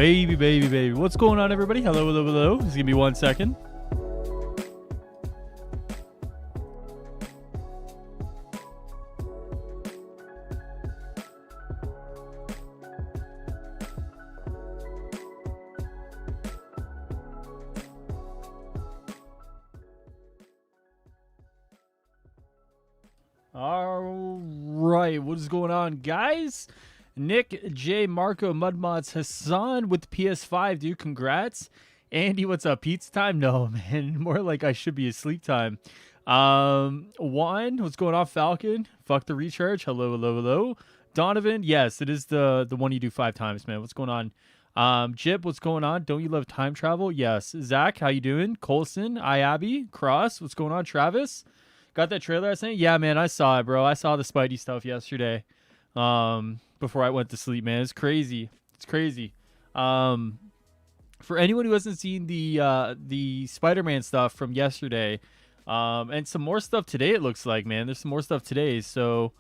baby, baby, baby. What's going on, everybody? Hello, hello, hello. Just give me 1 second. All right, what is going on, guys? Nick, J, Marco, Mudmods, Hassan with PS5, dude. Congrats. Andy, what's up? Pizza time? No, man. More like I should be asleep time. Juan, what's going on? Falcon, fuck the recharge. Hello, hello, hello. Donovan, yes, it is the one you do 5 times, man. What's going on? Jip, what's going on? Don't you love time travel? Yes. Zach, how you doing? Colson, Abby, Cross, what's going on? Travis, got that trailer last night? Yeah, man, I saw it, bro. I saw the Spidey stuff yesterday. Before I went to sleep, man. It's crazy. It's crazy. For anyone who hasn't seen the Spider-Man stuff from yesterday, and some more stuff today, it looks like, man. There's some more stuff today. So,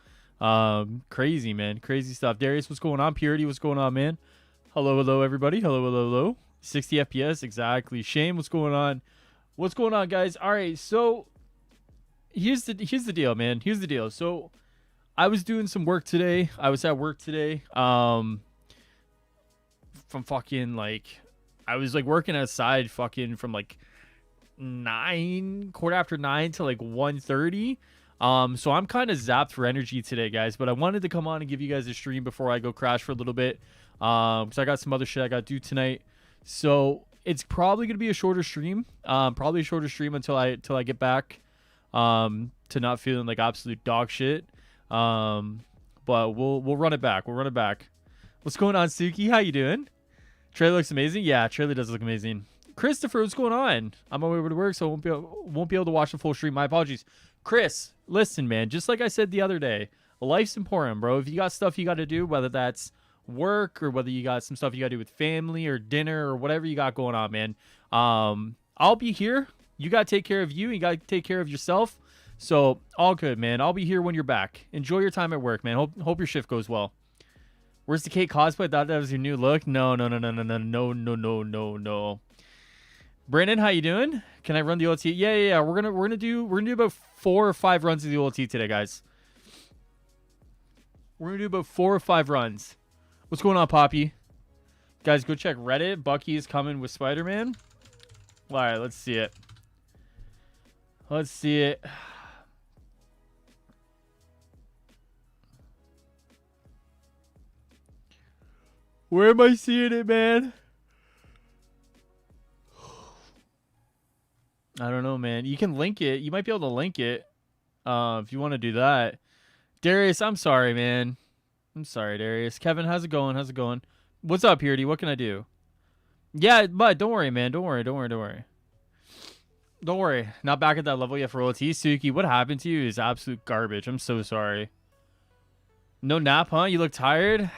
crazy, man. Crazy stuff. Darius, what's going on? Purity, what's going on, man? Hello, hello, everybody. Hello, hello, hello. 60 FPS, exactly. Shame, what's going on? What's going on, guys? All right, so here's the deal, man. Here's the deal. So I was doing some work today. I was at work today. From fucking like, I was like working outside fucking from like quarter after 9 to like 1:30. So I'm kind of zapped for energy today, guys. But I wanted to come on and give you guys a stream before I go crash for a little bit. Because I got some other shit I got to do tonight. So it's probably gonna be a shorter stream. Probably a shorter stream until I get back. To not feeling like absolute dog shit. But we'll run it back. We'll run it back. What's going on, Suki? How you doing? Trailer looks amazing. Yeah, trailer does look amazing. Christopher, what's going on? I'm on my way to work, so I won't be able to watch the full stream. My apologies. Chris, listen, man. Just like I said the other day, life's important, bro. If you got stuff you got to do, whether that's work or whether you got some stuff you got to do with family or dinner or whatever you got going on, man. I'll be here. You got to take care of you. You got to take care of yourself. So, all good, man. I'll be here when you're back. Enjoy your time at work, man. Hope your shift goes well. Where's the Kate cosplay? I thought that was your new look. No. Brandon, how you doing? Can I run the OLT? Yeah. We're gonna do about 4 or 5 runs of the OLT today, guys. We're gonna do about 4 or 5 runs. What's going on, Poppy? Guys, go check Reddit. Bucky is coming with Spider-Man. All right, let's see it. Let's see it. Where am I seeing it, man? I don't know, man. You can link it. You might be able to link it if you want to do that. Darius, I'm sorry, man. I'm sorry, Darius. Kevin, how's it going? How's it going? What's up, Purity? What can I do? Yeah, but don't worry, man. Don't worry. Don't worry. Not back at that level yet for OLT. Suki, what happened to you is absolute garbage. I'm so sorry. No nap, huh? You look tired?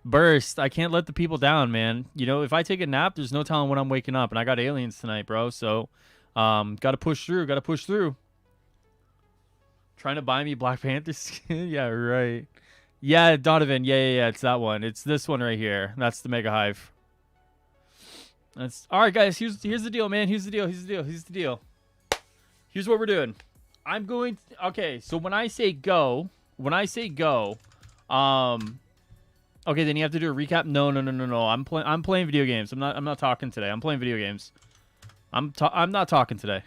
Burst. I can't let the people down, man. You know, if I take a nap, there's no telling when I'm waking up. And I got aliens tonight, bro. So, got to push through. Trying to buy me Black Panther skin? Yeah, right. Yeah, Donovan. Yeah. It's that one. It's this one right here. That's the Mega Hive. That's all right, guys. Here's the deal, man. Here's the deal. Here's what we're doing. I'm going. Okay, so when I say go, okay, then you have to do a recap. No. I'm playing video games. I'm not talking today. I'm playing video games. I'm not talking today.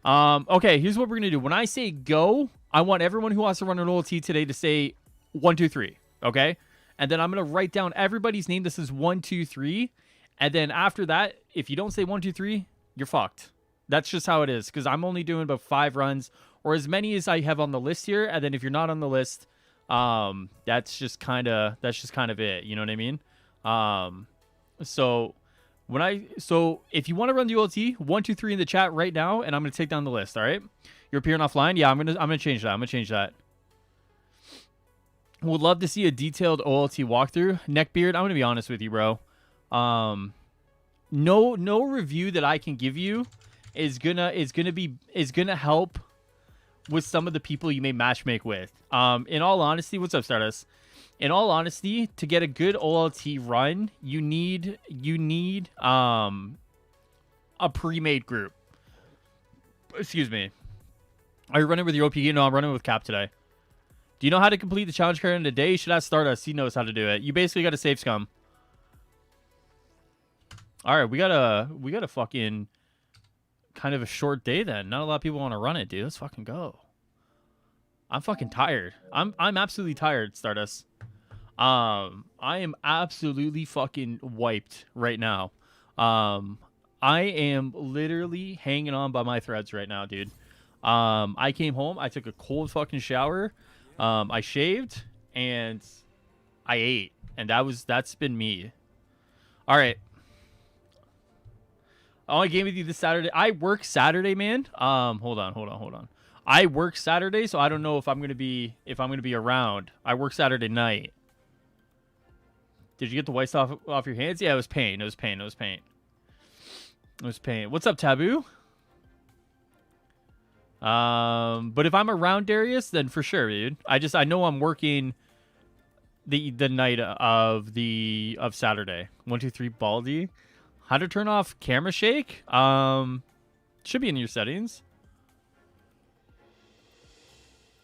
Okay, here's what we're gonna do. When I say go, I want everyone who wants to run an OLT today to say 1, 2, 3. Okay, and then I'm gonna write down everybody's name. This is 1, 2, 3. And then after that, if you don't say 1, 2, 3, you're fucked. That's just how it is. Because I'm only doing about 5 runs, or as many as I have on the list here. And then if you're not on the list, that's just kind of it. You know what I mean? So if you want to run the OLT, 1, 2, 3 in the chat right now, and I'm gonna take down the list. All right? You're appearing offline. Yeah, I'm gonna change that. Would love to see a detailed OLT walkthrough. Neckbeard, I'm gonna be honest with you, bro. No review that I can give you is gonna help with some of the people you may matchmake with. In all honesty, what's up, Stardust? In all honesty, to get a good OLT run, you need a pre-made group. Excuse me. Are you running with your OP? No, I'm running with Cap today. Do you know how to complete the challenge card in a day? You should ask Stardust. He knows how to do it. You basically got to save scum. All right, we got a fucking kind of a short day then. Not a lot of people want to run it, dude. Let's fucking go. I'm fucking tired. I'm absolutely tired, Stardust. I am absolutely fucking wiped right now. I am literally hanging on by my threads right now, dude. I came home, I took a cold fucking shower, I shaved, and I ate, and that's been me. All right. Oh, I game with you this Saturday. I work Saturday, man. Hold on. I work Saturday, so I don't know if I'm gonna be around. I work Saturday night. Did you get the white stuff off your hands? Yeah, it was pain. It was pain. What's up, Taboo? But if I'm around Darius, then for sure, dude. I know I'm working the night of Saturday. 1, 2, 3, Baldy. How to turn off camera shake? Should be in your settings.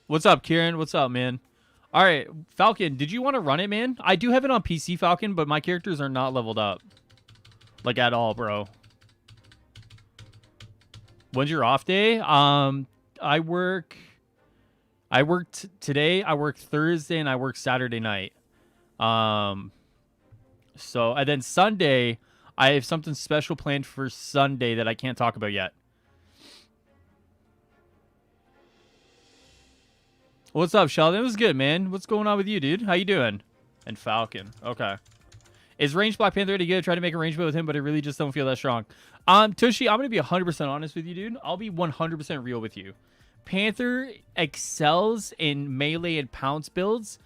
What's up, Kieran? What's up, man? All right, Falcon, did you want to run it, man? I do have it on PC, Falcon, but my characters are not leveled up. Like, at all, bro. When's your off day? I worked today, I work Thursday, and I work Saturday night. And then Sunday, I have something special planned for Sunday that I can't talk about yet. What's up, Sheldon? It was good, man. What's going on with you, dude? How you doing? And Falcon. Okay. Is ranged Black Panther really good? Try to make arrangement with him, but I really just don't feel that strong. Tushy, I'm going to be 100% honest with you, dude. I'll be 100% real with you. Panther excels in melee and pounce builds.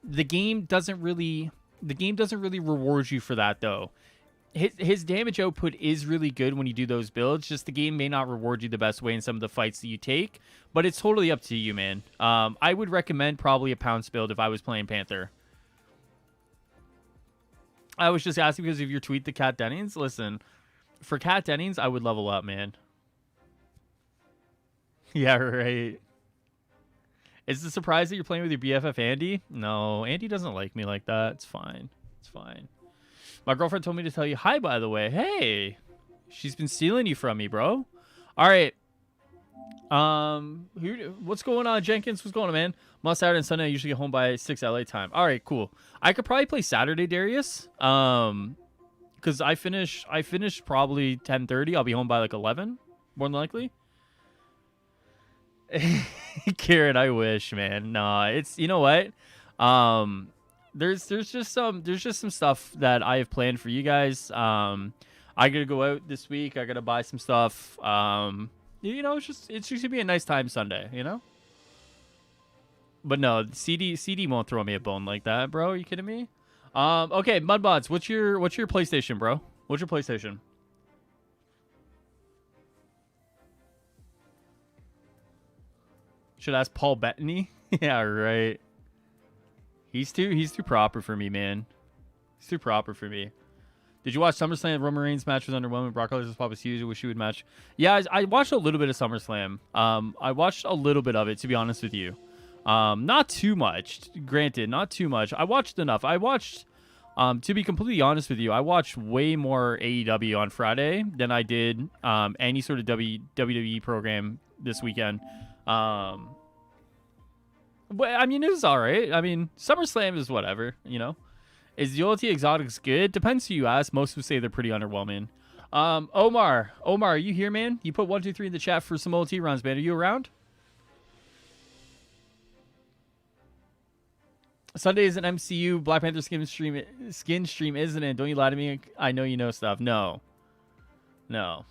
The game doesn't really reward you for that, though. His damage output is really good when you do those builds. Just the game may not reward you the best way in some of the fights that you take, but it's totally up to you, man. I would recommend probably a pounce build if I was playing Panther. I was just asking because of your tweet to Kat Dennings. Listen, for Kat Dennings, I would level up, man. Yeah, right. Is it a surprise that you're playing with your BFF, Andy? No, Andy doesn't like me like that. It's fine. It's fine. My girlfriend told me to tell you hi, by the way. Hey, she's been stealing you from me, bro. All right. What's going on, Jenkins? What's going on, man? I'm on Saturday and Sunday. I usually get home by 6 LA time. All right, cool. I could probably play Saturday, Darius. Because I finish probably 10:30. I'll be home by like 11, more than likely. Kieran, I wish, man. Nah, it's, you know what? There's just some stuff that I have planned for you guys. I gotta go out this week. I gotta buy some stuff. You know, it's just gonna be a nice time Sunday, you know. But no, CD won't throw me a bone like that, bro. Are you kidding me? Okay, Mudbots, what's your PlayStation, bro? What's your PlayStation? Should I ask Paul Bettany? Yeah, right. He's too proper for me, man. He's too proper for me. Did you watch SummerSlam? Roman Reigns match was underwhelming. Brock Lesnar's pop was huge. I wish he would match. Yeah, I watched a little bit of SummerSlam. I watched a little bit of it, to be honest with you. Not too much. Granted, not too much. I watched enough. I watched, to be completely honest with you, I watched way more AEW on Friday than I did any sort of WWE program this weekend. But I mean, it was all right. I mean, SummerSlam is whatever, you know. Is the OLT Exotics good? Depends who you ask. Most would say they're pretty underwhelming. Omar, are you here, man? You put 1, 2, 3 in the chat for some OLT runs, man. Are you around? Sunday is an MCU Black Panther skin stream, isn't it? Don't you lie to me. I know you know stuff. No. The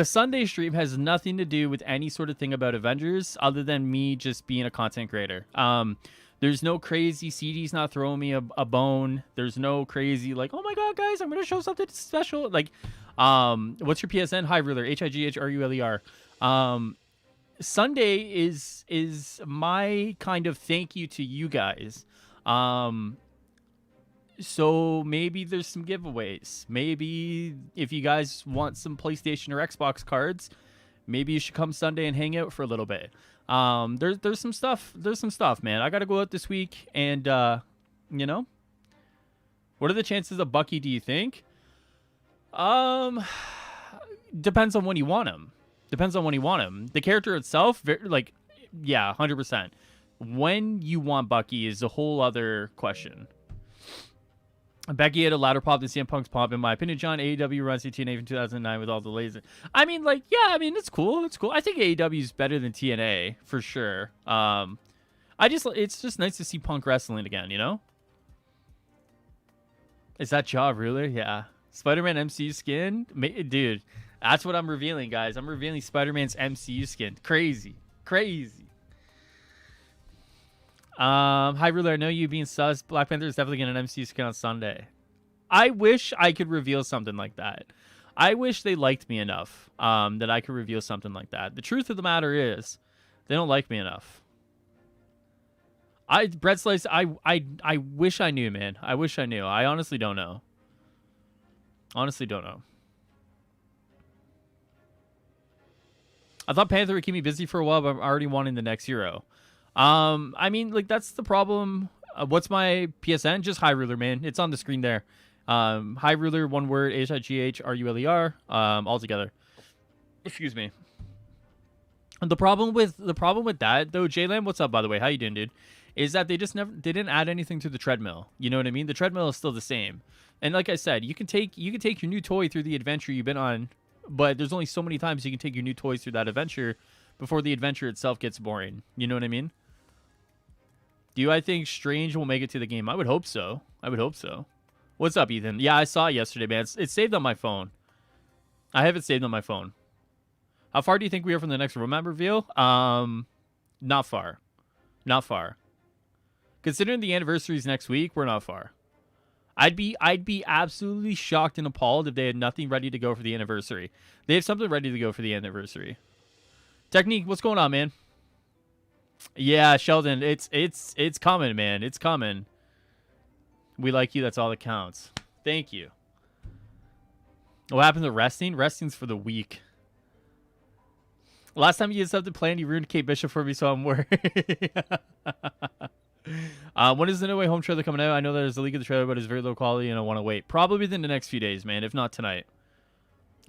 Sunday stream has nothing to do with any sort of thing about Avengers other than me just being a content creator. There's no crazy CD's not throwing me a bone. There's no crazy like, oh my god, guys, I'm gonna show something special. Like, what's your PSN? Hive Ruler, HIGHRULER. Sunday is my kind of thank you to you guys. Um, so maybe there's some giveaways. Maybe if you guys want some PlayStation or Xbox cards, maybe you should come Sunday and hang out for a little bit. There's some stuff. There's some stuff, man. I got to go out this week, and you know, what are the chances of Bucky? Do you think? Um, depends on when you want him. Depends on when you want him. The character itself, like, yeah, 100%. When you want Bucky is a whole other question. Becky had a louder pop than CM Punk's pop, in my opinion. John, AEW runs TNA from 2009 with all the laser. I mean, like, yeah, I mean, it's cool. It's cool. I think AEW is better than TNA for sure. It's just nice to see Punk wrestling again, you know? Is that Jaw Ruler? Yeah. Spider-Man MCU skin? Dude, that's what I'm revealing, guys. I'm revealing Spider-Man's MCU skin. Crazy. Crazy. Hi, Ruler. I know you being sus. Black Panther is definitely getting an MCU skin on Sunday. I wish I could reveal something like that. I wish they liked me enough that I could reveal something like that. The truth of the matter is, they don't like me enough. Bread Slice, I wish I knew, man. I wish I knew. I honestly don't know. Honestly don't know. I thought Panther would keep me busy for a while, but I'm already wanting the next hero. I mean, like, that's the problem. What's my PSN? Just High Ruler, man. It's on the screen there. High Ruler, one word, HIGHRULER, all together. Excuse me. The problem with that, though, Jaylam, what's up, by the way? How you doing, dude? Is that they didn't add anything to the treadmill. You know what I mean? The treadmill is still the same. And like I said, you can take your new toy through the adventure you've been on, but there's only so many times you can take your new toys through that adventure before the adventure itself gets boring. You know what I mean? Do I think Strange will make it to the game? I would hope so. I would hope so. What's up, Ethan? Yeah, I saw it yesterday, man. It's saved on my phone. I have it saved on my phone. How far do you think we are from the next roadmap reveal? Not far. Not far. Considering the anniversary is next week, we're not far. I'd be absolutely shocked and appalled if they had nothing ready to go for the anniversary. They have something ready to go for the anniversary. Technique, what's going on, man? Yeah, Sheldon, it's coming, man. It's coming. We like you. That's all that counts. Thank you. What happened to resting? Resting's for the weak. Last time you did something planned, you ruined Kate Bishop for me, so I'm worried. When is the No Way Home trailer coming out? I know there's a leak of the trailer, but it's very low quality, and I want to wait. Probably within the next few days, man, if not tonight.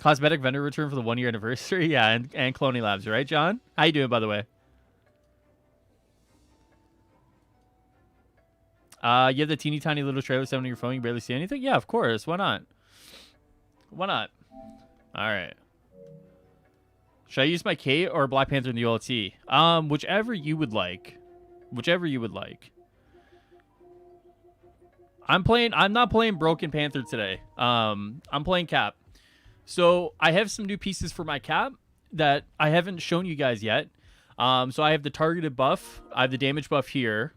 Cosmetic vendor return for the 1-year anniversary? Yeah, and Cloney Labs, right, John? How you doing, by the way? You have the teeny tiny little trailer set on your phone. You barely see anything? Yeah, of course. Why not? Why not? All right. Should I use my Kate or Black Panther in the OLT? Whichever you would like. Whichever you would like. I'm not playing Broken Panther today. I'm playing Cap. So I have some new pieces for my Cap that I haven't shown you guys yet. So I have the targeted buff. I have the damage buff here.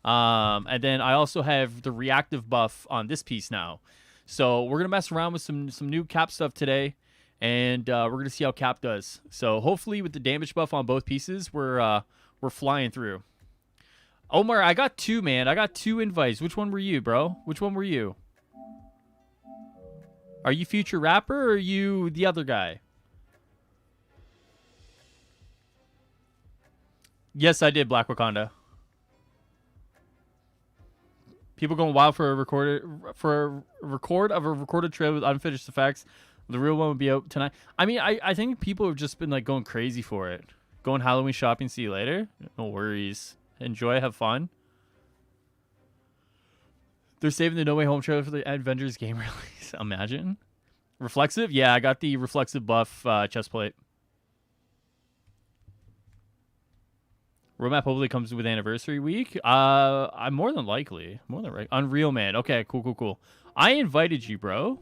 And then I also have the reactive buff on this piece now. So we're going to mess around with some new Cap stuff today. And we're going to see how Cap does. So hopefully with the damage buff on both pieces, we're flying through. Omar, I got 2, man. I got 2 invites. Which one were you, bro? Which one were you? Are you Future Rapper or are you the other guy? Yes, I did, Black Wakanda. People going wild for a record of a recorded trailer with unfinished effects. The real one would be out tonight. I mean, I think people have just been like going crazy for it. Going Halloween shopping. See you later. No worries. Enjoy. Have fun. They're saving the No Way Home trailer for the Avengers game release. Imagine. Reflexive? Yeah, I got the reflexive buff chest plate. Roadmap hopefully comes with anniversary week. I'm more than likely. Unreal, man. Okay, cool. I invited you, bro.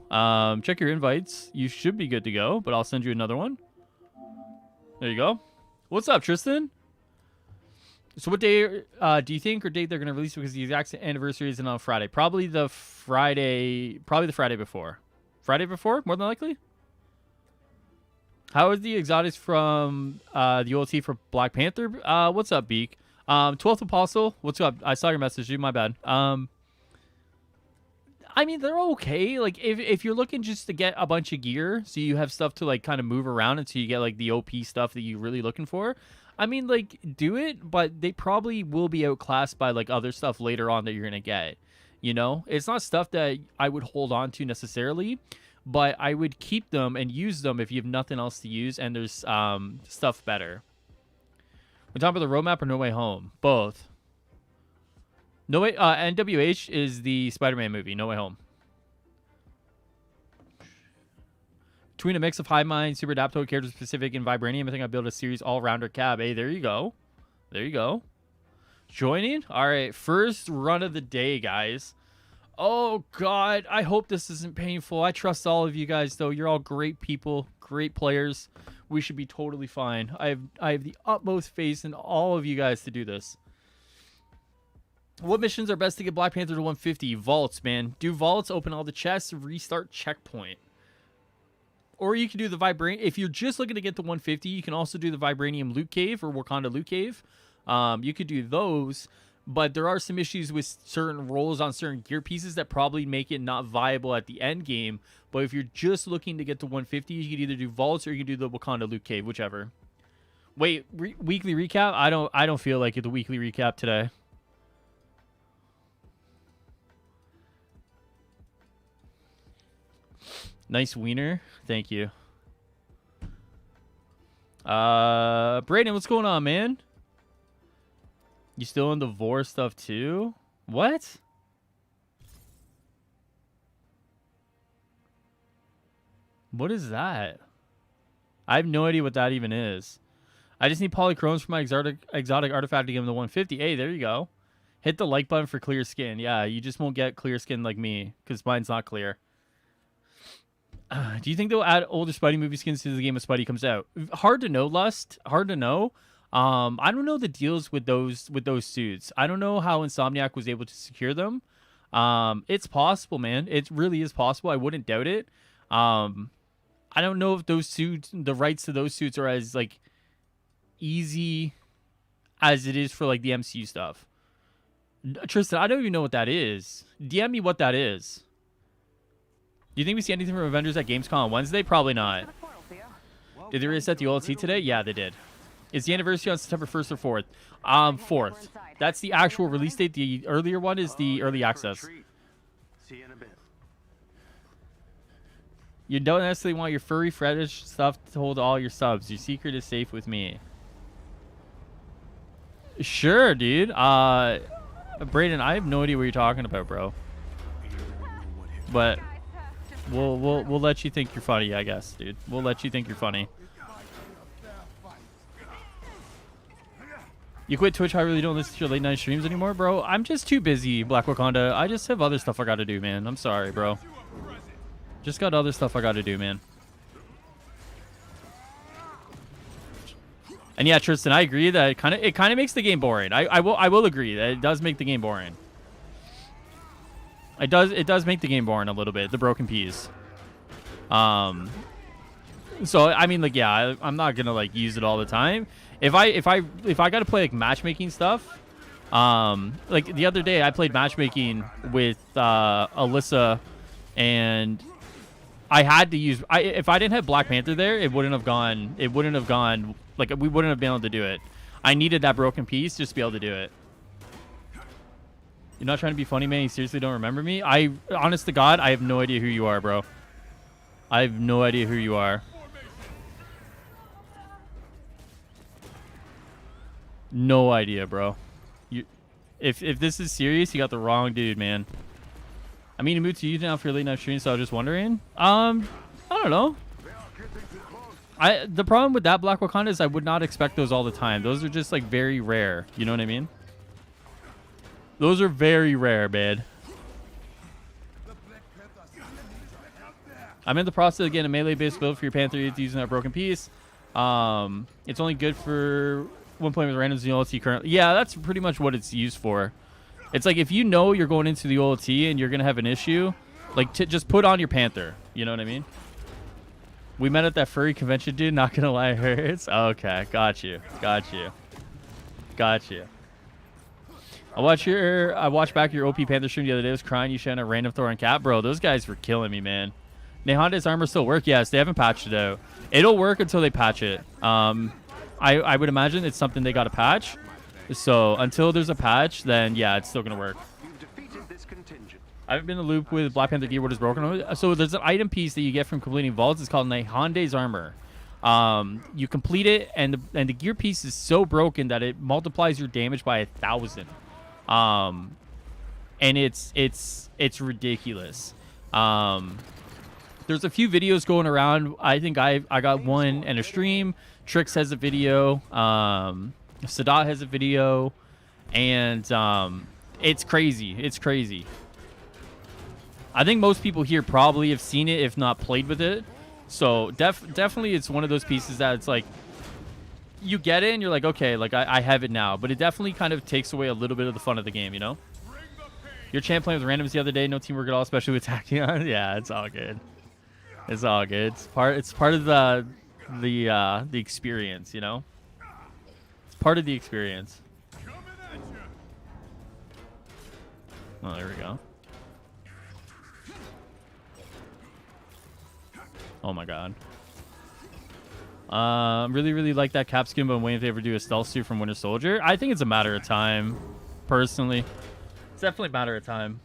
Check your invites. You should be good to go, but I'll send you another one. There you go. What's up, Tristan? So what day do you think or date they're going to release? Because the exact anniversary isn't on Friday. Probably the Friday before. Friday before, more than likely? How is the exotics from the OLT for Black Panther? What's up, Beak? 12th Apostle, what's up? I saw your message, dude. My bad. I mean, they're okay. Like, if you're looking just to get a bunch of gear, so you have stuff to, like, kind of move around until you get, like, the OP stuff that you're really looking for, I mean, like, do it, but they probably will be outclassed by, like, other stuff later on that you're going to get. You know? It's not stuff that I would hold on to necessarily, but I would keep them and use them if you have nothing else to use and there's stuff better. We're talking about the roadmap or No Way Home? Both. No Way NWH is the Spider-Man movie, No Way Home. Between a mix of Hive Mind, Super Adapto, character specific, and Vibranium, I think I built a series all-rounder cab. Hey, there you go. There you go. Joining? All right, first run of the day, guys. Oh, God. I hope this isn't painful. I trust all of you guys, though. You're all great people, great players. We should be totally fine. I have the utmost faith in all of you guys to do this. What missions are best to get Black Panther to 150? Vaults, man. Do vaults, open all the chests, restart checkpoint. Or you can do the Vibranium. If you're just looking to get the 150, you can also do the Vibranium Loot Cave or Wakanda Loot Cave. You could do those, but there are some issues with certain rolls on certain gear pieces that probably make it not viable at the end game. But if you're just looking to get to 150, you could either do vaults or you can do the Wakanda Loot Cave, whichever. Wait, weekly recap? I don't feel like it's a weekly recap today. Nice wiener. Thank you. Brayden, what's going on, man? You still in the Vor stuff too? What? What is that? I have no idea what that even is. I just need polychromes for my exotic artifact to give him the 150. Hey, there you go. Hit the like button for clear skin. Yeah, you just won't get clear skin like me because mine's not clear. Do you think they'll add older Spidey movie skins to the game when Spidey comes out? Hard to know, Lust. Hard to know. I don't know the deals with those suits. I don't know how Insomniac was able to secure them. It's possible, man. It really is possible. I wouldn't doubt it. I don't know if those suits, the rights to those suits, are as like easy as it is for like the MCU stuff. Tristan, I don't even know what that is. DM me what that is. Do you think we see anything from Avengers at Gamescom on Wednesday? Probably not. Did they reset the OLT today? Yeah, they did. Is the anniversary on September 1st or 4th? 4th. That's the actual release date. The earlier one is the early access. See you in a bit. You don't necessarily want your furry fetish stuff to hold all your subs. Your secret is safe with me. Sure, dude. Brayden, I have no idea what you're talking about, bro. But we'll let you think you're funny, I guess, dude. We'll let you think you're funny. You quit Twitch? I really don't listen to your late night streams anymore, bro. I'm just too busy, Black Wakanda. I just have other stuff I gotta do, man. I'm sorry, bro. Just got other stuff I gotta do, man. And yeah, Tristan, I agree that it kind of makes the game boring. I will agree that it does make the game boring. It does make the game boring a little bit. The broken piece. So I mean, like, yeah, I'm not gonna like use it all the time. If I gotta play like matchmaking stuff, like the other day I played matchmaking with Alyssa, and I had to use if I didn't have Black Panther there, it wouldn't have gone. Like, we wouldn't have been able to do it. I needed that broken piece just to be able to do it. You're not trying to be funny, man. You seriously don't remember me? Honest to God, I have no idea who you are, bro. I have no idea who you are. No idea, bro. If this is serious, you got the wrong dude, man. I mean, I moved to you now for your late night stream, so I was just wondering. I don't know. The problem with that Black Wakanda is I would not expect those all the time. Those are just like very rare. You know what I mean? Those are very rare, man. I'm in the process of getting a melee-based build for your Panther using that broken piece. It's only good for one point with randoms in the OLT currently. Yeah, that's pretty much what it's used for. It's like if you know you're going into the OLT and you're going to have an issue, like just put on your Panther. You know what I mean? We met at that furry convention, dude. Not gonna lie, it hurts. Okay, got you. I watched back your OP Panther stream the other day. I was crying. You shed a random Thor and Cat, bro. Those guys were killing me, man. Nehonda's armor still work? Yes, they haven't patched it out. It'll work until they patch it. I would imagine it's something they got to patch. So until there's a patch, then yeah, it's still gonna work. I haven't been in the loop with Black Panther gear. What is broken? So there's an item piece that you get from completing vaults. It's called Nehonda's armor. You complete it, and the gear piece is so broken that it multiplies your damage by 1,000. And it's ridiculous. There's a few videos going around. I think I got one in a stream. Trix has a video. Sadat has a video, and it's crazy. I think most people here probably have seen it, if not played with it. So definitely it's one of those pieces that it's like, you get it and you're like, okay, like I have it now. But it definitely kind of takes away a little bit of the fun of the game, you know? Your champ playing with randoms the other day, no teamwork at all, especially with Tachyon. Yeah, it's all good. It's all good. It's part of the experience, you know? It's part of the experience. Oh, there we go. Oh my god. Really like that cap skin, but I'm waiting if they ever do a stealth suit from Winter Soldier. I think it's a matter of time, personally. It's definitely a matter of time.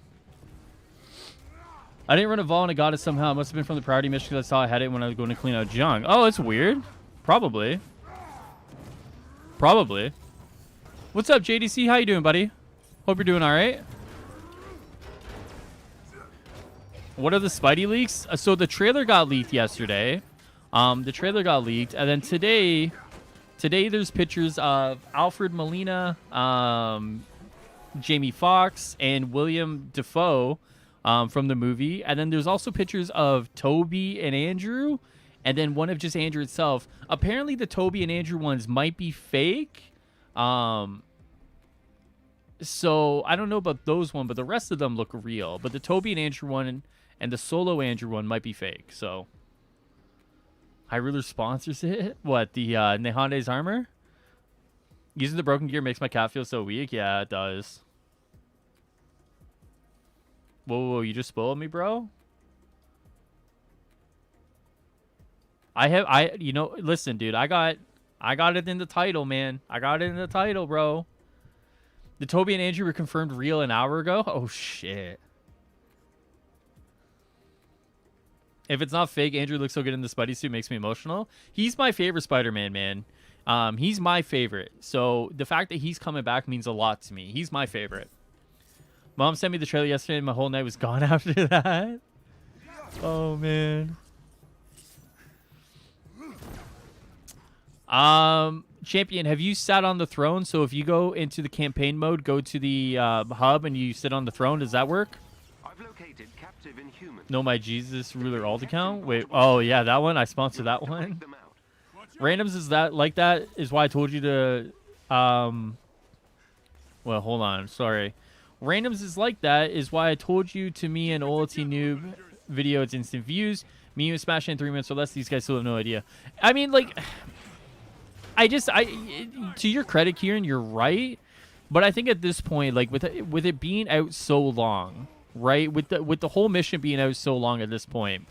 I didn't run a vault and I got it somehow. It must have been from the priority mission because I saw I had it when I was going to clean out junk. Oh, it's weird. Probably. What's up, JDC? How you doing, buddy? Hope you're doing all right. What are the Spidey leaks? So the trailer got leaked yesterday. And then today there's pictures of Alfred Molina, Jamie Foxx, and William Dafoe from the movie. And then there's also pictures of Toby and Andrew, and then one of just Andrew itself. Apparently the Toby and Andrew ones might be fake. So I don't know about those one, but the rest of them look real. But the Toby and Andrew one and the solo Andrew one might be fake. So High Ruler sponsors it. What, the Nehonda's armor? Using the broken gear makes my cat feel so weak. Yeah, it does. Whoa, you just spoiled me, bro. Listen, dude, I got it in the title, man. I got it in the title, bro. The Toby and Andrew were confirmed real an hour ago. Oh shit. If it's not fake, Andrew looks so good in the Spidey suit, makes me emotional. He's my favorite Spider-Man, man. He's my favorite. So the fact that he's coming back means a lot to me. He's my favorite. Mom sent me the trailer yesterday and my whole night was gone after that. Oh, man. Champion, have you sat on the throne? So if you go into the campaign mode, go to the hub and you sit on the throne, does that work? I've located captive inhuman. No, my Jesus Ruler alt account? Wait, oh yeah, that one? I sponsor that one. Randoms is that like that is why I told you to well, hold on, sorry. Randoms is like that is why I told you to me an OLT noob video, it's instant views. Me and Smash in 3 minutes or less, these guys still have no idea. I mean, like, to your credit, Kieran, you're right. But I think at this point, like with it being out so long, right? With the whole mission being out so long at this point,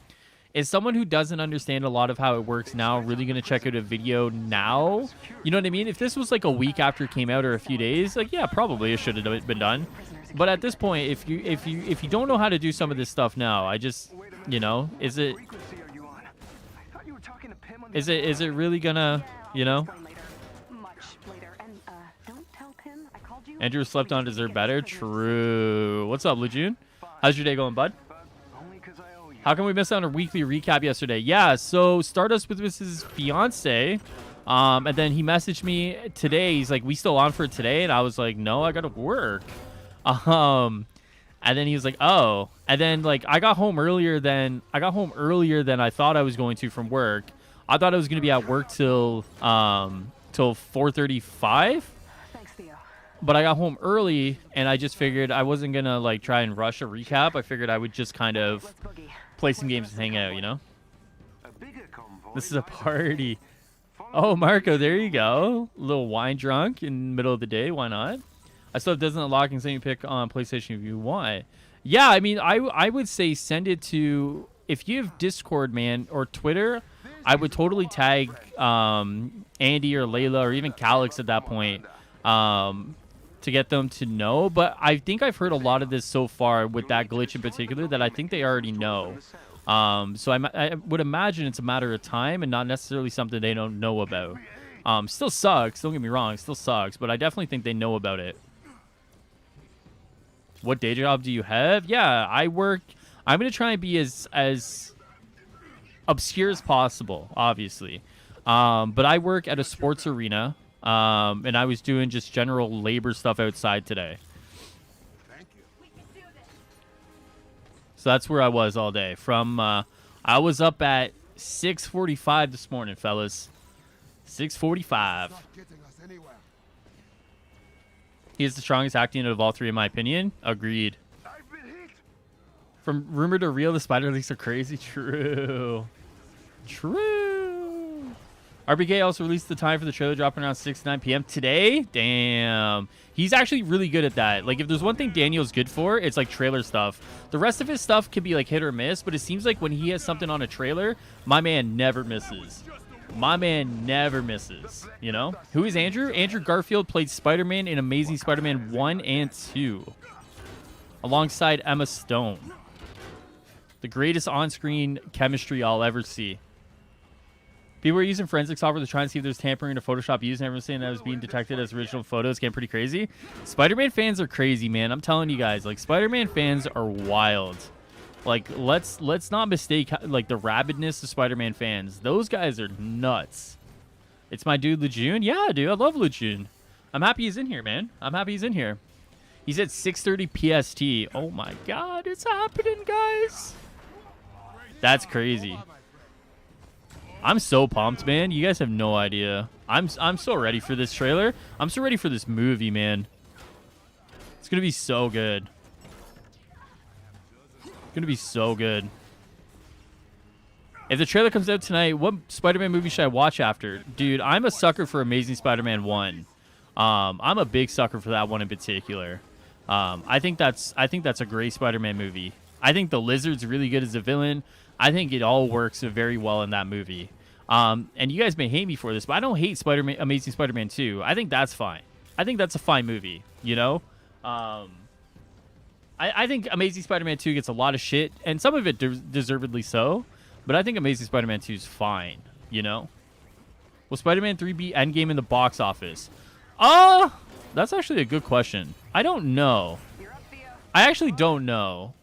is someone who doesn't understand a lot of how it works now really going to check out a video now? You know what I mean? If this was like a week after it came out or a few days, like yeah, probably it should have been done. But at this point, if you don't know how to do some of this stuff now, I just, you know, is it really gonna, you know? Andrew slept on deserve better. True. What's up, Lejeune? How's your day going, bud? How come we missed out on a weekly recap yesterday? Yeah, so Stardust was his fiance, and then he messaged me today. He's like, "We still on for today?" And I was like, "No, I gotta work." And then he was like, "Oh," and then like I got home earlier than I thought I was going to from work. I thought I was gonna be at work till 4:35. But I got home early, and I just figured I wasn't going to, like, try and rush a recap. I figured I would just kind of play some games and hang out, you know? This is a party. Oh, Marco, there you go. A little wine drunk in the middle of the day. Why not? I still have doesn't unlock and send you pick on PlayStation if you want. Yeah, I mean, I would say send it to, if you have Discord, man, or Twitter, I would totally tag Andy or Layla or even Calix at that point to get them to know. But I think I've heard a lot of this so far with that glitch in particular that I think they already know. So I would imagine it's a matter of time and not necessarily something they don't know about. Still sucks. Don't get me wrong. Still sucks. But I definitely think they know about it. What day job do you have? Yeah, I work. I'm going to try and be as obscure as possible, obviously. But I work at a sports arena. And I was doing just general labor stuff outside today. So that's where I was all day. From I was up at 6:45 this morning, fellas. 6:45. He is the strongest acting of all three, in my opinion. Agreed. From rumor to real, the spider leaks are crazy. True. True. RBK also released the time for the trailer dropping around 6 to 9 p.m. today. Damn. He's actually really good at that. Like, if there's one thing Daniel's good for, it's like trailer stuff. The rest of his stuff can be like hit or miss, but it seems like when he has something on a trailer, my man never misses. My man never misses, you know? Who is Andrew? Andrew Garfield played Spider-Man in Amazing Spider-Man 1 and 2 alongside Emma Stone. The greatest on-screen chemistry I'll ever see. People are using forensic software to try and see if there's tampering to Photoshop used, and everyone's saying that was being detected as original photos. Getting pretty crazy. Spider-Man fans are crazy, man. I'm telling you guys, like, Spider-Man fans are wild. Like, let's not mistake, like, the rabidness of Spider-Man fans. Those guys are nuts. It's my dude, Lejeune. Yeah, dude, I love Lejeune. I'm happy he's in here, man. I'm happy he's in here. He's at 6:30 PST. Oh, my God. It's happening, guys. That's crazy. I'm so pumped, man. You guys have no idea. I'm so ready for this trailer. I'm so ready for this movie, man. It's going to be so good. It's going to be so good. If the trailer comes out tonight, what Spider-Man movie should I watch after? Dude, I'm a sucker for Amazing Spider-Man 1. I'm a big sucker for that one in particular. I think that's a great Spider-Man movie. I think the Lizard's really good as a villain. I think it all works very well in that movie. And you guys may hate me for this, but I don't hate Spider-Man, Amazing Spider-Man 2. I think that's fine. I think that's a fine movie, you know? I think Amazing Spider-Man 2 gets a lot of shit, and some of it deservedly so, but I think Amazing Spider-Man 2 is fine, you know? Will Spider-Man 3 be Endgame in the box office? That's actually a good question. I don't know. I actually don't know.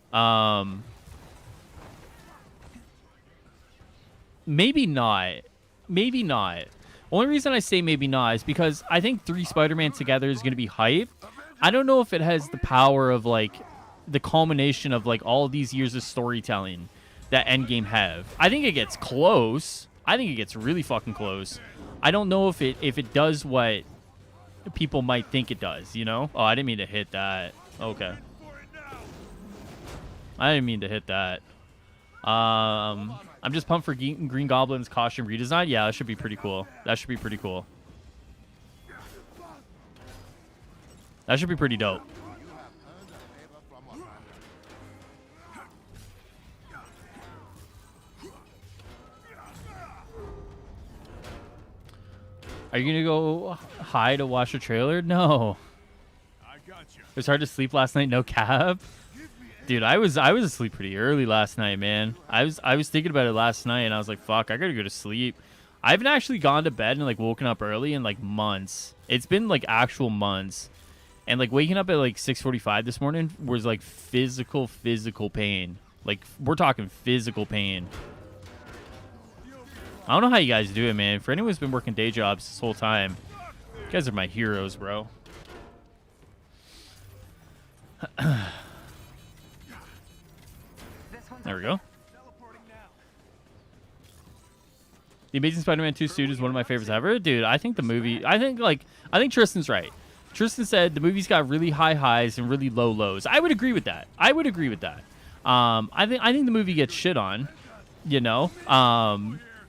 Maybe not. Maybe not. Only reason I say maybe not is because I think 3 Spider-Man together is going to be hype. I don't know if it has the power of, like, the culmination of, like, all of these years of storytelling that Endgame have. I think it gets close. I think it gets really fucking close. I don't know if it does what people might think it does, you know? Oh, I didn't mean to hit that. Okay. I didn't mean to hit that. I'm just pumped for Green Goblin's costume redesign. Yeah, that should be pretty cool. That should be pretty cool. That should be pretty dope. Are you gonna go high to watch the trailer? No. It was hard to sleep last night. No cab. Dude, I was asleep pretty early last night, man. I was thinking about it last night, and I was like, fuck, I gotta go to sleep. I haven't actually gone to bed and, like, woken up early in, like, months. It's been, like, actual months. And, like, waking up at, like, 6:45 this morning was, like, physical pain. Like, we're talking physical pain. I don't know how you guys do it, man. For anyone who's been working day jobs this whole time, you guys are my heroes, bro. There we go. The Amazing Spider-Man 2 suit is one of my favorites ever. Dude, I think the movie... I think Tristan's right. Tristan said the movie's got really high highs and really low lows. I would agree with that. I think the movie gets shit on, you know?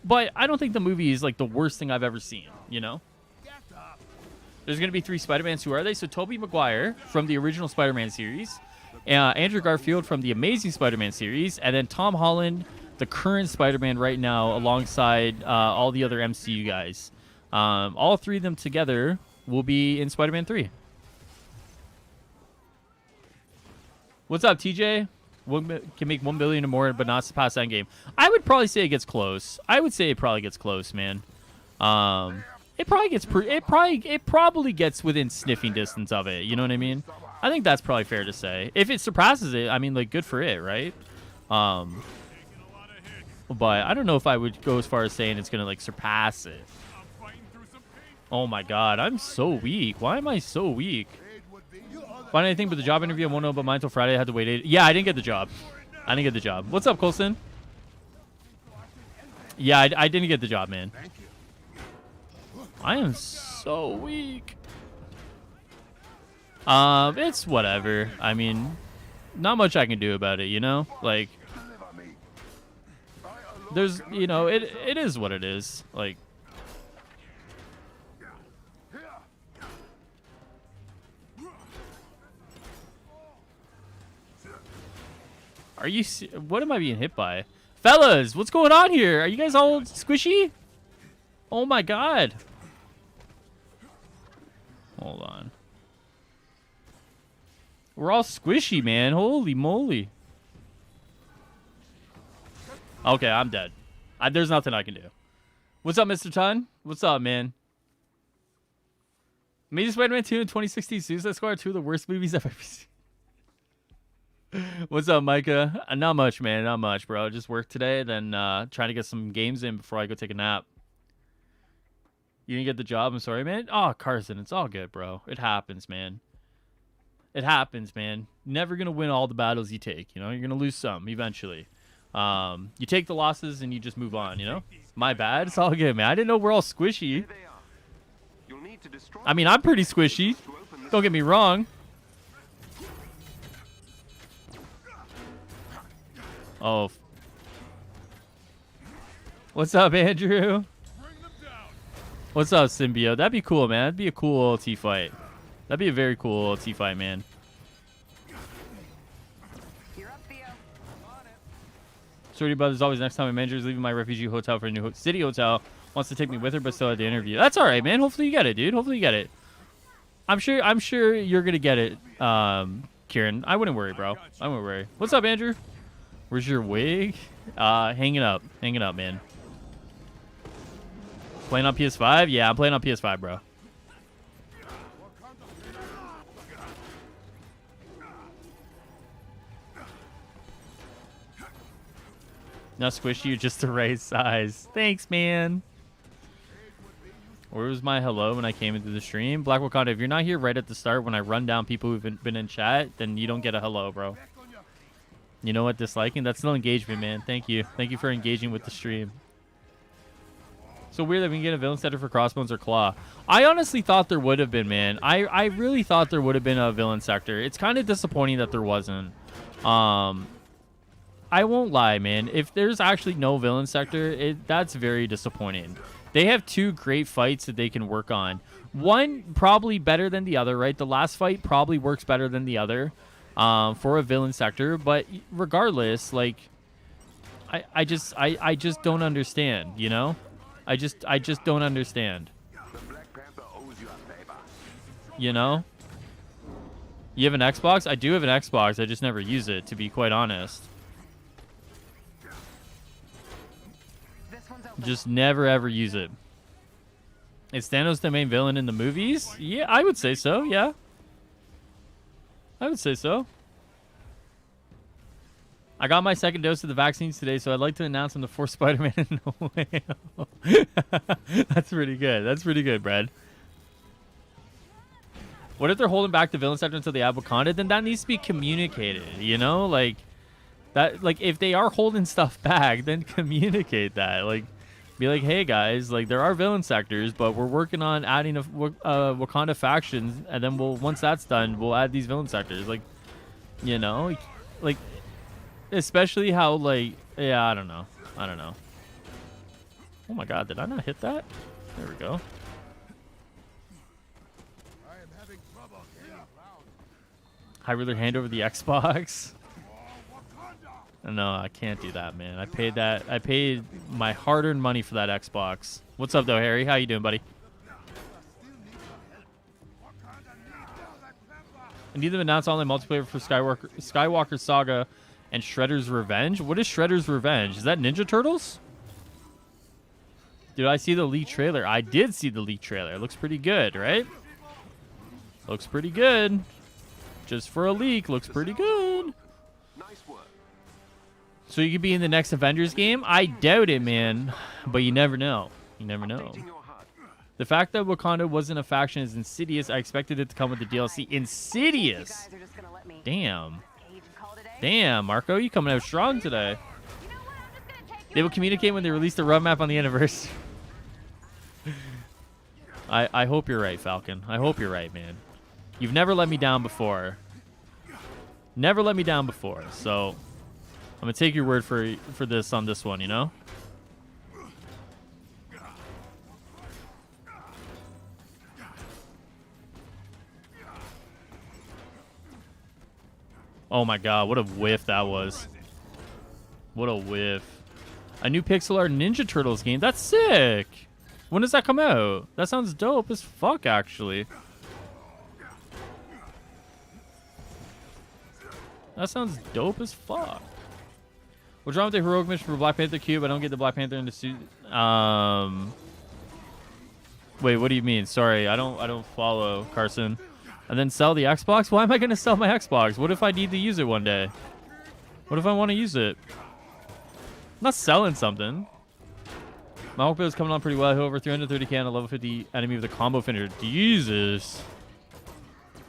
But I don't think the movie is like the worst thing I've ever seen, you know? There's going to be 3 Spider-Mans. Who are they? So Tobey Maguire from the original Spider-Man series, Andrew Garfield from the Amazing Spider-Man series, and then Tom Holland, the current Spider-Man right now, alongside all the other MCU guys. All 3 of them together will be in Spider-Man 3. What's up, TJ? Can make 1 billion or more, but not surpass Endgame. I would probably say it gets close. I would say it probably gets close, man. It probably gets within sniffing distance of it. You know what I mean? I think that's probably fair to say. If it surpasses it, I mean, like, good for it, right? But I don't know if I would go as far as saying it's gonna like surpass it. Oh my god, I'm so weak. Why am I so weak? Find anything but the job interview. I won't know about mine until Friday. I had to wait 8. Yeah, I didn't get the job. What's up, Colson? Yeah, I didn't get the job, man. I am so weak. It's whatever. I mean, not much I can do about it, you know? Like, there's, you know, it is what it is. Like, are you... What am I being hit by? Fellas, what's going on here? Are you guys all squishy? Oh my god. Hold on. We're all squishy, man. Holy moly. Okay, I'm dead. There's nothing I can do. What's up, Mr. Ton? What's up, man? Amazing Spider-Man 2 and 2016 Suicide Squad are 2 of the worst movies I've ever seen. What's up, Micah? Not much, man. Not much, bro. Just work today, then trying to get some games in before I go take a nap. You didn't get the job? I'm sorry, man. Oh, Carson, it's all good, bro. It happens, man. It happens, man. Never going to win all the battles you take, you know? You're going to lose some eventually. You take the losses and you just move on, you know? My bad. It's all good, man. I didn't know we're all squishy. I mean, I'm pretty squishy. Don't get me wrong. Oh. What's up, Andrew? What's up, Symbiote? That'd be cool, man. That'd be a cool OLT fight. That'd be a very cool OLT fight, man. Sorry about this. Always next time Avengers leaving my refugee hotel for a new city hotel. Wants to take me with her, but still at the interview. That's all right, man. Hopefully you get it, dude. Hopefully you get it. I'm sure you're gonna get it, Kieran. I wouldn't worry, bro. I wouldn't worry. What's up, Andrew? Where's your wig? Hanging up, man. Playing on PS5? Yeah, I'm playing on PS5, bro. Not squishy, you're just the right size. Thanks, man. Where was my hello when I came into the stream? Black Wakanda, if you're not here right at the start when I run down people who've been in chat, then you don't get a hello, bro. You know what? Disliking? That's still engagement, man. Thank you. Thank you for engaging with the stream. So weird that we can get a villain sector for Crossbones or Claw. I honestly thought there would have been, man. I really thought there would have been a villain sector. It's kind of disappointing that there wasn't. I won't lie, man. If there's actually no villain sector, that's very disappointing. They have 2 great fights that they can work on. One probably better than the other, right? The last fight probably works better than the other. For a villain sector, but regardless, like, I just don't understand, you know? I just don't understand. You know? You have an Xbox? I do have an Xbox. I just never use it, to be quite honest. Just never ever use it. Is Thanos the main villain in the movies? Yeah, I would say so, yeah. I would say so. I got my 2nd dose of the vaccines today, so I'd like to announce I'm the 4th Spider-Man in No Way Home. That's pretty good. That's pretty good, Brad. What if they're holding back the villain sector until they have Wakanda? Then that needs to be communicated, you know? Like, that, like, if they are holding stuff back, then communicate that. Like, be like, hey, guys, like, there are villain sectors, but we're working on adding a Wakanda factions, and then once that's done, we'll add these villain sectors. Like, you know? Like, especially how, like, yeah, I don't know. Oh my god, did I not hit that? There we go. I really hand over the Xbox. No, I can't do that, man. I paid that. I paid my hard-earned money for that Xbox. What's up, though, Harry? How you doing, buddy? And either announced online multiplayer for Skywalker Saga and Shredder's Revenge. What is Shredder's Revenge? Is that Ninja Turtles? Did I see the leak trailer? I did see the leak trailer. It looks pretty good, right? Looks pretty good. Just for a leak, looks pretty good. Nice work. So you could be in the next Avengers game? I doubt it, man. But you never know. You never know. Updating your HUD. The fact that Wakanda wasn't a faction is insidious. I expected it to come with the DLC. Insidious? Damn. Damn, Marco, you coming out strong today. They will communicate when they release the roadmap on the anniversary. I hope you're right, Falcon. I hope you're right, man. You've never let me down before. Never let me down before. So I'm gonna take your word for this on this one, you know? Oh my god, what a whiff that was. What a whiff. A new pixel art Ninja Turtles game. That's sick. When does that come out? That sounds dope as fuck, actually. That sounds dope as fuck. We'll draw with the heroic mission for Black Panther Cube. I don't get the Black Panther in the suit. Wait, what do you mean? Sorry, I don't follow, Carson. And then sell the Xbox? Why am I going to sell my Xbox? What if I need to use it one day? What if I want to use it? I'm not selling something. My Hulk build is coming on pretty well. Over 330k on a level 50 enemy with a combo finisher. Jesus.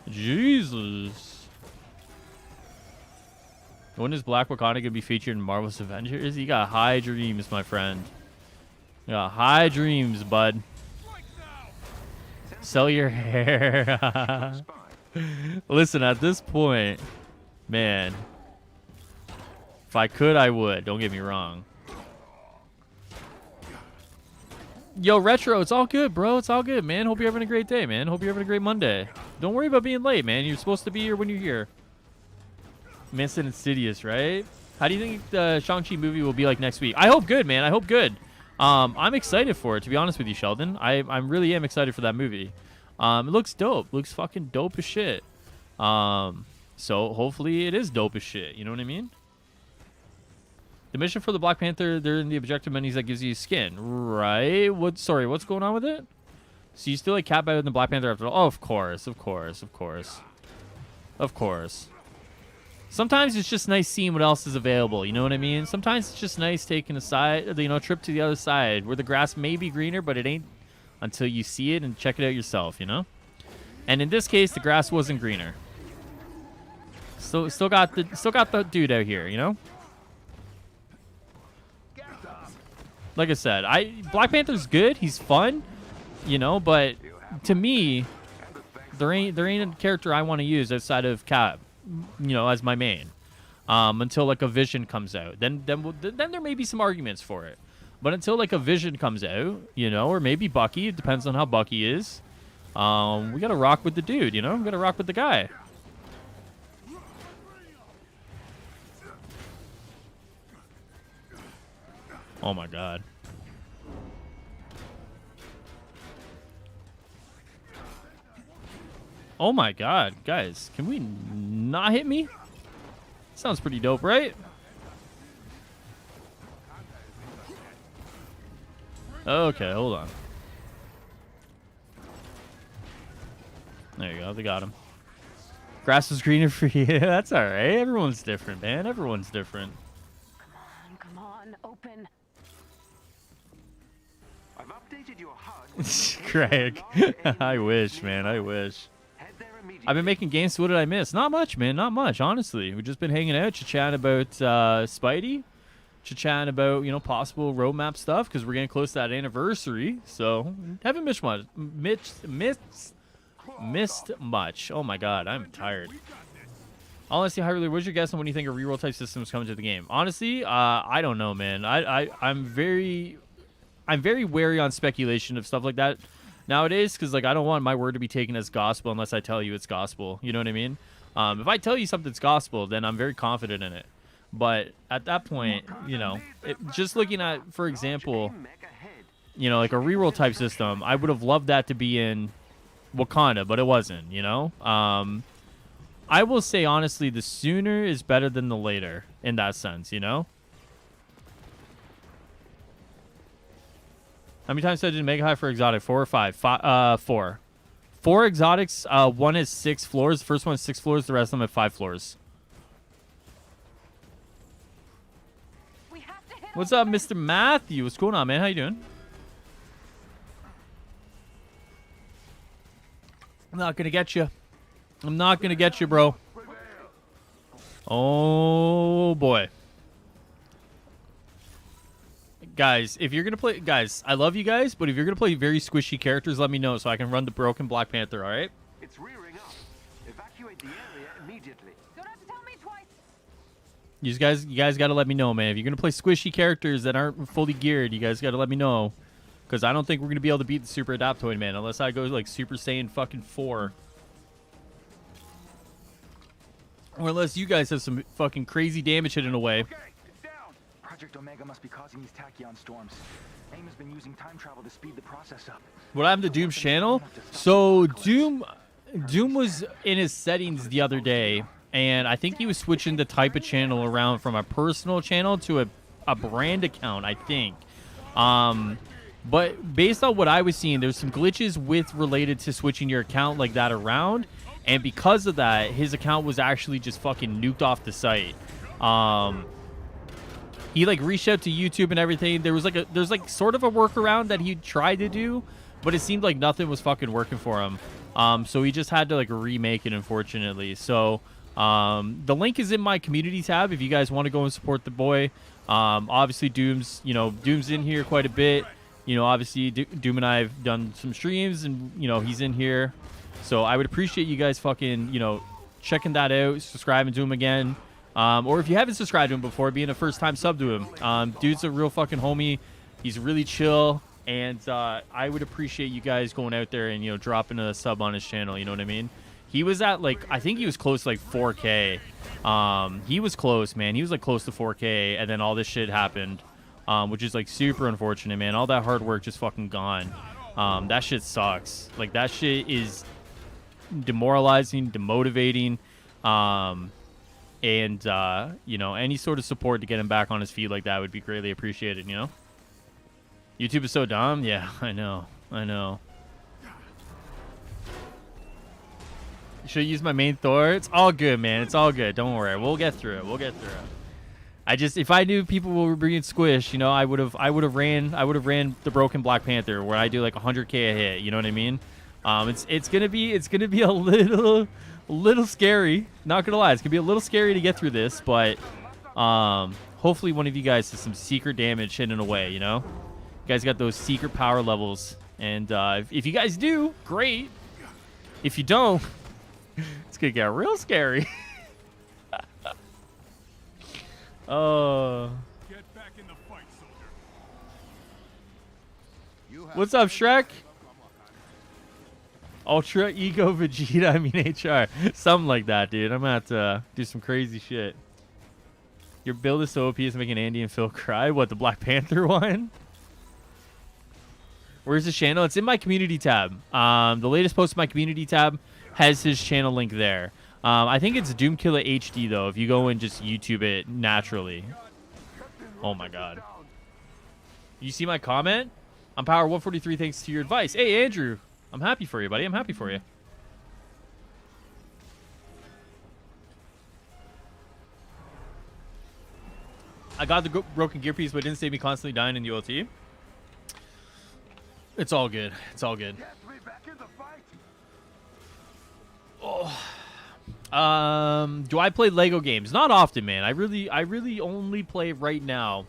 Jesus. When is Black Wakanda going to be featured in Marvel's Avengers? You got high dreams, my friend. You got high dreams, bud. Sell your hair. Listen, at this point, man, if I could, I would. Don't get me wrong. Yo, Retro, it's all good, bro. It's all good, man. Hope you're having a great day, man. Hope you're having a great Monday. Don't worry about being late, man. You're supposed to be here when you're here. Missing Insidious, right? How do you think the Shang-Chi movie will be like next week? I hope good, man. I hope good. I'm excited for it, to be honest with you, Sheldon. I really am excited for that movie. It looks dope. Looks fucking dope as shit. So hopefully it is dope as shit. You know what I mean? The mission for the Black Panther, they're in the objective menus that gives you skin, right? Sorry, what's going on with it? So you still like Cap better than the Black Panther after all? Oh, of course, of course, of course. Of course. Sometimes it's just nice seeing what else is available. You know what I mean? Sometimes it's just nice taking a trip to the other side where the grass may be greener, but it ain't until you see it and check it out yourself, you know? And in this case, the grass wasn't greener. Still got the dude out here, you know? Like I said, Black Panther's good. He's fun, you know, but to me, there ain't a character I want to use outside of Cap, you know, as my main, until like a Vision comes out. Then there may be some arguments for it, but until like a Vision comes out, you know, or maybe Bucky. It depends on how Bucky is. We gotta rock with the dude, you know. We gotta rock with the guy. Oh my god. Oh my god, guys, can we not hit me? Sounds pretty dope, right? Okay, hold on. There you go, they got him. Grass is greener for you. That's all right. Everyone's different, man. Everyone's different. Come on, open. I've updated your HUD. Craig. I wish, man. I wish. Head there immediately. I've been making games. So what did I miss? Not much, man. Not much, honestly. We've just been hanging out, chatting about Spidey, chatting about, you know, possible roadmap stuff because we're getting close to that anniversary. So haven't missed much. Missed much. Oh my god, I'm tired. Honestly, Hive, what's your guess on when you think a reroll type system is coming to the game? Honestly, I don't know, man. I'm very I'm very wary on speculation of stuff like that nowadays, because like I don't want my word to be taken as gospel unless I tell you it's gospel. You know what I mean? If I tell you something's gospel, then I'm very confident in it. But at that point, you know, just looking at, for example, you know, like a reroll type system, I would have loved that to be in Wakanda, but it wasn't, you know? I will say, honestly, the sooner is better than the later in that sense, you know? How many times did I do Mega Hive for exotic? 4 or 5? 4. 4 exotics. One is 6 floors. The first one is 6 floors. The rest of them have 5 floors. What's up, Mr. Matthew? What's going on, man? How you doing? I'm not going to get you. I'm not going to get you, bro. Oh, boy. Guys, if you're going to play... Guys, I love you guys, but if you're going to play very squishy characters, let me know so I can run the broken Black Panther, all right? It's rearing up. Evacuate the area immediately. Don't have to tell me twice. You guys got to let me know, man. If you're going to play squishy characters that aren't fully geared, you guys got to let me know. Because I don't think we're going to be able to beat the Super Adaptoid, man, unless I go like Super Saiyan fucking 4. Or unless you guys have some fucking crazy damage hidden away. Okay, it's down. Project Omega must be causing these tachyon storms. AIM has been using time travel to speed the process up. What happened to Doom's channel? So Doom was in his settings the other day, and I think he was switching the type of channel around from a personal channel to a brand account, I think. But based on what I was seeing, there's some glitches related to switching your account like that around. And because of that, his account was actually just fucking nuked off the site. He like reached out to YouTube and everything. There's like sort of a workaround that he tried to do, but it seemed like nothing was fucking working for him. So he just had to like remake it, unfortunately. So the link is in my community tab if you guys want to go and support the boy. Obviously Doom's in here quite a bit. You know, obviously Doom and I have done some streams, and you know he's in here. So I would appreciate you guys fucking, you know, checking that out, subscribing to him again. Or if you haven't subscribed to him before, being a first-time sub to him. Dude's a real fucking homie. He's really chill. And I would appreciate you guys going out there and, you know, dropping a sub on his channel. You know what I mean? He was at, like, I think he was close to, like, 4K. He was close, man. He was, like, close to 4K. And then all this shit happened, which is, like, super unfortunate, man. All that hard work just fucking gone. That shit sucks. Like, that shit is demoralizing, demotivating, and you know, any sort of support to get him back on his feet like that would be greatly appreciated. You know, YouTube is so dumb. Yeah, I know. Should I use my main Thor? It's all good, man. It's all good. Don't worry. We'll get through it. I just, if I knew people were bringing Squish, you know, I would have ran the broken Black Panther where I do like 100K a hit. You know what I mean? It's gonna be a little scary. Not gonna lie, it's gonna be a little scary to get through this, but hopefully one of you guys has some secret damage hidden away. You know, you guys got those secret power levels, and if you guys do, great. If you don't, it's gonna get real scary. Oh. Get back in the fight, soldier. What's up, Shrek? Ultra Ego Vegeta, I mean HR. Something like that, dude. I'm gonna have to do some crazy shit. Your build is so OP is making Andy and Phil cry. What, the Black Panther one? Where's his channel? It's in my community tab. The latest post in my community tab has his channel link there. I think it's Doomkiller HD, though, if you go and just YouTube it naturally. Oh, my God. You see my comment? I'm Power 143 thanks to your advice. Hey, Andrew. I'm happy for you, buddy. I'm happy for you. I got the broken gear piece, but it didn't save me constantly dying in the OLT. It's all good. It's all good. Oh. Do I play Lego games? Not often, man. I really only play right now.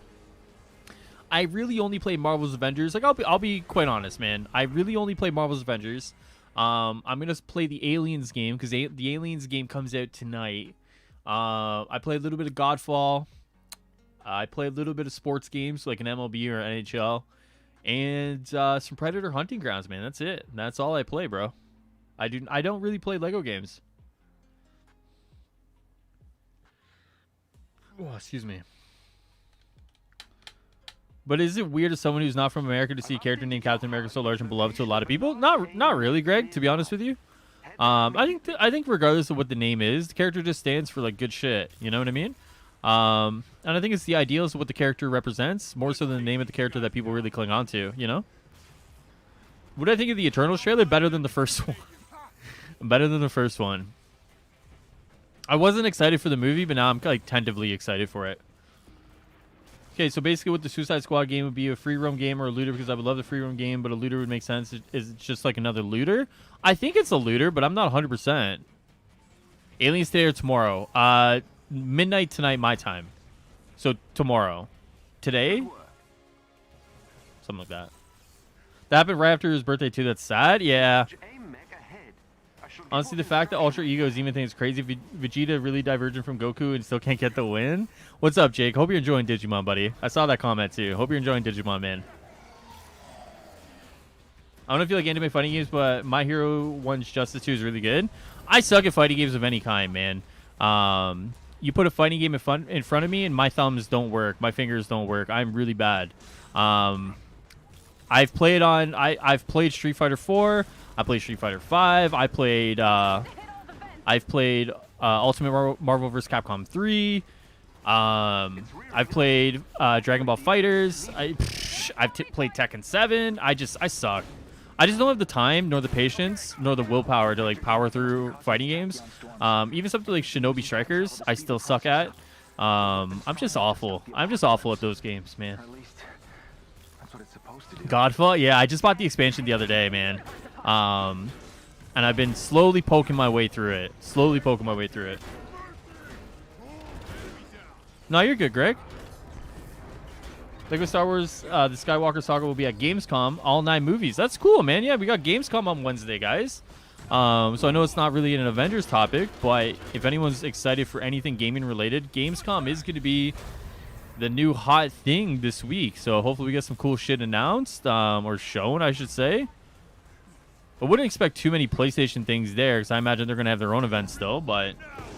I really only play Marvel's Avengers. Like I'll be quite honest, man. I really only play Marvel's Avengers. I'm gonna play the Aliens game because the Aliens game comes out tonight. I play a little bit of Godfall. I play a little bit of sports games like an MLB or NHL, and some Predator Hunting Grounds, man. That's it. That's all I play, bro. I don't really play Lego games. Oh, excuse me. But is it weird as someone who's not from America to see a character named Captain America so large and beloved to a lot of people? Not really, Greg, to be honest with you. I think regardless of what the name is, the character just stands for like good shit. You know what I mean? And I think it's the ideals of what the character represents more so than the name of the character that people really cling on to. You know? What do I think of the Eternals trailer? Better than the first one. Better than the first one. I wasn't excited for the movie, but now I'm like tentatively excited for it. Okay, so basically what the Suicide Squad game would be a free roam game or a looter, because I would love the free roam game, but a looter would make sense. Is it just like another looter? I think it's a looter, but I'm not 100%. Aliens today or tomorrow? Midnight tonight, my time. So tomorrow. Today? Something like that. That happened right after his birthday too. That's sad. Yeah. Honestly, the fact that Ultra Ego is even thinks it's crazy. Vegeta really divergent from Goku and still can't get the win. What's up, Jake? Hope you're enjoying Digimon, buddy. I saw that comment too. Hope you're enjoying Digimon, man. I don't know if you like anime fighting games, but My Hero 1's Justice 2 is really good. I suck at fighting games of any kind, man. You put a fighting game in front of me, and my thumbs don't work. My fingers don't work. I'm really bad. I've played Street Fighter 4. I played Street Fighter 5. I've played Ultimate Marvel vs. Capcom 3. I've played Dragon Ball Fighters. I've played Tekken 7. I suck. I just don't have the time, nor the patience, nor the willpower to like power through fighting games. Even something like Shinobi Strikers, I still suck at. I'm just awful. I'm just awful at those games, man. Godfall? Yeah, I just bought the expansion the other day, man. And I've been slowly poking my way through it. No, you're good, Greg. Lego Star Wars, the Skywalker Saga will be at Gamescom. All 9 movies. That's cool, man. Yeah, we got Gamescom on Wednesday, guys. So I know it's not really an Avengers topic, but if anyone's excited for anything gaming related, Gamescom is going to be the new hot thing this week. So hopefully we get some cool shit announced, or shown, I should say. I wouldn't expect too many PlayStation things there, because I imagine they're going to have their own events still, but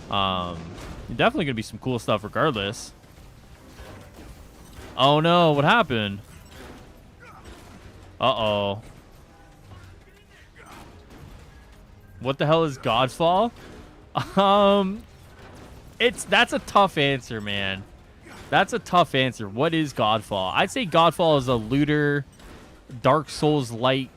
definitely going to be some cool stuff regardless. Oh no, what happened? Uh-oh. What the hell is Godfall? That's a tough answer, man. That's a tough answer. What is Godfall? I'd say Godfall is a looter, Dark Souls light.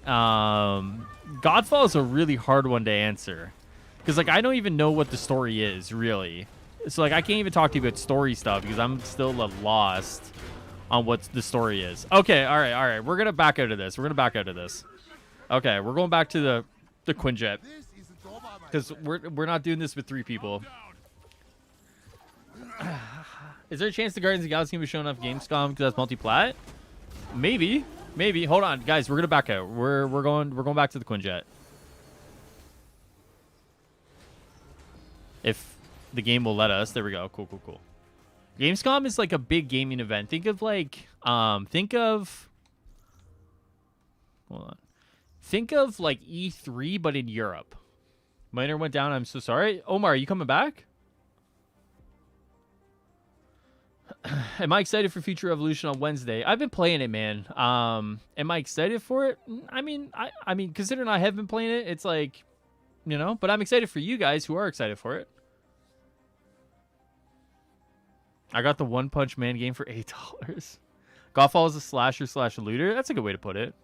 Godfall is a really hard one to answer, because like I don't even know what the story is really. So like I can't even talk to you about story stuff because I'm still lost on what the story is. Okay, all right. We're gonna back out of this. Okay, we're going back to the Quinjet, because we're not doing this with 3 people. Is there a chance the Guardians of the Galaxy can be shown off Gamescom because that's multi-plat? Maybe. Hold on, guys. We're gonna back out. We're going back to the Quinjet. If the game will let us. There we go. Cool. Gamescom is like a big gaming event. Think of like E3 but in Europe. Miner went down. I'm so sorry. Omar, are you coming back? Am I excited for Future Revolution on Wednesday? I've been playing it, man. Am I excited for it? I mean, considering I have been playing it, it's like, you know, but I'm excited for you guys who are excited for it. I got the One Punch Man game for $8. Godfall is a slasher/looter. That's a good way to put it.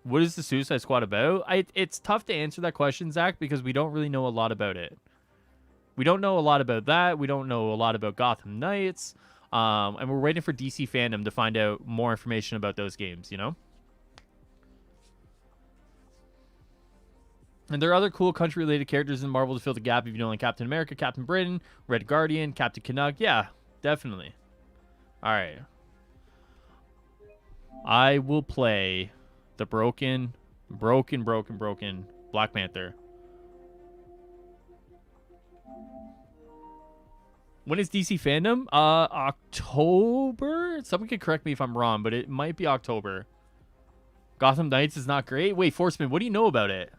What is the Suicide Squad about? It's tough to answer that question, Zach, because we don't really know a lot about it. We don't know a lot about that. We don't know a lot about Gotham Knights. And we're waiting for DC Fandom to find out more information about those games, you know? And there are other cool country-related characters in Marvel to fill the gap if you don't like Captain America, Captain Britain, Red Guardian, Captain Canuck. Yeah, definitely. All right. I will play the broken Black Panther. When is DC fandom? October. Someone could correct me if I'm wrong, but it might be October. Gotham Knights is not great. Wait, Forceman, what do you know about it?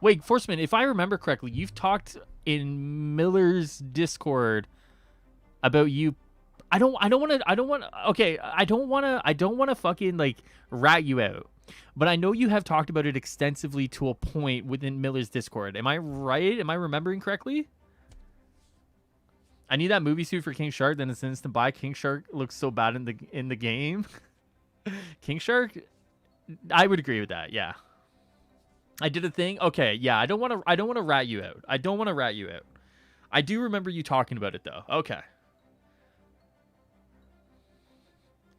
Wait, Forceman, if I remember correctly, you've talked in Miller's Discord about you. I don't want to fucking like rat you out. But I know you have talked about it extensively to a point within Miller's Discord. Am I right? Am I remembering correctly? I need that movie suit for King Shark, then it's an instant buy. King Shark looks so bad in the game. King Shark, I would agree with that. Yeah. I did a thing. Okay, yeah, I don't want to rat you out. I don't want to rat you out. I do remember you talking about it though. Okay.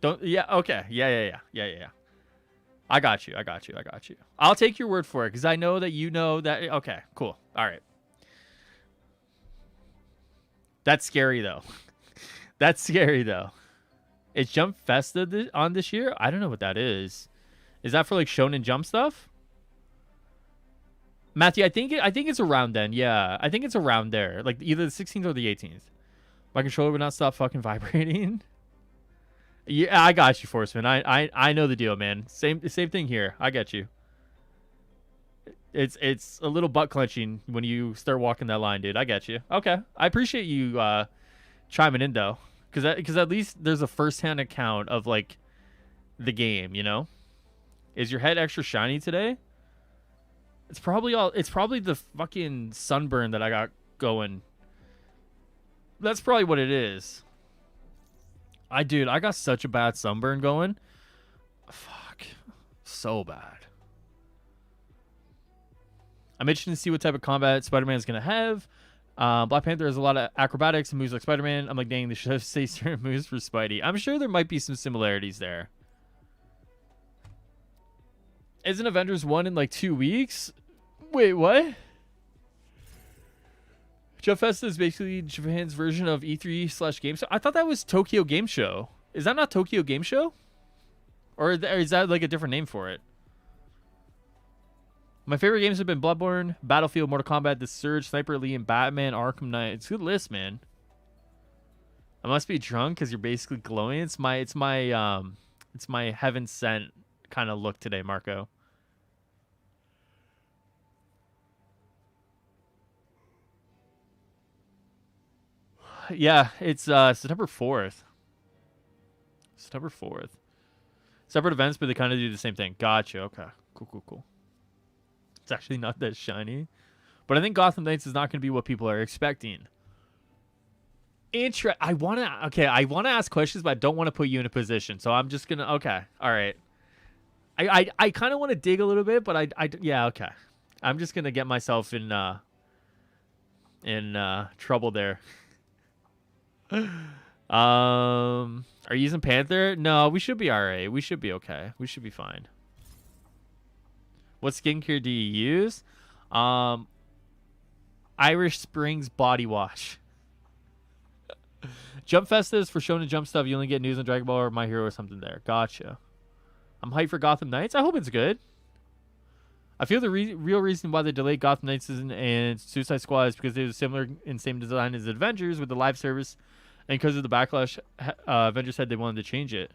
Okay. Yeah. I got you. I'll take your word for it because I know that you know that. Okay, cool. All right. That's scary, though. Is Jump Festa on this year? I don't know what that is. Is that for, like, Shonen Jump stuff? Matthew, I think it's around then. Yeah, I think it's around there. Like, either the 16th or the 18th. My controller would not stop fucking vibrating. Yeah, I got you, Forceman. I know the deal, man. Same thing here. I get you. It's a little butt clenching when you start walking that line, dude. I get you. Okay, I appreciate you chiming in though, because at least there's a first-hand account of like the game. You know, is your head extra shiny today? It's probably the fucking sunburn that I got going. That's probably what it is. I got such a bad sunburn going. Fuck, so bad. I'm interested to see what type of combat Spider-Man is going to have. Black Panther has a lot of acrobatics and moves like Spider-Man. I'm like, dang, they should have say certain moves for Spidey. I'm sure there might be some similarities there. Isn't Avengers 1 in like 2 weeks? Wait, what? Jeff Festa is basically Japan's version of E3/Game Show. I thought that was Tokyo Game Show. Is that not Tokyo Game Show? Or is that like a different name for it? My favorite games have been Bloodborne, Battlefield, Mortal Kombat, The Surge, Sniper Elite, and Batman Arkham Knight. It's a good list, man. I must be drunk because you're basically glowing. It's my heaven sent kind of look today, Marco. Yeah, it's September 4th. September 4th. Separate events, but they kind of do the same thing. Gotcha. Okay. Cool. It's actually not that shiny. But I think Gotham Knights is not going to be what people are expecting. I want to ask questions, but I don't want to put you in a position. So I'm just going to, okay. All right. I kind of want to dig a little bit, but yeah, okay. I'm just going to get myself in trouble there. Are you using Panther? No, we should be all right. We should be okay. We should be fine. What skincare do you use? Irish Springs body wash. Jump Festa is for Shonen Jump stuff. You only get news on Dragon Ball or My Hero or something there. Gotcha. I'm hyped for Gotham Knights. I hope it's good. I feel the real reason why they delayed Gotham Knights and Suicide Squad is because they were similar in same design as Avengers with the live service, and because of the backlash, Avengers said they wanted to change it.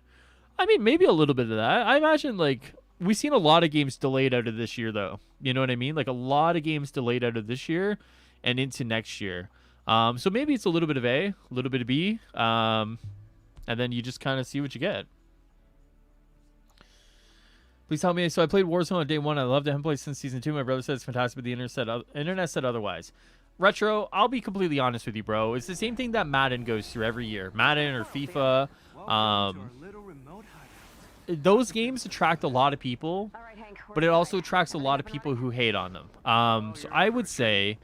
I mean, maybe a little bit of that. I imagine like we've seen a lot of games delayed out of this year, though. You know what I mean? Like a lot of games delayed out of this year and into next year. So maybe it's a little bit of A, a little bit of B, and then you just kind of see what you get. Please tell me. So I played Warzone on day one. I loved it. I haven't played since season 2. My brother said it's fantastic, but the internet said otherwise. Retro, I'll be completely honest with you, bro. It's the same thing that Madden goes through every year. Madden or FIFA. Those games attract a lot of people, but it also attracts a lot of people who hate on them. So I would say,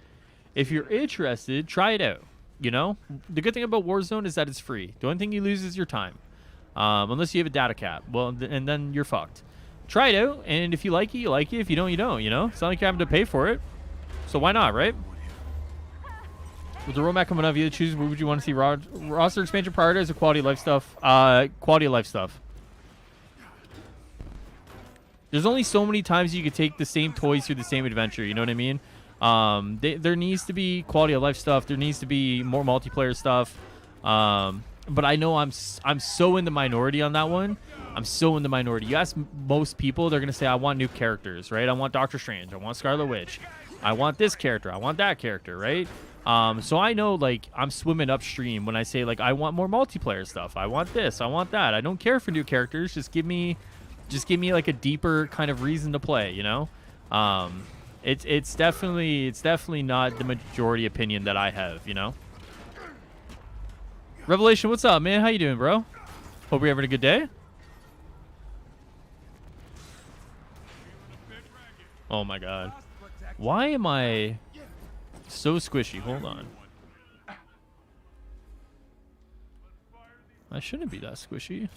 if you're interested, try it out. You know, the good thing about Warzone is that it's free. The only thing you lose is your time, unless you have a data cap. Well, and then you're fucked. Try it out, and if you like it, you like it. If you don't, you don't. You know, it's not like you're having to pay for it, so why not, right? With the roadmap coming up, you choose what would you want to see: roster expansion, prioritize, or quality of life stuff. Quality of life stuff. There's only so many times you could take the same toys through the same adventure. You know what I mean? There needs to be quality of life stuff. There needs to be more multiplayer stuff. But I know I'm so in the minority on that one. I'm so in the minority. You ask most people, they're gonna say I want new characters, right? I want Doctor Strange. I want Scarlet Witch. I want this character. I want that character, right? So I know, like, I'm swimming upstream when I say, like, I want more multiplayer stuff. I want this. I want that. I don't care for new characters. Just give me like a deeper kind of reason to play, you know? It's definitely not the majority opinion that I have, you know? Revelation, what's up, man? How you doing, bro? Hope you're having a good day. Oh my god. Why am I so squishy? Hold on. I shouldn't be that squishy.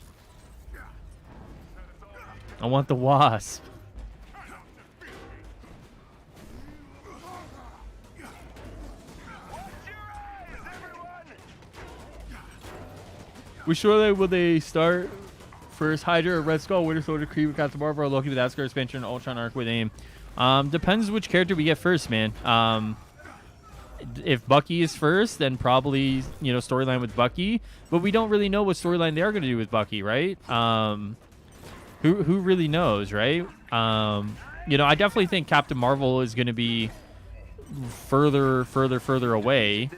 I want the wasp. We surely will they start first Hydra or Red Skull, Winter Soldier, Creed, Captain Marvel, or Loki with Asgard expansion, Ultron arc with AIM. Depends which character we get first, man. If Bucky is first, then probably, you know, storyline with Bucky. But we don't really know what storyline they're going to do with Bucky, right? Who really knows, right? You know, I definitely think Captain Marvel is going to be further away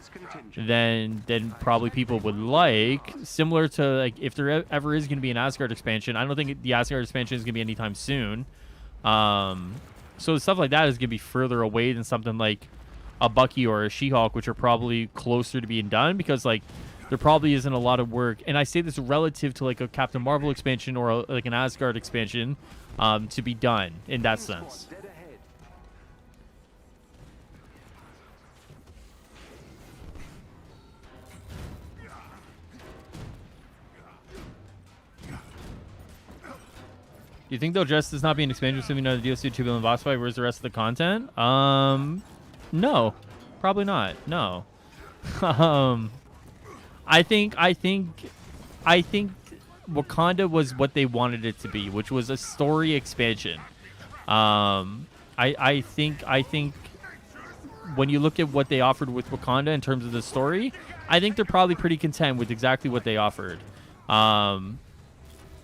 than probably people would like. Similar to, like, if there ever is going to be an Asgard expansion, I don't think the Asgard expansion is going to be anytime soon. So stuff like that is going to be further away than something like a Bucky or a She-Hulk, which are probably closer to being done, because, like, there probably isn't a lot of work. And I say this relative to, like, a Captain Marvel expansion or like an Asgard expansion to be done in that sense. Do you think they'll address this not being an expansion, assuming another DLC 2 billion boss fight? Where's the rest of the content? No, probably not. No. I think Wakanda was what they wanted it to be, which was a story expansion. I think when you look at what they offered with Wakanda in terms of the story, I think they're probably pretty content with exactly what they offered.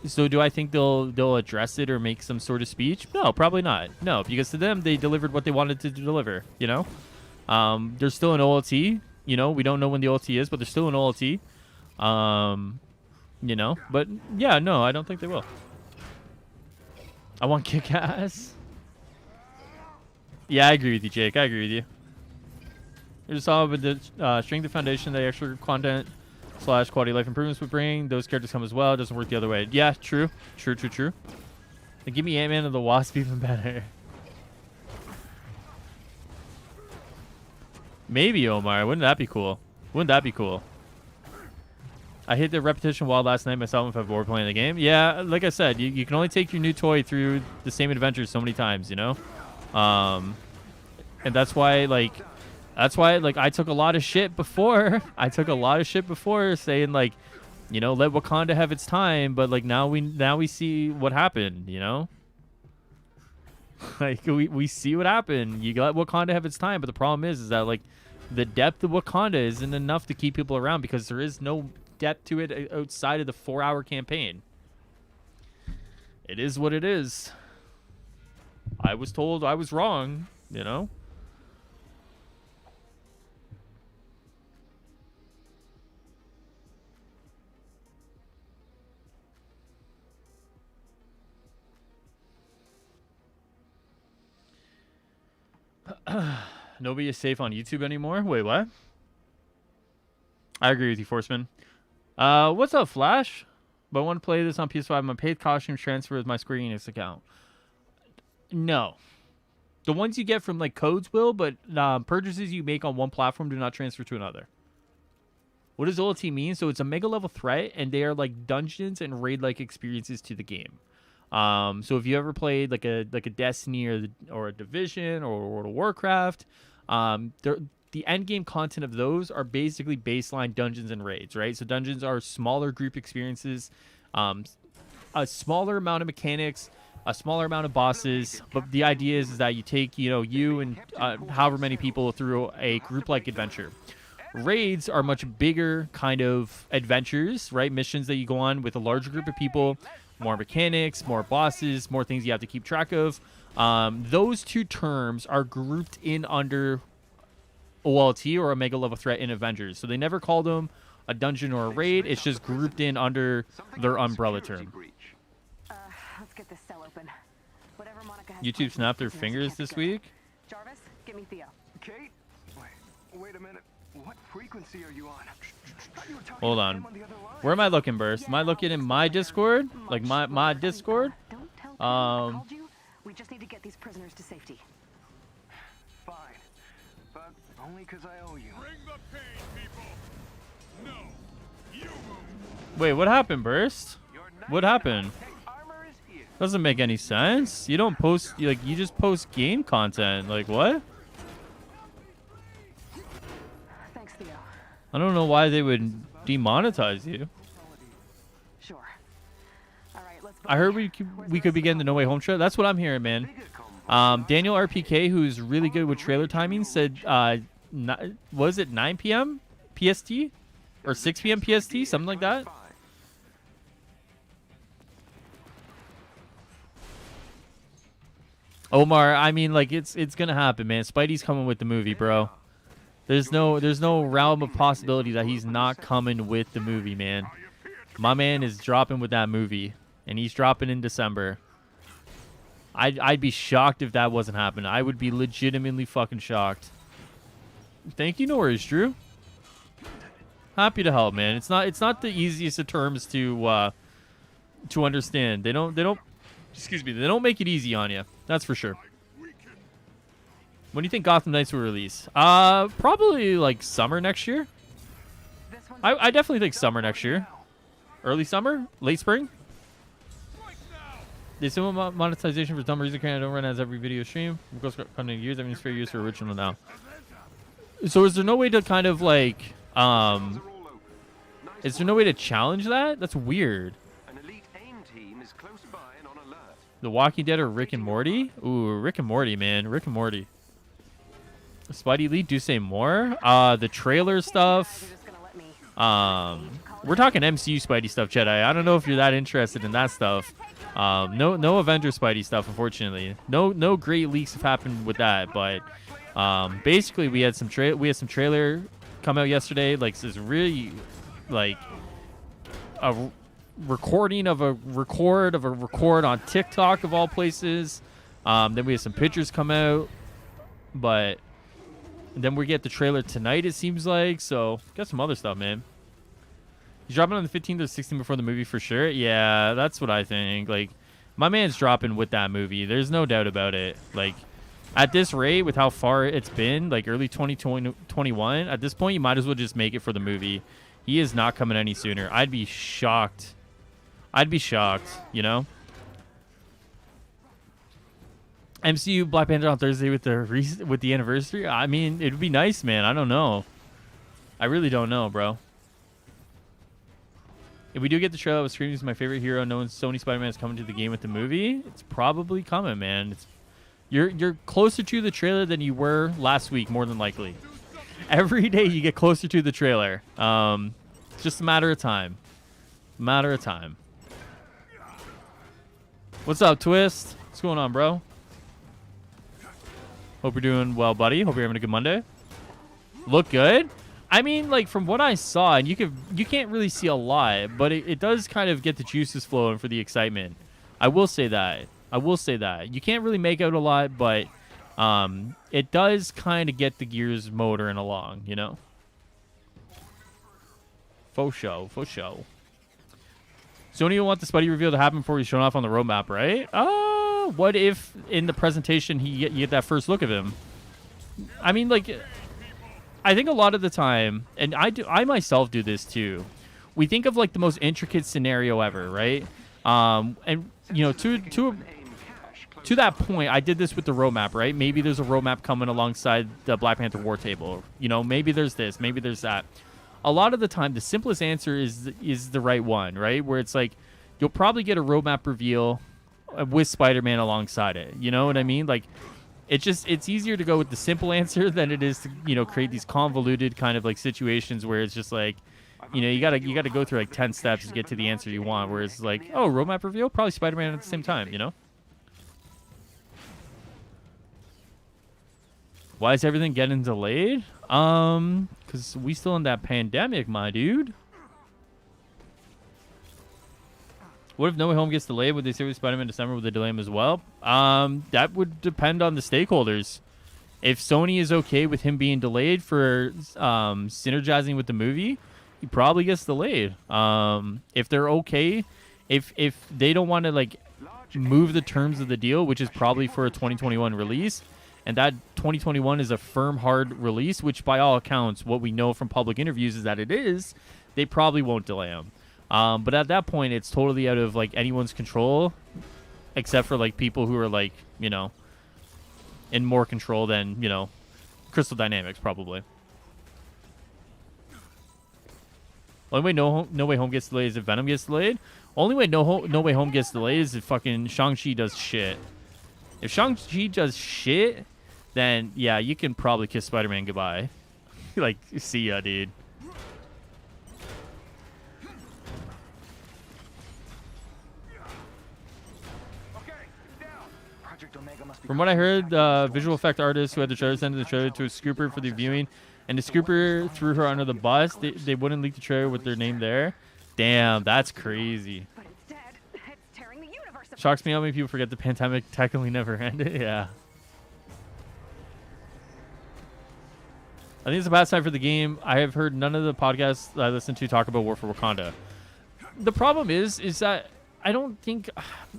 So do I think they'll address it or make some sort of speech? No, probably not. No, because to them, they delivered what they wanted to deliver, you know? There's still an OLT, you know? We don't know when the OLT is, but there's still an OLT. You know? But, yeah, no, I don't think they will. I want Kick-Ass. Yeah, I agree with you, Jake. I agree with you. We just saw with the strength of foundation, the extra content / quality of life improvements would bring. Those characters come as well. It doesn't work the other way. Yeah, true. True. Then give me Ant-Man and the Wasp even better. Maybe, Omar. Wouldn't that be cool? Wouldn't that be cool? I hit the repetition wild last night myself if I were playing the game. Yeah, like I said, you can only take your new toy through the same adventures so many times, you know? And that's why, like, I took a lot of shit before. Saying, like, you know, let Wakanda have its time, but, like, now we see what happened, you know? Like, we see what happened. You let Wakanda have its time, but the problem is that, like, the depth of Wakanda isn't enough to keep people around because there is no depth to it outside of the 4-hour campaign. It is what it is. I was told I was wrong, you know? Nobody is safe on YouTube anymore? Wait, what? I agree with you, Forceman. What's up, Flash? But I want to play this on PS5. My paid costume transfer with my Square Enix account. No. The ones you get from, like, codes will, but purchases you make on one platform do not transfer to another. What does OLT mean? So it's a mega level threat, and they are like dungeons and raid-like experiences to the game. So if you ever played like a Destiny or a Division or World of Warcraft, the end game content of those are basically baseline dungeons and raids, right? So dungeons are smaller group experiences, a smaller amount of mechanics, a smaller amount of bosses. But the idea is that you take, you and however many people through a group-like adventure. Raids are much bigger kind of adventures, right? Missions that you go on with a larger group of people, more mechanics, more bosses, more things you have to keep track of. Those two terms are grouped in under OLT, or Omega Level Threat, in Avengers. So they never call them a dungeon or a raid. It's just grouped in under their umbrella term. Let's get this cell open. Whatever Monica has YouTube planned for snapped their prisoners fingers can't be this good. week. Jarvis, get me Theo. Kate? Wait a minute. What frequency are you on? Thought you were talking Hold to on. him the other line. Where am I looking, Burst? Am I looking in my Discord? Like my Discord? Don't tell Theo I Um, called you. We just need to get these prisoners to safety. Fine. But only because I owe you. Bring the pain, people. No, you move. Wait, what happened, Burst? What happened? Armor is here. Doesn't make any sense. You don't post, you just post game content. Like, what? Thanks, Theo. I don't know why they would demonetize you. Sure. All right, let's. I heard we could begin the No Way Home show. That's what I'm hearing, man. Daniel RPK, who's really good with trailer timing, said, was it 9 p.m. PST? Or 6 p.m. PST? Something like that? Omar, I mean, like, it's gonna happen, man. Spidey's coming with the movie, bro. There's no realm of possibility that he's not coming with the movie, man. My man is dropping with that movie, and he's dropping in December. I'd be shocked if that wasn't happening. I would be legitimately fucking shocked. Thank you, no worries, Drew. Happy to help, man. It's not the easiest of terms to understand. They don't excuse me, they don't make it easy on you. That's for sure. When do you think Gotham Knights will release? Probably like summer next year. I definitely think summer next year. Early summer? Late spring? They still want monetization for some reason. Canada don't run as every video stream. It goes coming years. That means fair use for original now. So is there no way to kind of like is there no way to challenge that? That's weird. An elite AIM team is close by and on alert. The Walking Dead or Rick and Morty? Ooh, Rick and Morty, man. Rick and Morty. Spidey Lee, do say more. The trailer stuff. We're talking MCU Spidey stuff, Jedi. I don't know if you're that interested in that stuff. No Avengers Spidey stuff, unfortunately. No great leaks have happened with that, but basically we had some trailer come out yesterday. Like, this is really like a recording of a record on TikTok of all places. Then we have some pictures come out, but then we get the trailer tonight, it seems like. So got some other stuff, man. He's dropping on the 15th or 16th before the movie for sure. Yeah, that's what I think. Like, my man's dropping with that movie. There's no doubt about it. Like, at this rate, with how far it's been, like early 2021, at this point, you might as well just make it for the movie. He is not coming any sooner. I'd be shocked. You know? MCU Black Panther on Thursday with the anniversary. I mean, it'd be nice, man. I don't know. I really don't know, bro. If we do get the trailer of Scream is my favorite hero, knowing Sony Spider-Man is coming to the game with the movie, it's probably coming, man. You're closer to the trailer than you were last week, more than likely. Every day you get closer to the trailer. It's just a matter of time. What's up, Twist? What's going on, bro? Hope you're doing well, buddy. Hope you're having a good Monday. Look good? I mean, like, from what I saw, and you can't really see a lot, but it does kind of get the juices flowing for the excitement. I will say that. You can't really make out a lot, but it does kind of get the gears motoring along, you know? Faux show. Sony will want the Spidey reveal to happen before he's shown off on the roadmap, right? What if in the presentation you get that first look of him? I mean, like, I think a lot of the time, and I myself do this too, we think of like the most intricate scenario ever, right? And you know, to that point, I did this with the roadmap, right? Maybe there's a roadmap coming alongside the Black Panther War Table. You know, maybe there's this, maybe there's that. A lot of the time, the simplest answer is the right one, right? Where it's like, you'll probably get a roadmap reveal with Spider-Man alongside it. You know what I mean? Like, it's easier to go with the simple answer than it is to, you know, create these convoluted kind of like situations where it's just like, you know, you gotta go through like 10 steps to get to the answer you want. Whereas like, oh, roadmap reveal, probably Spider-Man at the same time. You know? Why is everything getting delayed? Because we still in that pandemic, my dude. What if No Way Home gets delayed? Would they say with Spider-Man December? Would they delay him as well? That would depend on the stakeholders. If Sony is okay with him being delayed for synergizing with the movie, he probably gets delayed. If they're okay, if they don't want to like move the terms of the deal, which is probably for a 2021 release, and that 2021 is a firm, hard release, which by all accounts, what we know from public interviews is that it is, they probably won't delay him. But at that point, it's totally out of like anyone's control, except for like people who are like, you know, in more control than, you know, Crystal Dynamics probably. Only way No Way Home gets delayed is if Venom gets delayed. Only way No Way Home gets delayed is if fucking Shang-Chi does shit. If Shang-Chi does shit, then yeah, you can probably kiss Spider-Man goodbye. Like, see ya, dude. From what I heard, visual effect artists who had the trailer sent the trailer to a scooper for the viewing, and the scooper threw her under the bus. They wouldn't leak the trailer with their name there. Damn, that's crazy. But instead, it's tearing the universe apart. Shocks me how many people forget the pandemic technically never ended. Yeah. I think it's a bad sign for the game. I have heard none of the podcasts that I listen to talk about War for Wakanda. The problem is that I don't think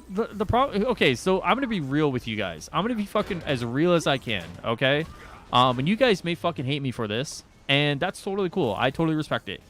the problem. Okay, so I'm gonna be real with you guys. I'm gonna be fucking as real as I can. Okay, and you guys may fucking hate me for this, and that's totally cool. I totally respect it.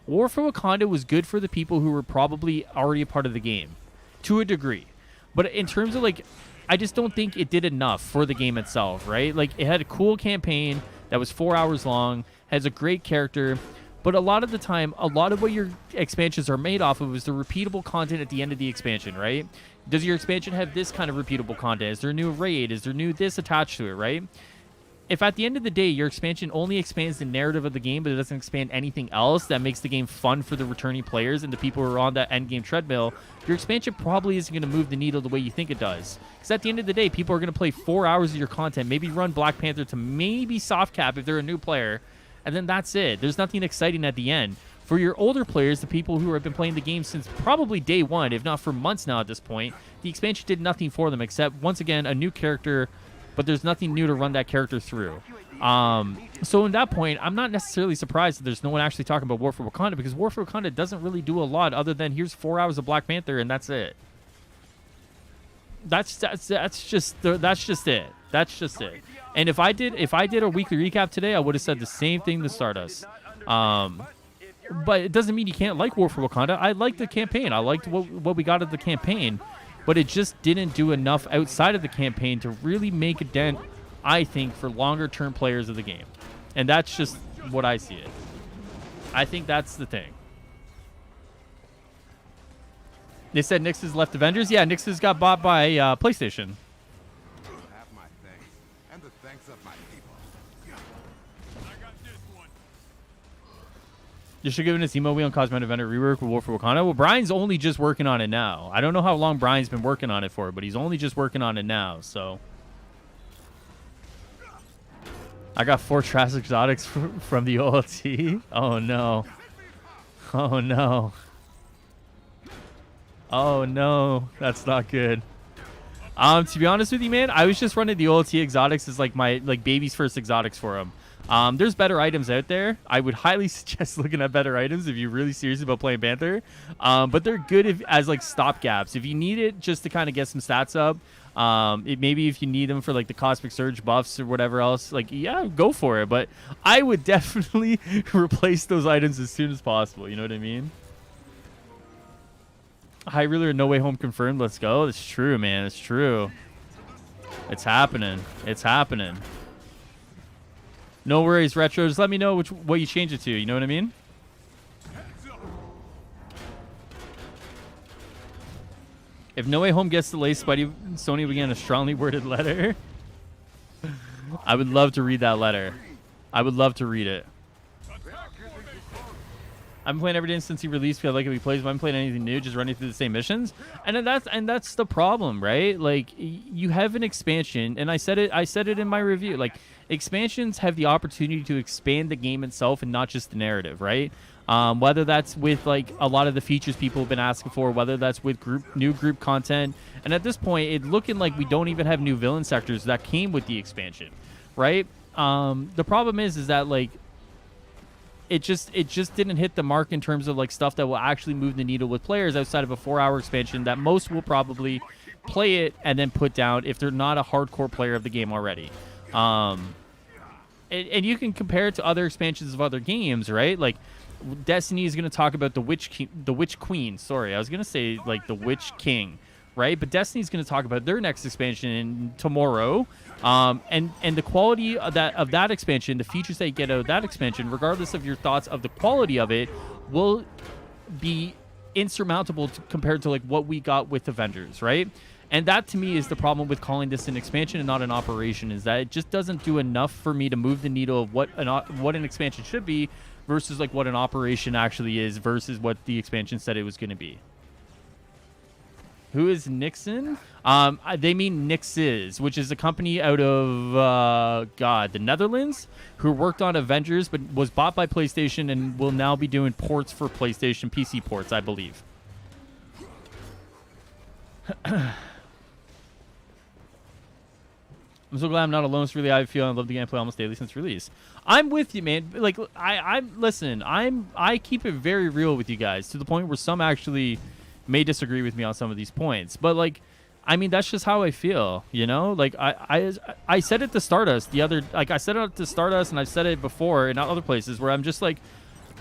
War for Wakanda was good for the people who were probably already a part of the game, to a degree. But in terms of like, I just don't think it did enough for the game itself. Right? Like, it had a cool campaign that was 4 hours long, has a great character. But a lot of the time, a lot of what your expansions are made off of is the repeatable content at the end of the expansion, right? Does your expansion have this kind of repeatable content? Is there a new raid? Is there new this attached to it, right? If at the end of the day, your expansion only expands the narrative of the game, but it doesn't expand anything else that makes the game fun for the returning players and the people who are on that end game treadmill, your expansion probably isn't going to move the needle the way you think it does. Because at the end of the day, people are going to play 4 hours of your content, maybe run Black Panther to maybe soft cap if they're a new player, and then that's it. There's nothing exciting at the end. For your older players, the people who have been playing the game since probably day one, if not for months now at this point, the expansion did nothing for them except, once again, a new character, but there's nothing new to run that character through. So in that point, I'm not necessarily surprised that there's no one actually talking about War for Wakanda, because War for Wakanda doesn't really do a lot other than here's 4 hours of Black Panther and that's it. That's just it. That's just it. And if I did a weekly recap today, I would have said the same thing to Stardust. But it doesn't mean you can't like War for Wakanda. I liked the campaign. I liked what we got of the campaign, but it just didn't do enough outside of the campaign to really make a dent, I think, for longer term players of the game. And that's just what I see it. I think that's the thing. They said Nyx has left Avengers. Yeah, Nyx has got bought by PlayStation. Have my thanks, and the thanks of my people. I got this one. You should give it a emo wheel and Cosmetic Vendor rework with War for Wakanda. Well, Brian's only just working on it now. I don't know how long Brian's been working on it for, but he's only just working on it now, so. I got 4 Trash Exotics from the OLT. Oh, no. Oh, no. Oh, no. That's not good. To be honest with you, man, I was just running the OLT exotics as like my baby's first exotics for him. There's better items out there. I would highly suggest looking at better items if you're really serious about playing Panther. But they're good as like stopgaps. If you need it just to kind of get some stats up, maybe if you need them for like the Cosmic Surge buffs or whatever else, like, yeah, go for it. But I would definitely replace those items as soon as possible. You know what I mean? High Reeler No Way Home confirmed. Let's go. It's true, man. It's true. It's happening. It's happening. No worries, Retro. Just let me know what you change it to. You know what I mean? If No Way Home gets delayed, Sony began a strongly worded letter. I would love to read that letter. I would love to read it. I'm playing every day since he released. Feel like if he plays, if I'm playing anything new, just running through the same missions, and that's the problem, right? Like you have an expansion, and I said it in my review. Like expansions have the opportunity to expand the game itself and not just the narrative, right? Whether that's with like a lot of the features people have been asking for, whether that's with new group content, and at this point, it's looking like we don't even have new villain sectors that came with the expansion, right? The problem is that like. It just didn't hit the mark in terms of like stuff that will actually move the needle with players outside of a 4-hour expansion that most will probably play it and then put down if they're not a hardcore player of the game already. And you can compare it to other expansions of other games, right? Like Destiny is going to talk about the Witch Queen. Sorry, I was going to say like the Witch King, right? But Destiny's going to talk about their next expansion tomorrow. And the quality of that expansion, the features that you get out of that expansion, regardless of your thoughts of the quality of it, will be insurmountable compared to like what we got with Avengers, right? And that to me is the problem with calling this an expansion and not an operation, is that it just doesn't do enough for me to move the needle of what an expansion should be versus like what an operation actually is versus what the expansion said it was going to be. Who is Nixon? They mean Nixes, which is a company out of, the Netherlands, who worked on Avengers, but was bought by PlayStation and will now be doing ports for PlayStation PC ports, I believe. I'm so glad I'm not alone. It's really how I feel. I love the gameplay almost daily since release. I'm with you, man. Like, I keep it very real with you guys to the point where some actually may disagree with me on some of these points, but like, I mean, that's just how I feel, you know. Like I said it to Stardust I said it to Stardust, and I've said it before in other places where I'm just like,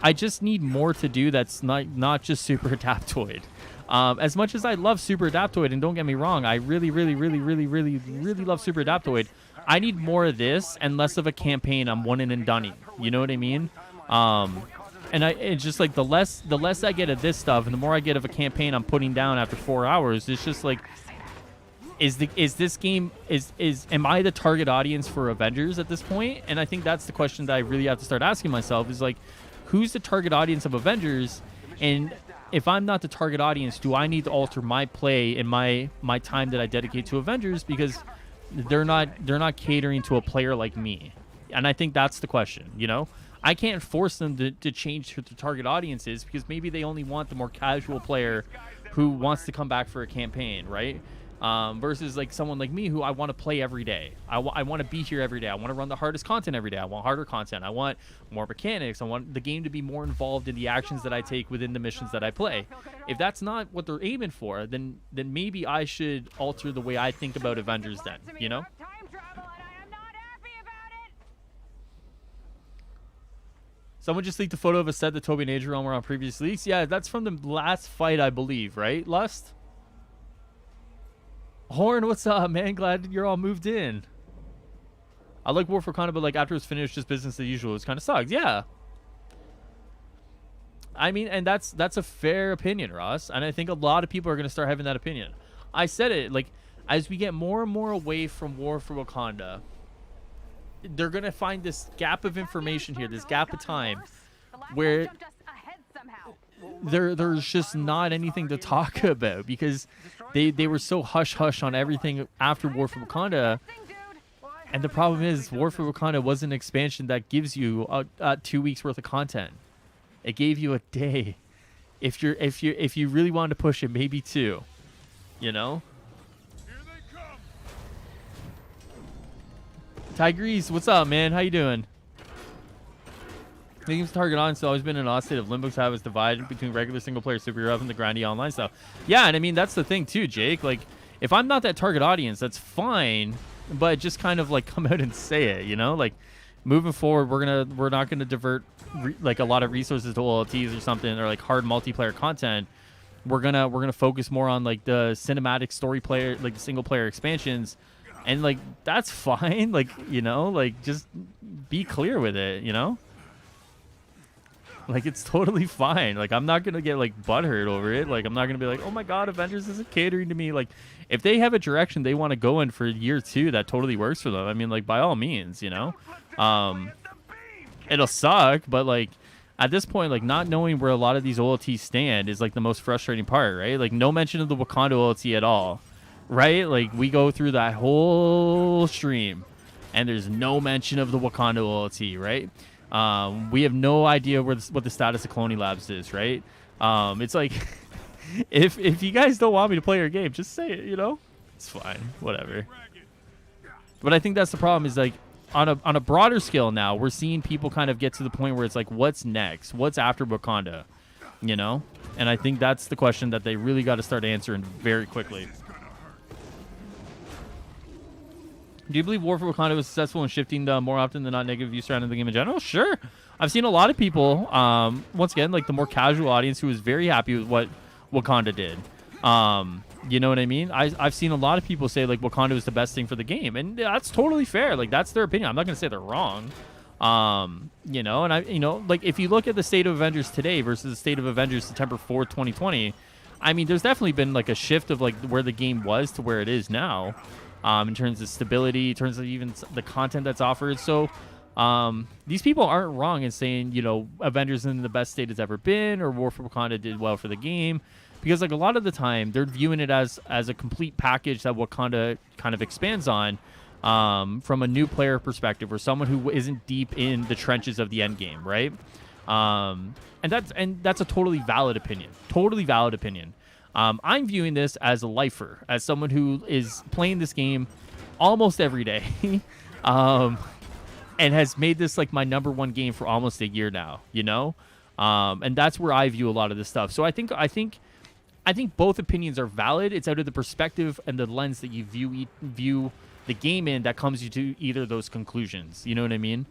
I just need more to do that's not just Super Adaptoid. As much as I love Super Adaptoid, and don't get me wrong, I really love Super Adaptoid. I need more of this and less of a campaign I'm one and done. You know what I mean? And it's just like the less I get of this stuff, and the more I get of a campaign I'm putting down after 4 hours, it's just like, am I the target audience for Avengers at this point? And I think that's the question that I really have to start asking myself, is like, who's the target audience of Avengers? And if I'm not the target audience, do I need to alter my play and my time that I dedicate to Avengers because they're not catering to a player like me? And I think that's the question, you know? I can't force them to change who the target audience is, because maybe they only want the more casual player who wants to come back for a campaign, right? Versus like someone like me who I want to play every day. I want to be here every day. I want to run the hardest content every day. I want harder content. I want more mechanics. I want the game to be more involved in the actions that I take within the missions that I play. If that's not what they're aiming for, then maybe I should alter the way I think about Avengers then, you know? Someone just leaked a photo of a set that Toby and Adrian were on previous leaks. Yeah, that's from the last fight, I believe, right, Lust? Horn, what's up, man? Glad you're all moved in. I like War for Wakanda, but like after it's finished, just business as usual. It's kind of sucks. Yeah. I mean, and that's a fair opinion, Ross. And I think a lot of people are going to start having that opinion. I said it, like, as we get more and more away from War for Wakanda, they're going to find this gap of information here, this gap of time, where there's just not anything to talk about, because they were so hush-hush on everything after War for Wakanda. And the problem is, War for Wakanda was an expansion that gives you 2 weeks worth of content. It gave you a day. If you really wanted to push it, maybe 2. You know? Tigrees, what's up, man? How you doing? The game's target audience has always been in an odd state of limbo, how it's divided between regular single-player superhero and the grindy online stuff. Yeah, and I mean, that's the thing too, Jake. Like, if I'm not that target audience, that's fine, but just kind of like come out and say it, you know? Like, moving forward, we're not gonna divert like a lot of resources to OLTs or something, or like hard multiplayer content. We're gonna focus more on like the cinematic story player, like the single-player expansions. And, like, that's fine. Like, you know, like, just be clear with it, you know? Like, it's totally fine. Like, I'm not gonna get like butthurt over it. Like, I'm not gonna be like, oh my god, Avengers isn't catering to me. Like, if they have a direction they want to go in for year 2, that totally works for them. I mean, like, by all means, you know. It'll suck, but like at this point, like, not knowing where a lot of these OLTs stand is like the most frustrating part, right? Like, no mention of the Wakanda OLT at all, right? Like, we go through that whole stream and there's no mention of the Wakanda OLT, right? We have no idea what the status of Cloney Labs is, right? It's like, if you guys don't want me to play your game, just say it, you know? It's fine, whatever. But I think that's the problem, is like, on a broader scale now, we're seeing people kind of get to the point where it's like, what's next? What's after Wakanda? You know? And I think that's the question that they really got to start answering very quickly. Do you believe War for Wakanda was successful in shifting the more often than not negative views surrounding the game in general? Sure. I've seen a lot of people, once again, like the more casual audience, who was very happy with what Wakanda did. You know what I mean? I've seen a lot of people say like Wakanda was the best thing for the game, and that's totally fair. Like, that's their opinion. I'm not gonna say they're wrong. You know, and like, if you look at the state of Avengers today versus the state of Avengers September 4th, 2020, I mean, there's definitely been like a shift of like where the game was to where it is now, in terms of stability, in terms of even the content that's offered. So, these people aren't wrong in saying, you know, Avengers is in the best state it's ever been, or War for Wakanda did well for the game. Because like a lot of the time, they're viewing it as a complete package that Wakanda kind of expands on, from a new player perspective, or someone who isn't deep in the trenches of the end game, right? And that's a totally valid opinion. Totally valid opinion. I'm viewing this as a lifer, as someone who is playing this game almost every day, and has made this like my #1 game for almost a year now. You know, and that's where I view a lot of this stuff. So I think both opinions are valid. It's out of the perspective and the lens that you view the game in that comes you to either of those conclusions. You know what I mean?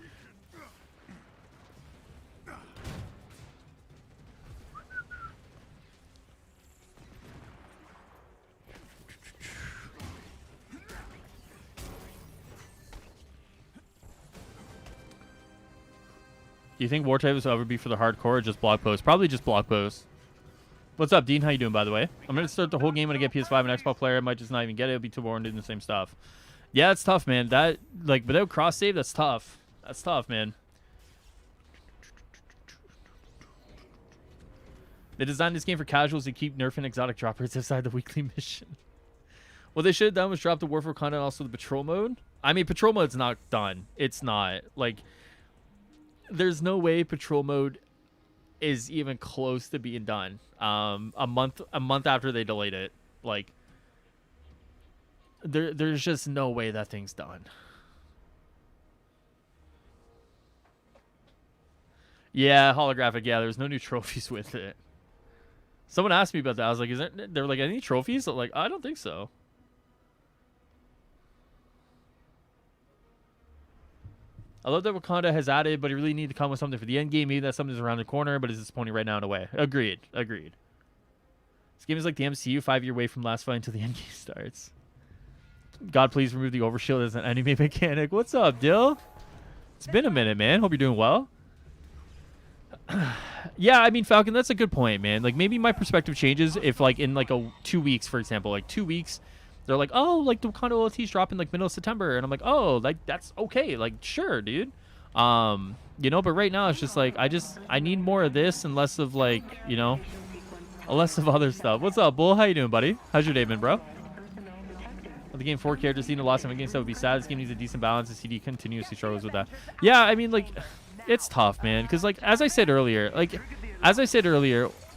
Do you think War Titles will ever be for the hardcore, or just blog posts? Probably just blog posts. What's up, Dean? How you doing, by the way? I'm going to start the whole game when I get PS5 and Xbox player. I might just not even get it. It'll be too boring doing the same stuff. Yeah, it's tough, man. That, like, without cross-save, that's tough. That's tough, man. They designed this game for casuals to keep nerfing exotic droppers outside the weekly mission. What they should have done was drop the War for Wakanda and also the patrol mode. I mean, patrol mode's not done. It's not. Like, there's no way patrol mode is even close to being done. A month after they delayed it, like, there's just no way that thing's done. Yeah, holographic. Yeah, there's no new trophies with it. Someone asked me about that. I was like, they were like, any trophies? I'm like, I don't think so. I love that Wakanda has added, but you really need to come with something for the end game. Maybe that something's around the corner, but it's disappointing right now in a way. Agreed. This game is like the MCU, 5 year wait from last fight until the end game starts. God, please remove the overshield as an enemy mechanic. What's up, Dill? It's been a minute, man. Hope you're doing well. Yeah, I mean, Falcon, that's a good point, man. Like, maybe my perspective changes if, like, in, like, 2 weeks, for example, like, 2 weeks, they're like, oh, like, the Wakanda OLT's dropping, like, middle of September. And I'm like, oh, like, that's okay. Like, sure, dude. You know, but right now it's just, like, I need more of this and less of, like, you know, less of other stuff. What's up, Bull? How you doing, buddy? How's your day been, bro? The game 4 characters need a loss of a game, so would be sad. This game needs a decent balance. The CD continuously struggles with that. Yeah, I mean, like, it's tough, man. Because, like, as I said earlier,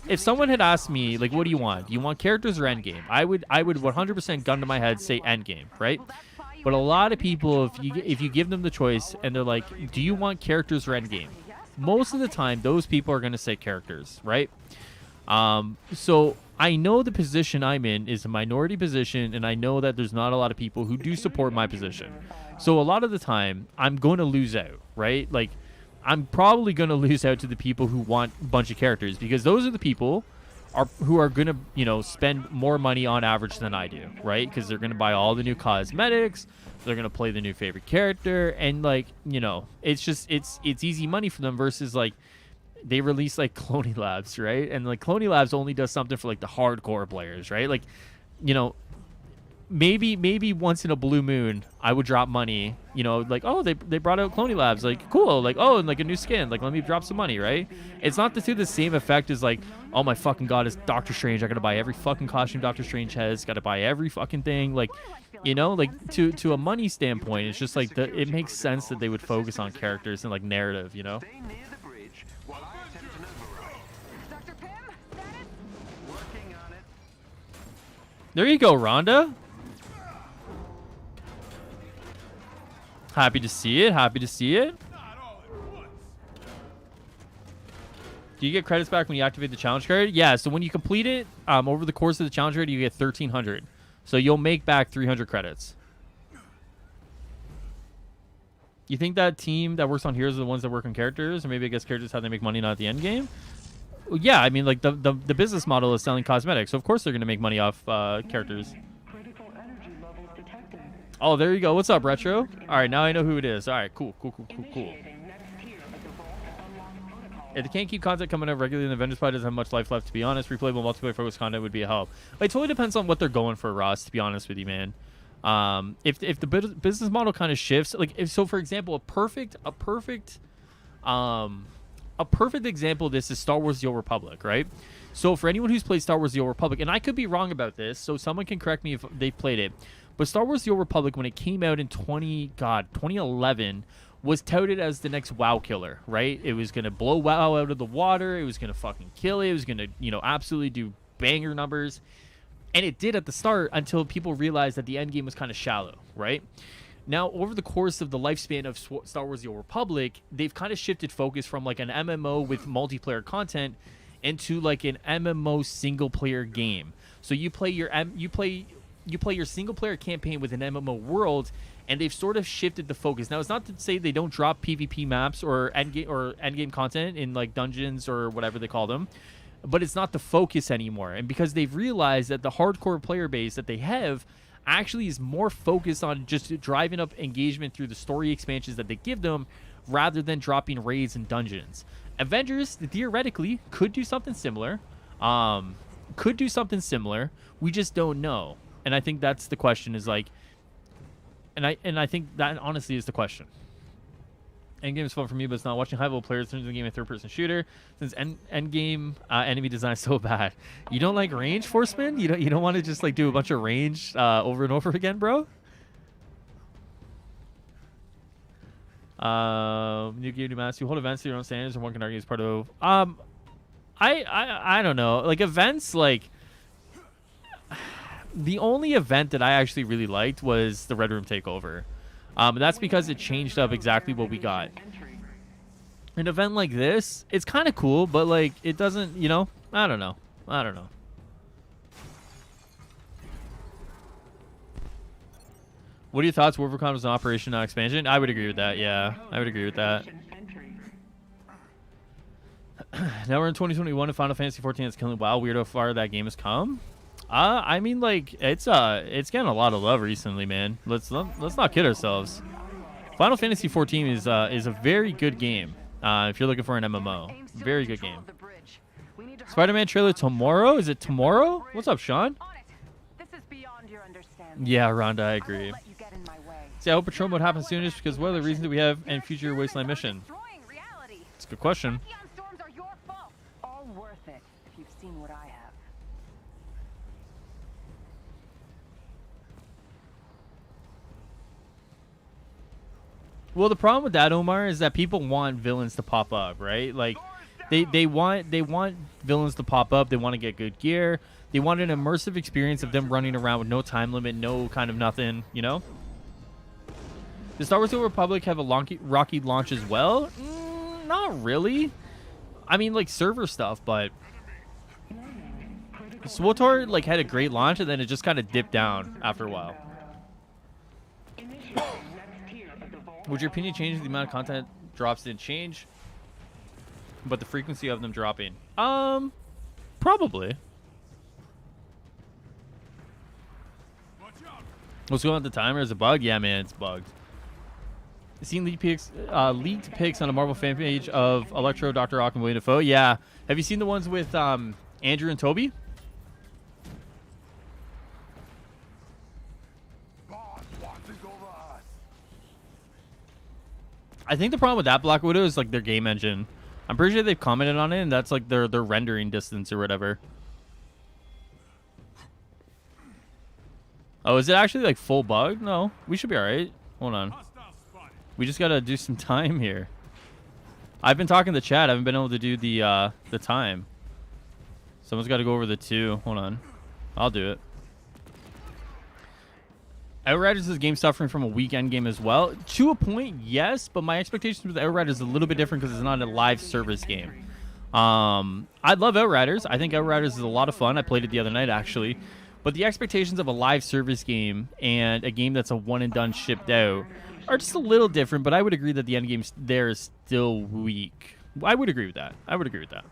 if someone had asked me, like, what do you want? Do you want characters or endgame? I would 100% gun to my head say endgame, right? But a lot of people, if you give them the choice and they're like, do you want characters or endgame? Most of the time, those people are going to say characters, right? So I know the position I'm in is a minority position, and I know that there's not a lot of people who do support my position. So a lot of the time, I'm going to lose out, right? Like, I'm probably going to lose out to the people who want a bunch of characters, because those are the people who are going to, you know, spend more money on average than I do, right? Because they're going to buy all the new cosmetics, they're going to play the new favorite character, and, like, you know, it's just, it's easy money for them versus, like, they release like Cloning Labs, right? And like Cloning Labs only does something for like the hardcore players, right? Like, you know, maybe once in a blue moon I would drop money, you know, like, oh, they brought out Cloning Labs, like, cool, like, oh, and like a new skin, like, let me drop some money, right? It's not to the same effect as like, oh my fucking god, it's Doctor Strange, I gotta buy every fucking costume Doctor Strange has, gotta buy every fucking thing, like, you know, like to a money standpoint, it's just like it makes sense that they would focus on characters and like narrative, you know. Stay near the bridge while I attempt an override. Dr. Pym, status? Working on it. There you go, Rhonda. Happy to see it. Happy to see it. Not all at once. Do you get credits back when you activate the challenge card? Yeah. So when you complete it, over the course of the challenge card, you get 1,300. So you'll make back 300 credits. You think that team that works on heroes are the ones that work on characters, or maybe I guess characters how they make money, not at the end game? Well, yeah. I mean, like the business model is selling cosmetics, so of course they're gonna make money off characters. Oh, there you go. What's up, Retro? All right, now I know who it is. All right, cool. If they can't keep content coming out regularly, the Avengers probably doesn't have much life left, to be honest. Replayable multiplayer focused content would be a help. It totally depends on what they're going for, Ross, to be honest with you, man. If the business model kind of shifts, like, if so, for example, a perfect example of this is Star Wars: The Old Republic, right? So for anyone who's played Star Wars: The Old Republic, and I could be wrong about this, so someone can correct me if they've played it, but Star Wars: The Old Republic, when it came out in 2011, was touted as the next WoW killer, right? It was going to blow WoW out of the water. It was going to fucking kill it. It was going to, you know, absolutely do banger numbers. And it did at the start until people realized that the end game was kind of shallow, right? Now, over the course of the lifespan of Star Wars: The Old Republic, they've kind of shifted focus from like an MMO with multiplayer content into like an MMO single player game. So you play your single player campaign with an MMO world, and they've sort of shifted the focus. Now, it's not to say they don't drop PvP maps or endgame content in like dungeons or whatever they call them, but it's not the focus anymore. And because they've realized that the hardcore player base that they have actually is more focused on just driving up engagement through the story expansions that they give them, rather than dropping raids and dungeons. Avengers theoretically could do something similar. We just don't know. And I think that's the question, is like, and I think that honestly is the question. Endgame is fun for me, but it's not. Watching high-level players turn the game a third-person shooter, since endgame enemy design is so bad. You don't like range, Forceman? You don't want to just like do a bunch of range over and over again, bro? New game, new maps. You hold events to your own standards, and one can argue as part of. I don't know. Like events, like. The only event that I actually really liked was the Red Room Takeover. And that's because it changed up exactly what we got. An event like this, it's kind of cool, but like it doesn't, you know, I don't know. What are your thoughts? Wolvercon was an operation, not expansion? I would agree with that, yeah. I would agree with that. Now we're in 2021 and Final Fantasy 14 is killing WoW. Weird how far that game has come. I mean, like it's getting a lot of love recently, man. Let's not kid ourselves. Final Fantasy 14 is a very good game. If you're looking for an MMO, very good game. Spider-Man trailer tomorrow? Is it tomorrow? What's up, Sean? This is beyond your understanding. Yeah, Rhonda, I agree. Let you get in my way. See, I hope Patrol mode happens soon, just because what are the reasons that we have in future Wasteland mission? It's a good question. Storms are your fault. All worth it if you've seen what I have. Well, the problem with that, Omar, is that people want villains to pop up, right? Like, they want villains to pop up. They want to get good gear. They want an immersive experience of them running around with no time limit, no kind of nothing, you know? Does Star Wars: The Old Republic have a rocky launch as well? Not really. I mean, like, server stuff, but SWTOR, like, had a great launch, and then it just kind of dipped down after a while. Would your opinion change if the amount of content drops didn't change, but the frequency of them dropping? Probably. What's going on with the timer? Is it a bug? Yeah, man, it's bugged. seen leaked pics on a Marvel fan page of Electro, Dr. Ock, and William Dafoe. Yeah. Have you seen the ones with Andrew and Toby? Boss watches over us. I think the problem with that Black Widow is like their game engine. I'm pretty sure they've commented on it, and that's like their rendering distance or whatever. Oh, is it actually like full bug? No, we should be all right. Hold on. We just gotta do some time here. I've been talking to chat. I haven't been able to do the time. Someone's got to go over the 2. Hold on. I'll do it. Outriders is a game suffering from a weak end game as well. To a point, yes, but my expectations with Outriders is a little bit different because it's not a live service game. I love Outriders. I think Outriders is a lot of fun. I played it the other night, actually. But the expectations of a live service game and a game that's a one and done shipped out are just a little different, but I would agree that the end game there is still weak. I would agree with that. I would agree with that.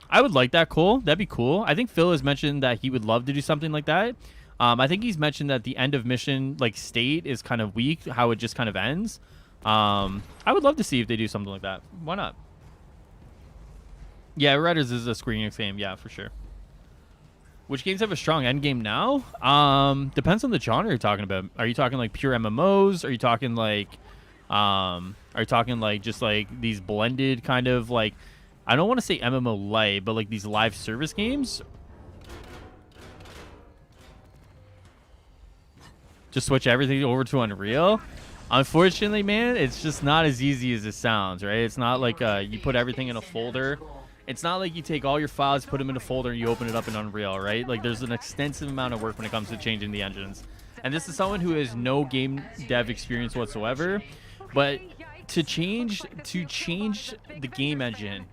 I would like that. Cool. That'd be cool. I think Phil has mentioned that he would love to do something like that. I think he's mentioned that the end of mission like state is kind of weak, how it just kind of ends. I would love to see if they do something like that. Why not? Yeah, Riders is a Square Enix game. Yeah, for sure. Which games have a strong end game now? Depends on the genre you're talking about. Are you talking like pure MMOs? Are you talking like just like these blended kind of like, I don't want to say MMO light, but like these live service games? Just switch everything over to Unreal? Unfortunately, man, it's just not as easy as it sounds, right? It's not like you put everything in a folder. It's not like you take all your files, put them in a folder, and you open it up in Unreal, right? Like, there's an extensive amount of work when it comes to changing the engines. And this is someone who has no game dev experience whatsoever. But to change the game engine,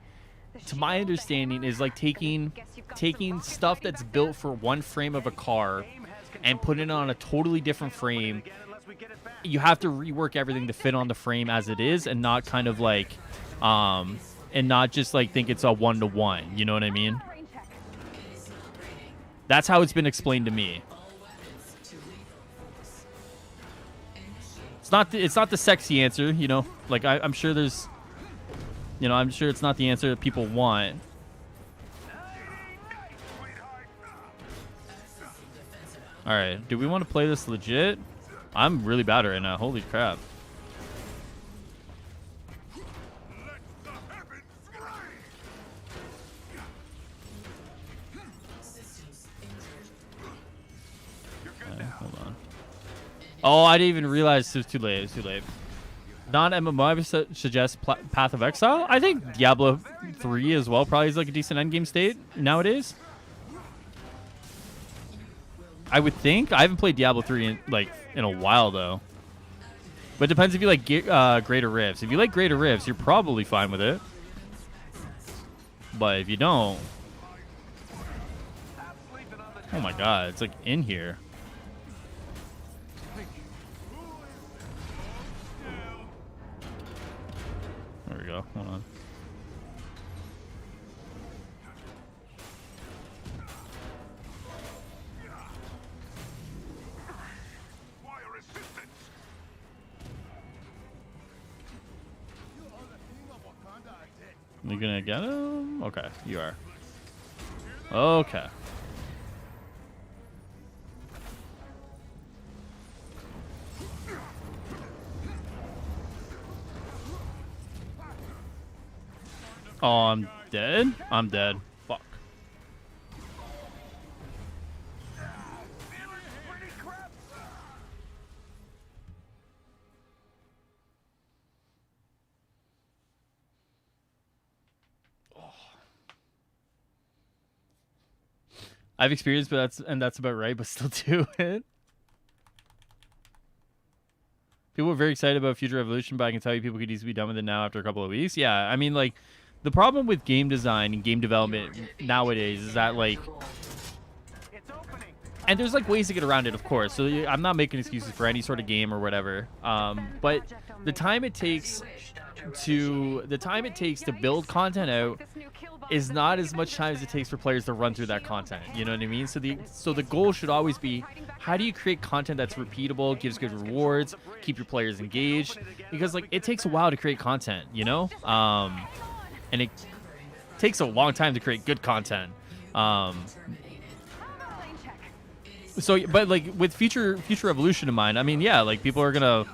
to my understanding, is like taking stuff that's built for one frame of a car and putting it on a totally different frame. You have to rework everything to fit on the frame as it is, and not kind of like and not just like think it's a one-to-one, you know what I mean? That's how it's been explained to me. It's not the sexy answer, you know? Like I'm sure there's, you know, I'm sure it's not the answer that people want. All right, do we want to play this legit? I'm really bad right now. Holy crap. Hold on. Oh, I didn't even realize it was too late. It's too late. Non-MMO, I would suggest Path of Exile. I think Diablo 3 as well probably is like a decent endgame state nowadays. I would think. I haven't played Diablo 3 in a while though. But it depends if you like Greater Rifts. If you like Greater Rifts, you're probably fine with it. But if you don't, oh my god, it's like in here. There we go. Hold on. You gonna get him? Okay, you are. Okay. Oh, I'm dead? I'm dead. Fuck. I've experienced, but that's about right, but still do it. People are very excited about Future Revolution, but I can tell you people could easily be done with it now after a couple of weeks. Yeah, I mean, like, the problem with game design and game development nowadays is that, like, and there's, like, ways to get around it, of course. So I'm not making excuses for any sort of game or whatever. But the time it takes it takes to build content out is not as much time as it takes for players to run through that content. You know what I mean? So the goal should always be, how do you create content that's repeatable, gives good rewards, keep your players engaged? Because like it takes a while to create content, you know, and it takes a long time to create good content. So, but like with future evolution in mind, I mean, yeah, like people are gonna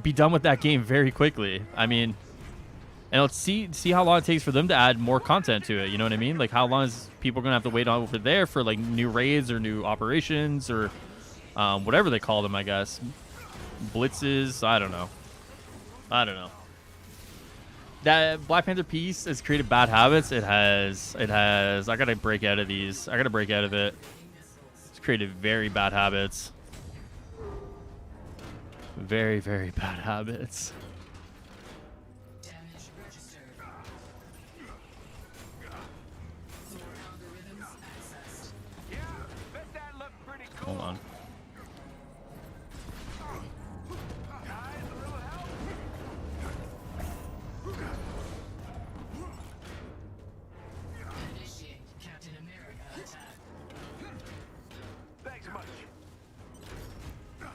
be done with that game very quickly. I mean, and let's see how long it takes for them to add more content to it. You know what I mean? Like how long is people gonna have to wait over there for like new raids or new operations or whatever they call them? I guess blitzes. I don't know. That Black Panther piece has created bad habits. It has. I gotta break out of these. I gotta break out of it. It's created very bad habits. Very, very bad habits. Hold on.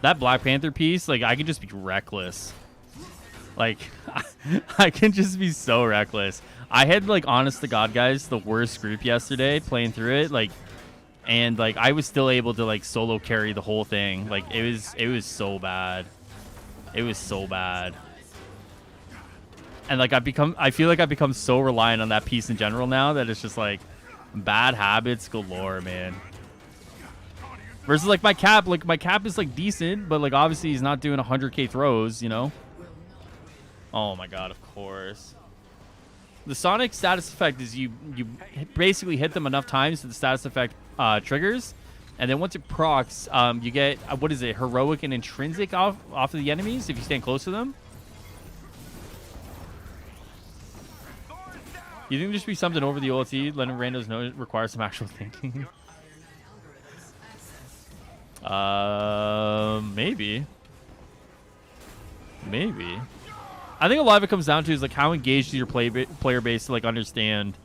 That Black Panther piece, like, I can just be reckless. Like, I can just be so reckless. I had, like, honest to God, guys, the worst group yesterday playing through it. Like, and, like, I was still able to, like, solo carry the whole thing. Like, it was so bad. It was so bad. And, like, I feel like I've become so reliant on that piece in general now that it's just, like, bad habits galore, man. Versus like my cap is like decent, but like obviously he's not doing 100k throws, you know. Oh my god, of course. The Sonic status effect is you basically hit them enough times that the status effect triggers, and then once it procs, you get what is it, heroic and intrinsic off of the enemies if you stand close to them. You think there should be something over the OLT, letting randos know it requires some actual thinking? Maybe. I think a lot of it comes down to is like how engaged is your player base to like understand,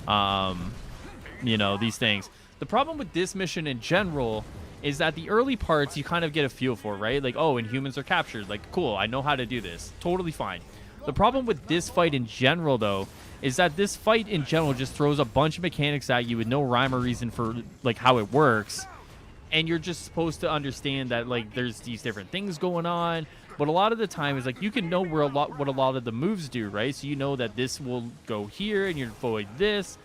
you know, these things. The problem with this mission in general is that the early parts you kind of get a feel for, right? Like, oh, and humans are captured. Like, cool, I know how to do this. Totally fine. The problem with this fight in general, though, is that this fight in general just throws a bunch of mechanics at you with no rhyme or reason for like how it works. And you're just supposed to understand that like there's these different things going on, but a lot of the time is like you can know what a lot of the moves do, right? So you know that this will go here and you avoid this.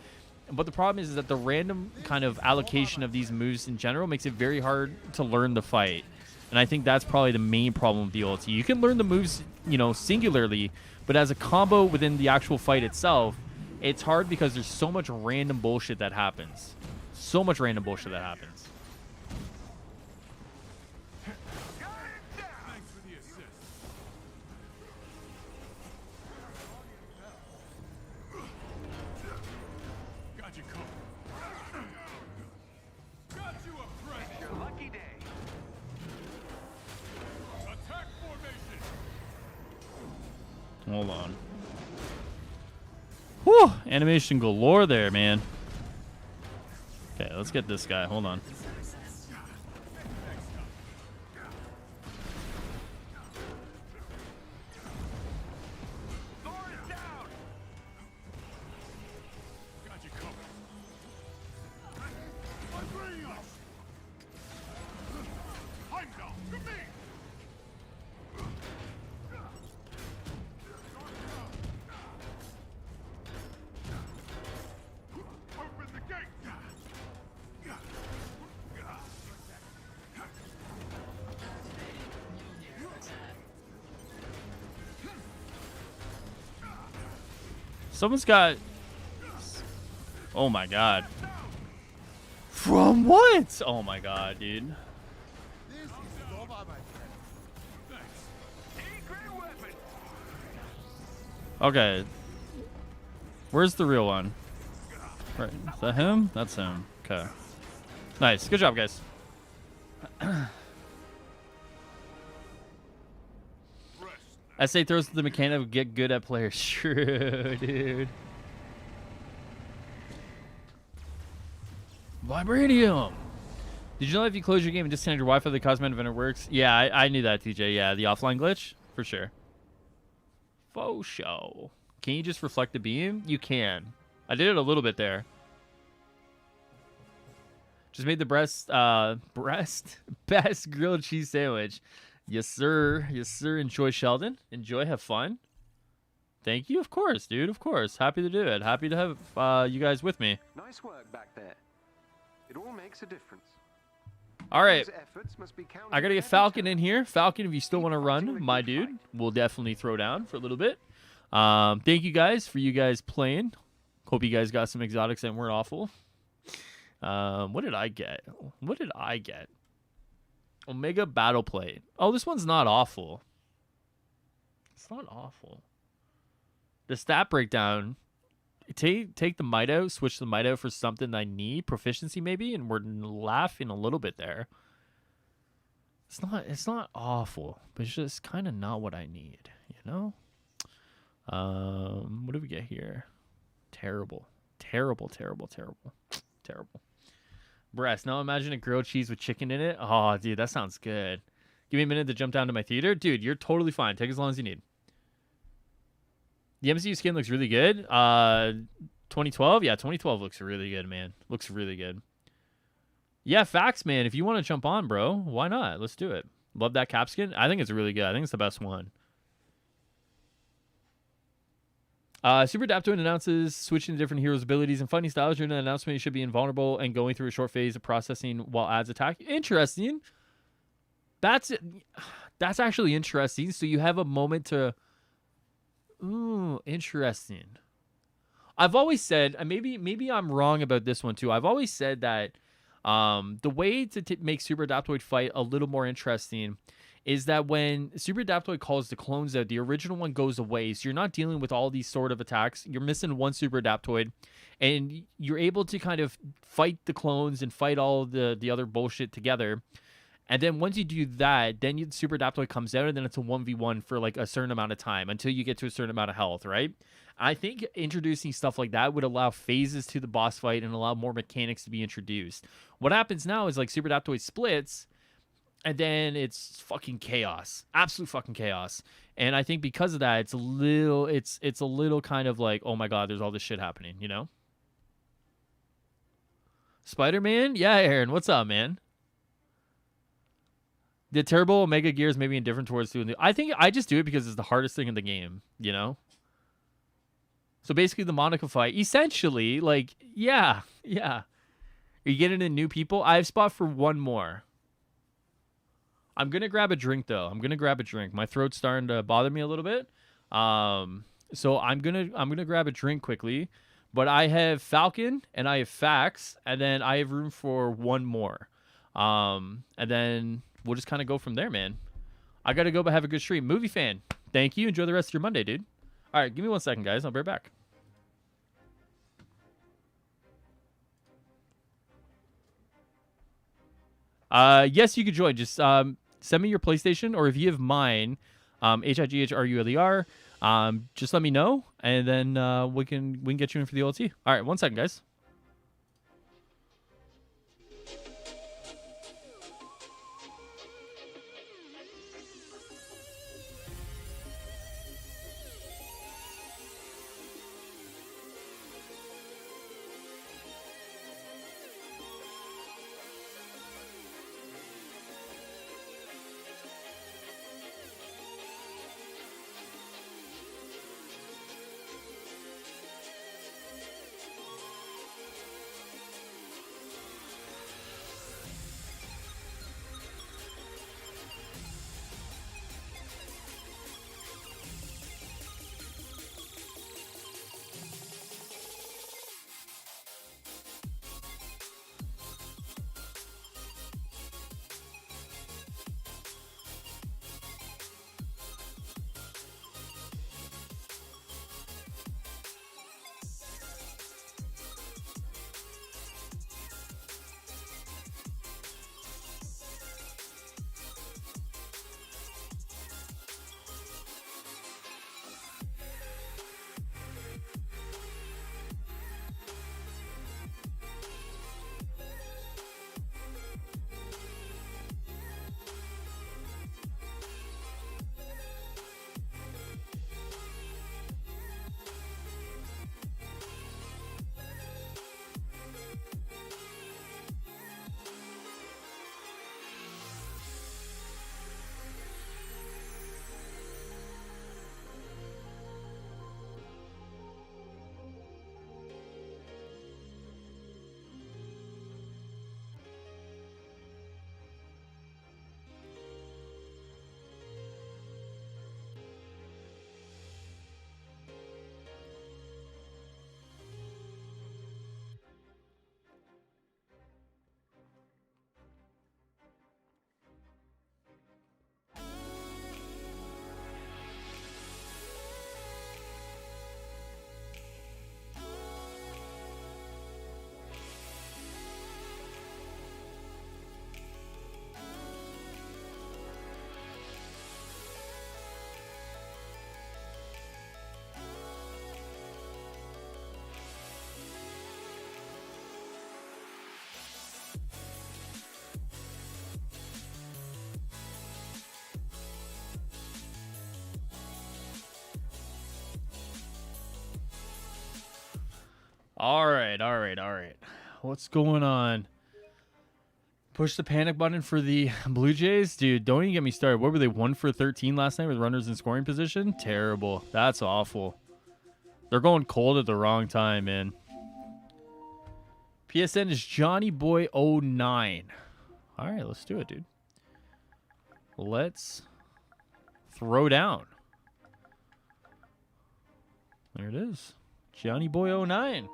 But the problem is that the random kind of allocation of these moves in general makes it very hard to learn the fight. And I think that's probably the main problem with the OLT. You can learn the moves, you know, singularly, but as a combo within the actual fight itself, it's hard because there's so much random bullshit that happens. So much random bullshit that happens. Hold on. Whew! Animation galore there, man. Okay, let's get this guy. Hold on. Someone's got... Oh my god. From what? Oh my god, dude. Okay. Where's the real one? Right. Is that him? That's him. Okay. Nice. Good job, guys. SA throws to the mechanic would get good at players. True, dude. Vibranium. Did you know if you close your game and disconnect your Wi-Fi, the Cosmet event works? Yeah, I knew that, TJ. Yeah, the offline glitch for sure. Faux show. Can you just reflect the beam? You can. I did it a little bit there. Just made the best grilled cheese sandwich. Yes, sir. Yes, sir. Enjoy, Sheldon. Enjoy. Have fun. Thank you. Of course, dude. Of course. Happy to do it. Happy to have you guys with me. Nice work back there. It all makes a difference. All right. Those efforts must be counted I got to get every Falcon time. in here. Falcon, if you still want to run, my dude, we'll definitely throw down for a little bit. Thank you guys for you guys playing. Hope you guys got some exotics that weren't awful. What did I get? What did I get? Omega Battle Plate. Oh, this one's not awful. It's not awful. The stat breakdown. Take the might out, switch the might out for something I need, proficiency maybe, and we're laughing a little bit there. It's not awful, but it's just kind of not what I need, you know? What do we get here? Terrible. Breast. Now imagine a grilled cheese with chicken in it. Oh, dude, that sounds good. Give me a minute to jump down to my theater. Dude, you're totally fine. Take as long as you need. The MCU skin looks really good. 2012? Yeah, 2012 looks really good, man. Looks really good. Yeah, facts, man. If you want to jump on, bro, why not? Let's do it. Love that cap skin. I think it's really good. I think it's the best one. Super Adaptoid announces switching to different heroes' abilities and fighting styles. During the announcement, you should be invulnerable and going through a short phase of processing while ads attack. Interesting. That's actually interesting. So you have a moment to... Ooh, interesting. I've always said, and maybe I'm wrong about this one too. I've always said that the way to make Super Adaptoid fight a little more interesting is that when Super Adaptoid calls the clones out, the original one goes away. So you're not dealing with all these sort of attacks. You're missing one Super Adaptoid, and you're able to kind of fight the clones and fight all the other bullshit together. And then once you do that, then the Super Adaptoid comes out, and then it's a 1v1 for like a certain amount of time until you get to a certain amount of health, right? I think introducing stuff like that would allow phases to the boss fight and allow more mechanics to be introduced. What happens now is like Super Adaptoid splits, and then it's fucking chaos. Absolute fucking chaos. And I think because of that, it's a little kind of like, oh my god, there's all this shit happening, you know? Spider-Man? Yeah, Aaron, what's up, man? The Turbo Omega Gears may be indifferent towards doing I think I just do it because it's the hardest thing in the game, you know? So basically the Monica fight, essentially, like, yeah. Are you getting in new people? I have spot for one more. I'm going to grab a drink, though. My throat's starting to bother me a little bit. So I'm gonna grab a drink quickly. But I have Falcon, and I have Fax, and then I have room for one more. And then... we'll just kind of go from there, man. I got to go, but have a good stream. Movie fan, thank you. Enjoy the rest of your Monday, dude. All right, give me 1 second, guys. I'll be right back. Yes, you could join. Just send me your PlayStation, or if you have mine, HIGHRULER. Just let me know, and then we can get you in for the OLT. All right, 1 second, guys. All right, all right, all right. What's going on? Push the panic button for the Blue Jays? Dude, don't even get me started. What were they, 1 for 13 last night with runners in scoring position? Terrible. That's awful. They're going cold at the wrong time, man. PSN is Johnny Boy 09. All right, let's do it, dude. Let's throw down. There it is. Johnny Boy 09.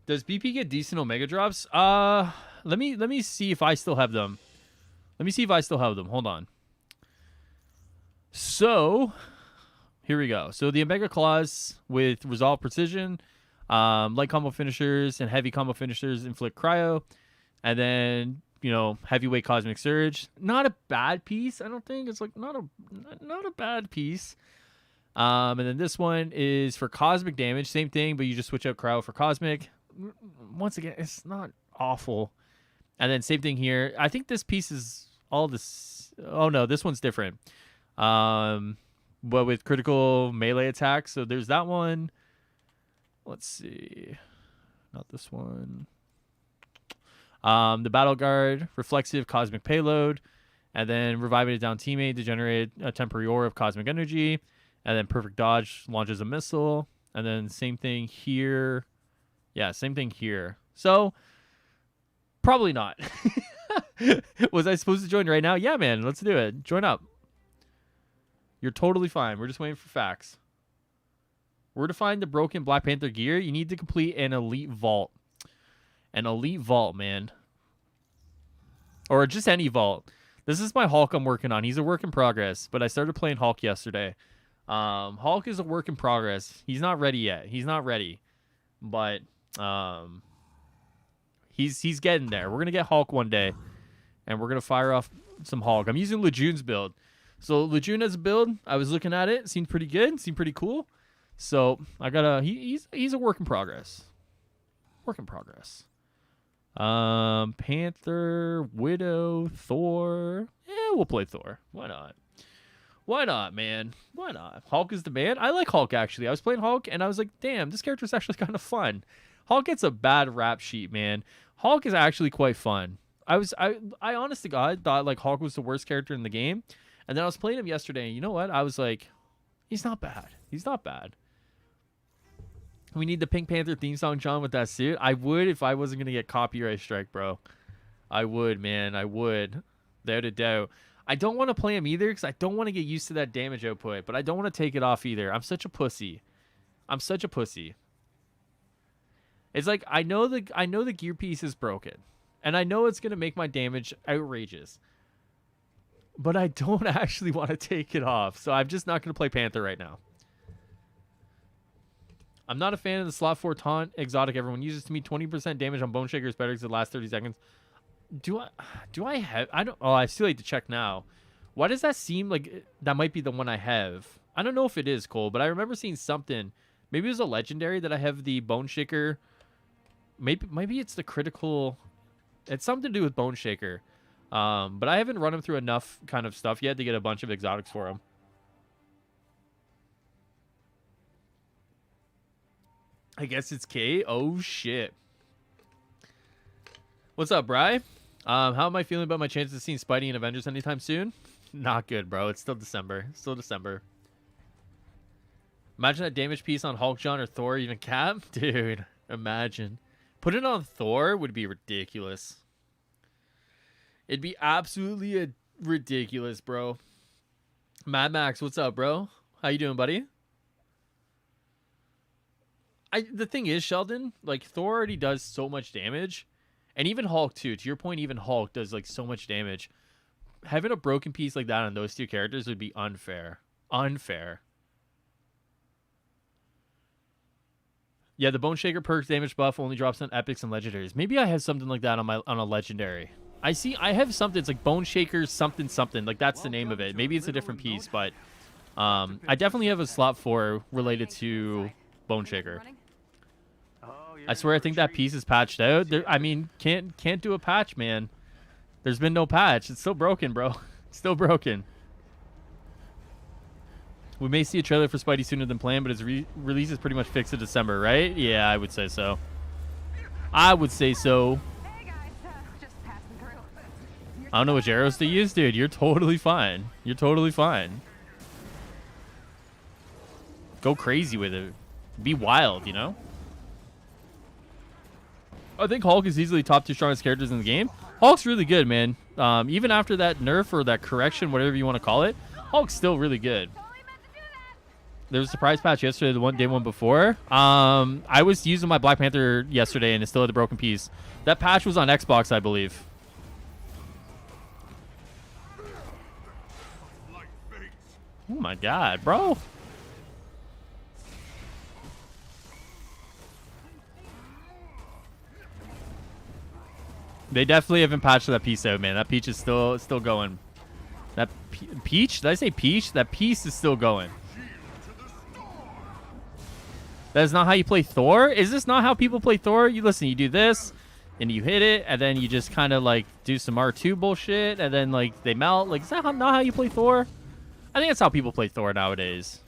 Does BP get decent Omega drops? Let me see if I still have them. Let me see if I still have them. Hold on. So, here we go. So the Omega Claws with Resolve Precision, light combo finishers and heavy combo finishers inflict cryo, and then, you know, heavyweight Cosmic Surge. Not a bad piece, I don't think. It's like not a bad piece. And then this one is for cosmic damage, same thing, but you just switch out cryo for cosmic. Once again, it's not awful. And then same thing here. I think this piece is all this. Oh no, this one's different. But with critical melee attacks. So there's that one. Let's see. Not this one. The Battle Guard, reflexive cosmic payload, and then reviving a down teammate to generate a temporary aura of cosmic energy, and then perfect dodge launches a missile, and then same thing here. Yeah, same thing here. So, probably not. Was I supposed to join right now? Yeah, man, let's do it. Join up. You're totally fine. We're just waiting for facts. Where to find the broken Black Panther gear? You need to complete an elite vault. An elite vault, man. Or just any vault. This is my Hulk I'm working on. He's a work in progress, but I started playing Hulk yesterday. Hulk is a work in progress. He's not ready yet. He's not ready. But he's getting there. We're gonna get Hulk one day, and we're gonna fire off some Hulk. I'm using Lejeune's build. So Lejeune as a build, I was looking at it, seemed pretty good, seemed pretty cool. So I gotta he's a work in progress. Work in progress. Panther, Widow, Thor. Yeah, we'll play Thor. Why not? Why not, man? Why not? Hulk is the man. I like Hulk, actually. I was playing Hulk, and I was like, damn, this character's actually kind of fun. Hulk gets a bad rap sheet, man. Hulk is actually quite fun. I honest to God, thought, like, Hulk was the worst character in the game. And then I was playing him yesterday, and you know what? I was like, he's not bad. He's not bad. We need the Pink Panther theme song, John, with that suit. I would if I wasn't going to get copyright strike, bro. I would, man. I would. Without a doubt. I don't want to play him either because I don't want to get used to that damage output, but I don't want to take it off either. I'm such a pussy. I'm such a pussy. It's like I know the gear piece is broken, and I know it's gonna make my damage outrageous, but I don't actually want to take it off, so I'm just not gonna play Panther right now. I'm not a fan of the slot 4 taunt exotic everyone uses. To me, 20% damage on Bone Shaker is better because it lasts 30 seconds. Do I have? I don't. Oh, I still need to check now. Why does that seem like that might be the one I have? I don't know if it is, Cole, but I remember seeing something. Maybe it was a legendary that I have the Bone Shaker. Maybe it's the critical. It's something to do with Bone Shaker. But I haven't run him through enough kind of stuff yet to get a bunch of exotics for him. I guess it's K. Oh shit. What's up, Bri? How am I feeling about my chances of seeing Spidey in Avengers anytime soon? Not good, bro. It's still December. Still December. Imagine that damage piece on Hulk, John, or Thor, even Cap. Dude, imagine. Put it on Thor would be ridiculous. It'd be absolutely ridiculous, bro. Mad Max, what's up, bro? How you doing, buddy? The thing is, Sheldon, like, Thor already does so much damage. And even Hulk, too. To your point, even Hulk does, like, so much damage. Having a broken piece like that on those two characters would be unfair. Unfair. Yeah, the Bone Shaker perks damage buff only drops on epics and legendaries. Maybe I have something like that on a legendary. I have something. It's like Bone Shaker something. Like, that's the name of it. Maybe it's a different piece, but I definitely have a slot 4 related to Bone Shaker. I swear I think that piece is patched out. I mean, can't do a patch, man. There's been no patch. It's still broken, bro. It's still broken. We may see a trailer for Spidey sooner than planned, but its release is pretty much fixed in December, right? Yeah, I would say so. I would say so. Hey guys, just passing through. I don't know which arrows to use, dude. You're totally fine. You're totally fine. Go crazy with it. Be wild, you know? I think Hulk is easily top 2 strongest characters in the game. Hulk's really good, man. Even after that nerf or that correction, whatever you want to call it, Hulk's still really good. There was a surprise patch yesterday, the day one before. I was using my Black Panther yesterday, and it still had a broken piece. That patch was on Xbox, I believe. Oh my god, bro. They definitely haven't patched that piece out, man. That piece is still going. That peach? Did I say peach? That piece is still going. That is not how you play Thor? Is this not how people play Thor? You listen, you do this, and you hit it, and then you just kind of like do some R2 bullshit, and then like they melt. Like, is that not how you play Thor? I think that's how people play Thor nowadays.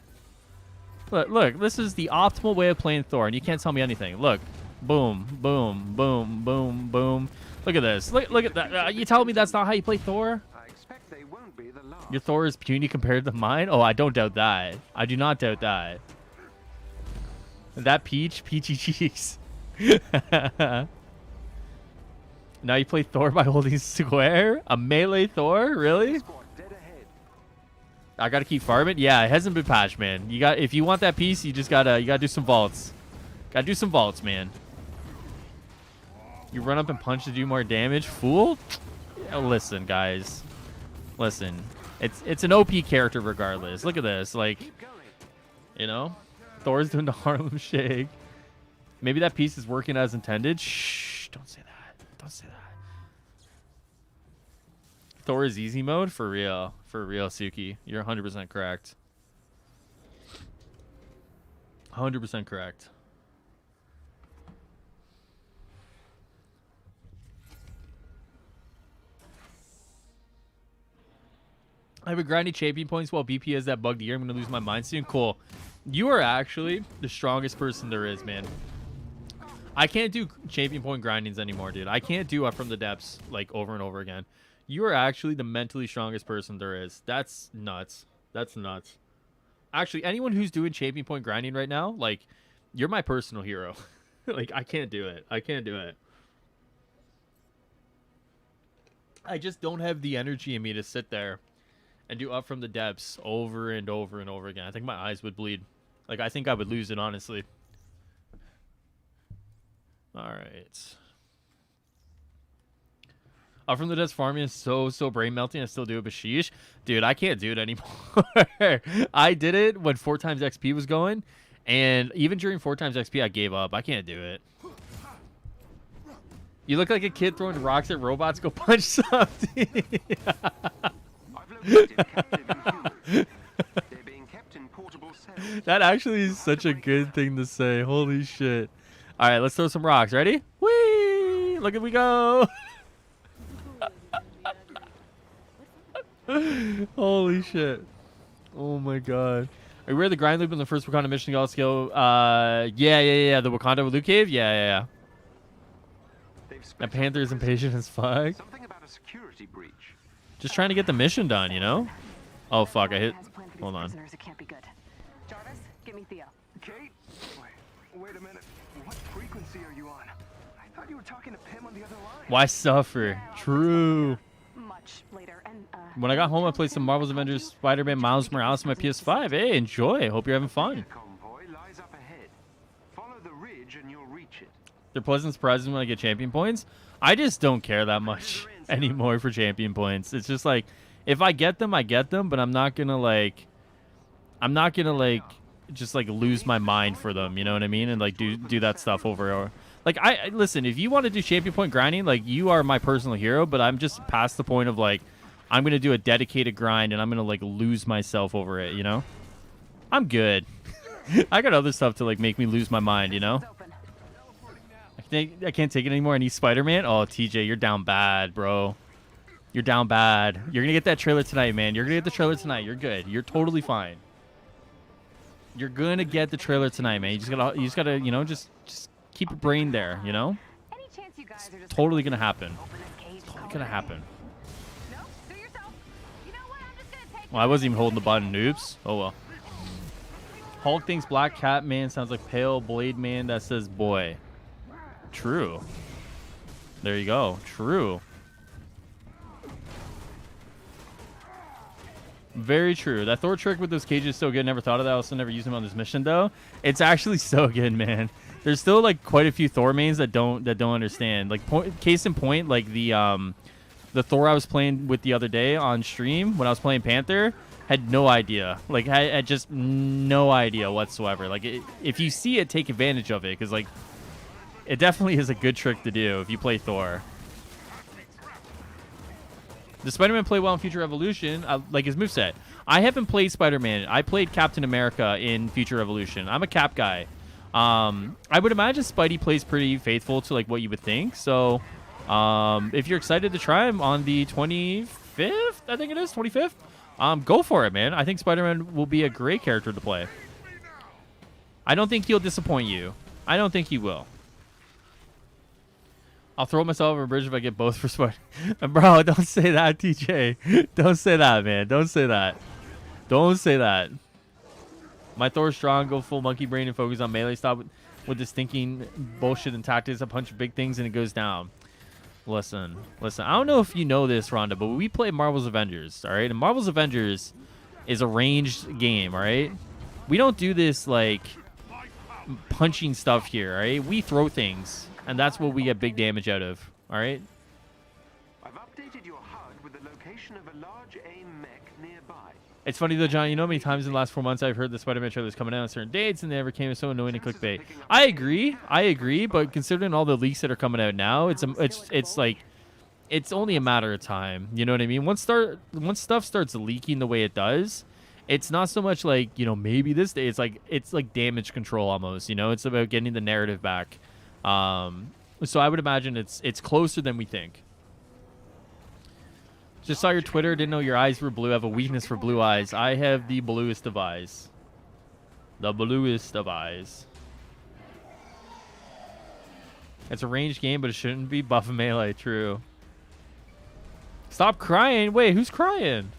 Look, this is the optimal way of playing Thor, and you can't tell me anything. Look, boom, boom, boom, boom, boom. Look at this. Look at that. You telling me that's not how you play Thor? I expect they won't be the last. Your Thor is puny compared to mine? Oh, I don't doubt that. I do not doubt that. That peachy cheeks. Now you play Thor by holding square? A melee Thor? Really? I gotta keep farming? Yeah, it hasn't been patched, man. If you want that piece, you gotta do some vaults. Gotta do some vaults, man. You run up and punch to do more damage? Fool? Yeah, listen, guys. Listen. It's an OP character regardless. Look at this. Like, you know? Thor's doing the Harlem Shake. Maybe that piece is working as intended. Shh. Don't say that. Don't say that. Thor is easy mode? For real. For real, Suki. You're 100% correct. 100% correct. I have a grinding champion points while BP has that bug here. I'm going to lose my mind soon. Cool. You are actually the strongest person there is, man. I can't do champion point grindings anymore, dude. I can't do up from the depths like over and over again. You are actually the mentally strongest person there is. That's nuts. That's nuts. Actually, anyone who's doing champion point grinding right now, like, you're my personal hero. Like, I can't do it. I can't do it. I just don't have the energy in me to sit there and do up from the depths over and over and over again. I think my eyes would bleed. Like, I think I would lose it, honestly. All right. Up from the depths farming is so brain melting. I still do it, but sheesh. Dude, I can't do it anymore. I did it when 4x XP was going, and even during 4x XP, I gave up. I can't do it. You look like a kid throwing rocks at robots. Go punch something. That actually is such a good thing to say. Holy shit. All right, let's throw some rocks. Ready? Whee! Look at we go. Holy shit. Oh my god. Are you aware of the grind loop in the first Wakanda mission to scale? Yeah. The Wakanda with Luke Cave? Yeah. That Panther is impatient as fuck. Something about a security breach. Just trying to get the mission done, you know? Oh fuck, I hit. Hold on. It can't be good. Jarvis, give me Theo. Kate? Wait a minute. What frequency are you on? I thought you were talking to Pim on the other line. Why suffer? True. Much later. And When I got home, I played some Marvel's Avengers, Spider-Man, Miles Morales on my PS5. Hey, enjoy. Hope you're having fun. Convoy lies up ahead. Follow the ridge and you'll reach it. They're pleasant surprises when I get champion points. I just don't care that much anymore for champion points. It's just like, if I get them, I get them, but I'm not gonna just like lose my mind for them, you know what I mean? And like do that stuff over. Like, I listen, if you want to do champion point grinding, like, you are my personal hero, but I'm just past the point of like, I'm gonna do a dedicated grind and I'm gonna like lose myself over it, you know? I'm good. I got other stuff to like make me lose my mind, you know? I can't take it anymore. I need Spider-Man. Oh, TJ, you're down bad, bro. You're down bad. You're going to get that trailer tonight, man. You're going to get the trailer tonight. You're good. You're totally fine. You're gonna get the trailer tonight, man. You just gotta, you know, just keep your brain there, you know. Any chance you guys are just Totally gonna happen. open this cage? Totally gonna happen. No, do yourself. You know what? I'm just gonna take. Well, I wasn't even holding the button. Oops. Oh well. Hulk thinks Black Cat Man sounds like Pale Blade Man that says boy. True. There you go. True. Very true. That Thor trick with those cages is so good. Never thought of that. I also never used them on this mission though. It's actually so good, man. There's still like quite a few Thor mains that don't understand. Like case in point, like the Thor I was playing with the other day on stream when I was playing Panther had no idea. Like I had just no idea whatsoever. Like if you see it, take advantage of it because like it definitely is a good trick to do if you play Thor. Does Spider-Man play well in Future Evolution? Like his moveset. I haven't played Spider-Man. I played Captain America in Future Evolution. I'm a Cap guy. I would imagine Spidey plays pretty faithful to like what you would think. So if you're excited to try him on the 25th, I think it is, 25th, go for it, man. I think Spider-Man will be a great character to play. I don't think he'll disappoint you. I don't think he will. I'll throw myself over a bridge if I get both for Spider. Bro, don't say that, TJ. Don't say that, man. Don't say that. Don't say that. My Thor's strong. Go full monkey brain and focus on melee. Stop with this thinking bullshit and tactics. I punch big things and it goes down. Listen. I don't know if you know this, Rhonda, but we play Marvel's Avengers, all right? And Marvel's Avengers is a ranged game, all right? We don't do this, like, punching stuff here, all right? We throw things. And that's what we get big damage out of. All right. I've updated your HUD with the location of a large AIM mech nearby. It's funny though, John. You know how many times in the last 4 months I've heard the Spider-Man trailer is coming out on certain dates, and they never came. It's so annoying and clickbait. I agree. But considering all the leaks that are coming out now, it's like it's only a matter of time. You know what I mean? Once stuff starts leaking the way it does, it's not so much like, you know, maybe this day. It's like damage control almost. You know, it's about getting the narrative back. So I would imagine it's closer than we think. Just saw your Twitter. Didn't know your eyes were blue. I have a weakness for blue eyes. I have the bluest of eyes. The bluest of eyes. It's a ranged game, but it shouldn't be buff and melee. True. Stop crying. Wait, who's crying?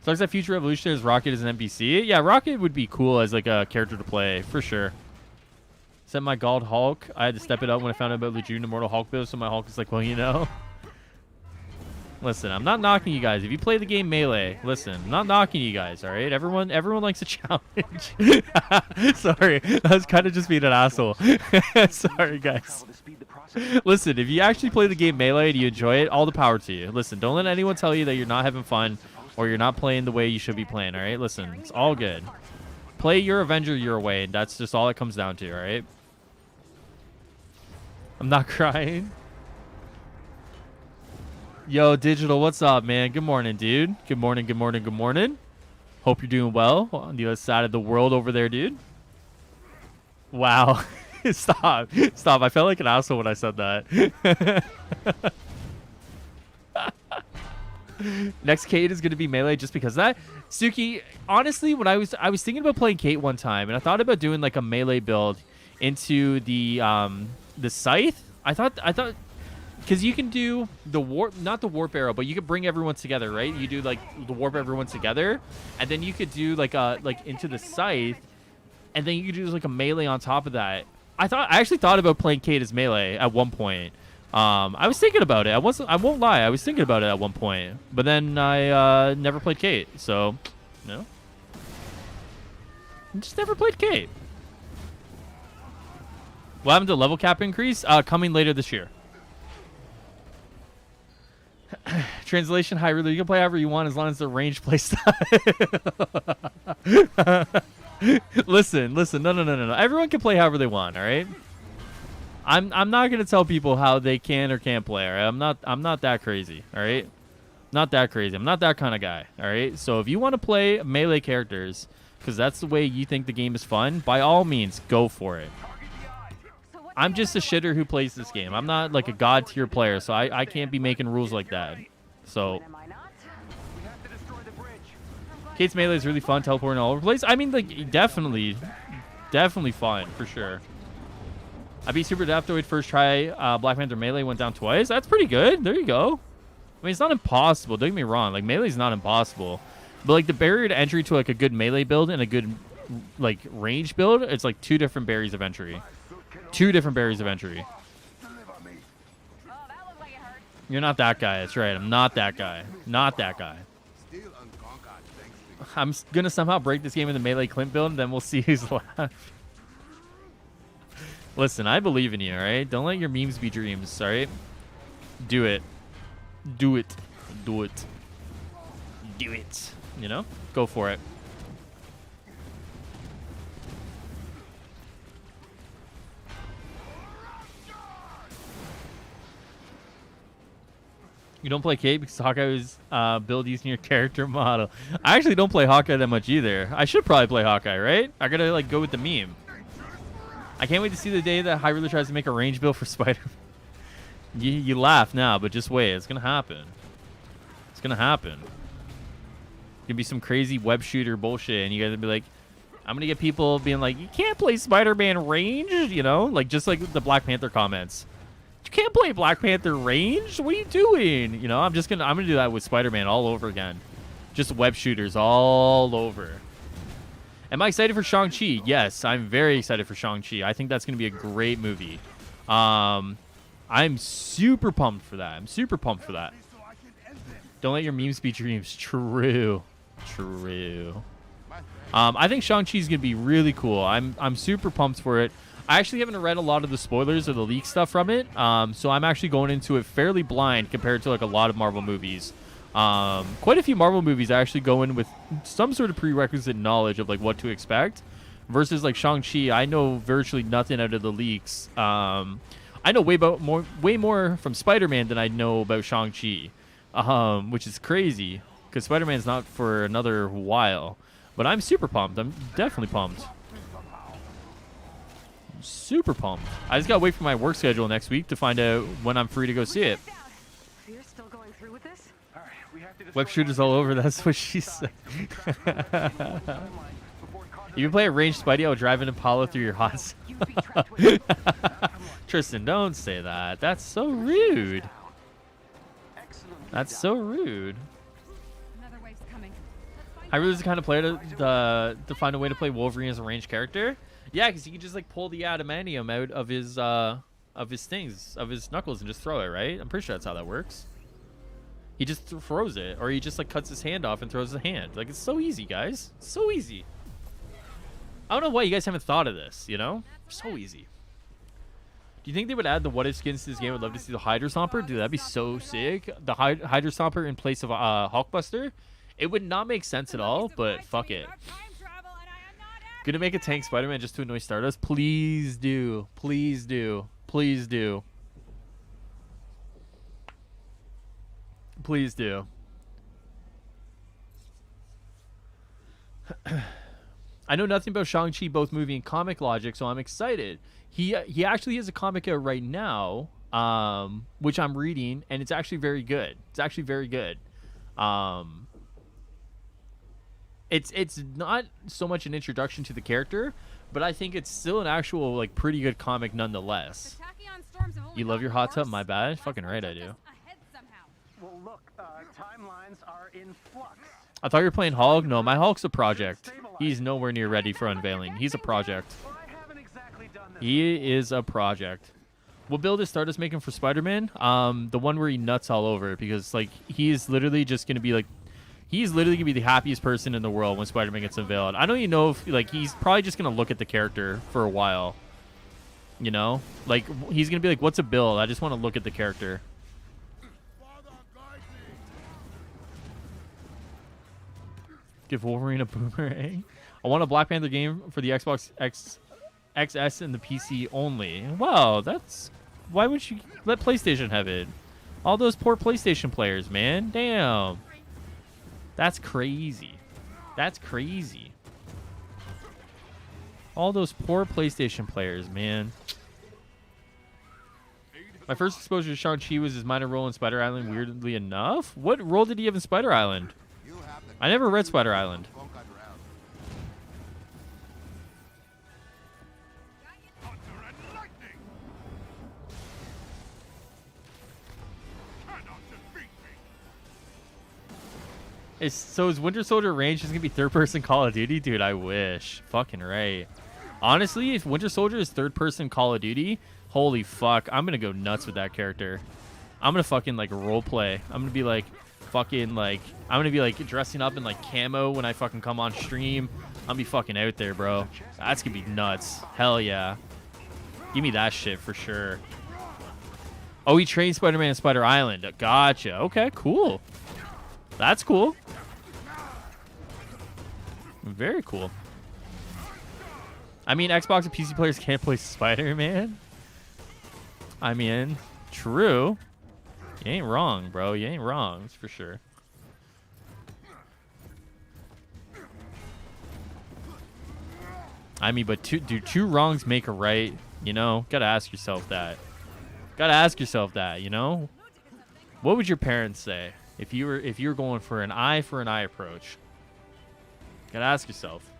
Sucks that Future Evolution is Rocket as an NPC. Yeah, Rocket would be cool as like a character to play for sure. Sent my Gald Hulk. I had to step it up when I found out about Legion Immortal Hulk build, so my Hulk is like, well, you know. Listen, I'm not knocking you guys. If you play the game Melee, listen, I'm not knocking you guys, all right? Everyone likes a challenge. Sorry, I was kind of just being an asshole. Sorry, guys. Listen, if you actually play the game Melee and you enjoy it, all the power to you. Listen, don't let anyone tell you that you're not having fun or you're not playing the way you should be playing, all right? Listen, it's all good. Play your Avenger your way, and that's just all it comes down to, all right? I'm not crying. Yo, Digital, what's up, man? Good morning, dude. Good morning. Hope you're doing well on the other side of the world over there, dude. Wow. Stop. I felt like an asshole when I said that. Next Kate is going to be Melee just because of that. Suki, honestly, when I was thinking about playing Kate one time, and I thought about doing like a Melee build into the Scythe. I thought because you can do the warp, not the warp arrow, but you could bring everyone together, right? You do like the warp everyone together, and then you could do like into the Scythe, and then you could do like a Melee on top of that. I actually thought about playing Kate as Melee at one point. I was thinking about it. I won't lie. I was thinking about it at one point, but then I never played Kate. So, no, I just never played Kate. What happened to level cap increase? Coming later this year. Translation: Hi, really, you can play however you want as long as the range play style. Listen. No. Everyone can play however they want. All right. I'm not gonna tell people how they can or can't play. All right? I'm not that crazy. All right. Not that crazy. I'm not that kind of guy. All right. So if you want to play Melee characters because that's the way you think the game is fun, by all means, go for it. I'm just a shitter who plays this game. I'm not like a god tier player, so I can't be making rules like that. So Kate's melee is really fun, teleporting all over the place. I mean, like, definitely fun, for sure. I beat Super Adaptoid first try. Black Panther melee went down twice. That's pretty good. There you go. I mean, it's not impossible. Don't get me wrong. Like, melee's not impossible. But, like, the barrier to entry to, like, a good melee build and a good, like, range build, it's, like, 2 different barriers of entry. 2 different barriers of entry. Oh, that looked like it hurt. You're not that guy. That's right. I'm not that guy. Not that guy. Still unconquered, thanks to I'm going to somehow break this game in the melee Clint build, and then we'll see who's left. Listen, I believe in you, all right? Don't let your memes be dreams, all right? Do it. Do it. Do it. Do it. You know? Go for it. You don't play Kate because Hawkeye's build using your character model. I actually don't play Hawkeye that much either. I should probably play Hawkeye, right? I gotta like go with the meme. I can't wait to see the day that Hive really tries to make a range build for Spider-Man. You laugh now, but just wait. It's gonna happen. It's gonna happen. It's gonna be some crazy web shooter bullshit, and you guys will be like, I'm gonna get people being like, you can't play Spider-Man range, you know? Like, just like the Black Panther comments. You can't play Black Panther range? What are you doing? You know, I'm gonna do that with Spider-Man all over again. Just web shooters all over. Am I excited for Shang-Chi? Yes, I'm very excited for Shang-Chi. I think that's going to be a great movie. I'm super pumped for that. I'm super pumped for that. Don't let your memes be dreams. True. True. I think Shang-Chi is going to be really cool. I'm super pumped for it. I actually haven't read a lot of the spoilers or the leak stuff from it. So I'm actually going into it fairly blind compared to like a lot of Marvel movies. Quite a few Marvel movies actually go in with some sort of prerequisite knowledge of like what to expect, versus like Shang-Chi. I know virtually nothing out of the leaks. I know way more from Spider-Man than I know about Shang-Chi, which is crazy because Spider-Man's not for another while. But I'm super pumped. I'm definitely pumped. Super pumped. I just gotta wait for my work schedule next week to find out when I'm free to go see it. You're still going through with this? Web shooters all over. That's what she said. You can play a ranged Spidey. I'll drive an Impala through your hot. Tristan, don't say that. That's so rude. That's so rude. Another wave's coming. I really was the kind of player to find a way to play Wolverine as a ranged character. Yeah, because he can just like pull the adamantium out of his things, of his knuckles, and just throw it. Right? I'm pretty sure that's how that works. He just throws it, or he just like cuts his hand off and throws the hand. Like, it's so easy, guys. So easy. I don't know why you guys haven't thought of this, you know? So easy. Do you think they would add the what if skins to this game? I'd love to see the Hydra Stomper. Dude, that'd be so sick. The Hydra Stomper in place of Hulkbuster. It would not make sense at all, but fuck it. Gonna make a tank Spider-Man just to annoy Stardust? Please do. Please do. Please do. Please do. I know nothing about Shang-Chi, both movie and comic logic, so I'm excited. He actually has a comic out right now, which I'm reading, and it's actually very good. It's actually very good. It's not so much an introduction to the character, but I think it's still an actual like pretty good comic nonetheless. You love your hot tub? My bad. Fucking right, I do. Well, look, timelines are in flux. I thought you were playing Hulk. No, my Hulk's a project. He's nowhere near ready for unveiling. He's a project. He is a project. What build is Stardust making for Spider-Man? The one where he nuts all over, because like he's literally just gonna be like, he's literally gonna be the happiest person in the world when Spider-Man gets unveiled. I don't even know if like he's probably just gonna look at the character for a while. You know, like he's gonna be like, "What's a build? I just want to look at the character." Give Wolverine a boomerang. I want a Black Panther game for the Xbox XS and the PC only. Wow, that's... Why would you let PlayStation have it? All those poor PlayStation players, man. Damn. That's crazy. That's crazy. All those poor PlayStation players, man. My first exposure to Shang-Chi was his minor role in Spider Island, weirdly enough. What role did he have in Spider Island? You have the I never read Spider Island. Won't cut around. Thunder and lightning! Cannot defeat me! Is Winter Soldier Range just gonna be third-person Call of Duty? Dude, I wish. Fucking right. Honestly, if Winter Soldier is third-person Call of Duty, holy fuck, I'm gonna go nuts with that character. I'm gonna fucking like role play. I'm gonna be like fucking like I'm gonna be like dressing up in like camo when I fucking come on stream. I'll be fucking out there, bro. That's gonna be nuts. Hell yeah. Give me that shit for sure. Oh, he trained Spider-Man in Spider Island. Gotcha. Okay, cool. That's cool. Very cool. I mean, Xbox and PC players can't play Spider-Man. I mean, true. You ain't wrong, bro. You ain't wrong. That's for sure. I mean, but two wrongs make a right. You know, gotta ask yourself that. Gotta ask yourself that. You know, what would your parents say if you were going for an eye approach? Gotta ask yourself.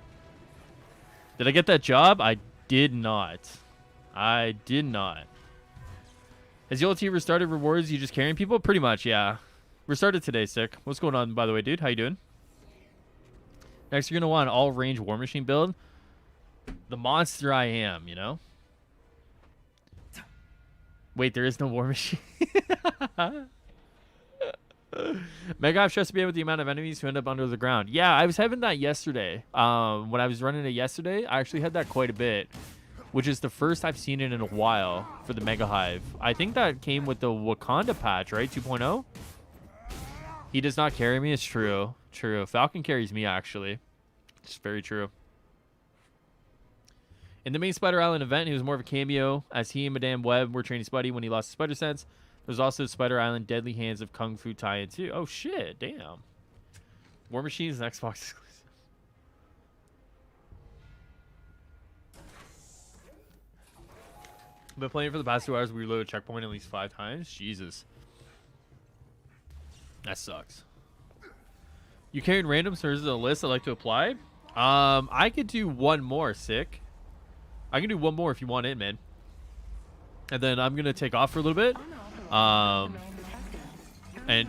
Did I get that job? I did not. I did not. Has the OLT restarted rewards? You just carrying people? Pretty much, yeah. Restarted today, sick. What's going on, by the way, dude? How you doing? Next, you're going to want an all-range War Machine build. The monster I am, you know? Wait, there is no War Machine? Mega Hive stressed me out with the amount of enemies who end up under the ground. Yeah, I was having that yesterday. When I was running it yesterday, I actually had that quite a bit, which is the first I've seen it in a while for the Mega Hive. I think that came with the Wakanda patch, right? 2.0? He does not carry me. It's true. True. Falcon carries me, actually. It's very true. In the main Spider Island event, he was more of a cameo, as he and Madame Web were training Spidey when he lost his spider sense. There's also Spider Island Deadly Hands of Kung Fu tie-in too. Oh shit, damn. War Machine is an Xbox exclusive. I've been playing for the past 2 hours. We reloaded checkpoint at least 5 times. Jesus. That sucks. You carrying randoms, or is it a list I'd like to apply? I could do one more, sick. I can do one more if you want in, man. And then I'm gonna take off for a little bit. And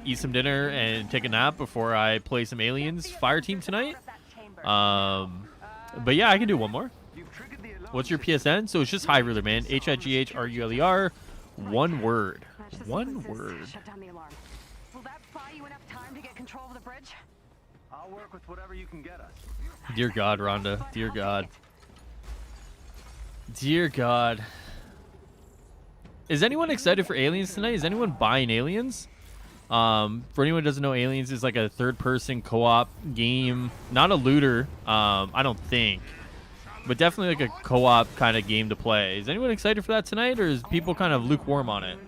eat some dinner and take a nap before I play some Aliens Fire Team tonight. But yeah, I can do one more. What's your PSN? So it's just Hive Ruler, man. HIGHRULER. One word. One word. Shut down the alarm. Will that buy you enough time to get control of the bridge? I'll work with whatever you can get us. Dear God, Rhonda. Dear God. Dear God. Is anyone excited for Aliens tonight? Is anyone buying Aliens? For anyone who doesn't know, Aliens is like a third-person co-op game. Not a looter, I don't think. But definitely like a co-op kind of game to play. Is anyone excited for that tonight, or is people kind of lukewarm on it?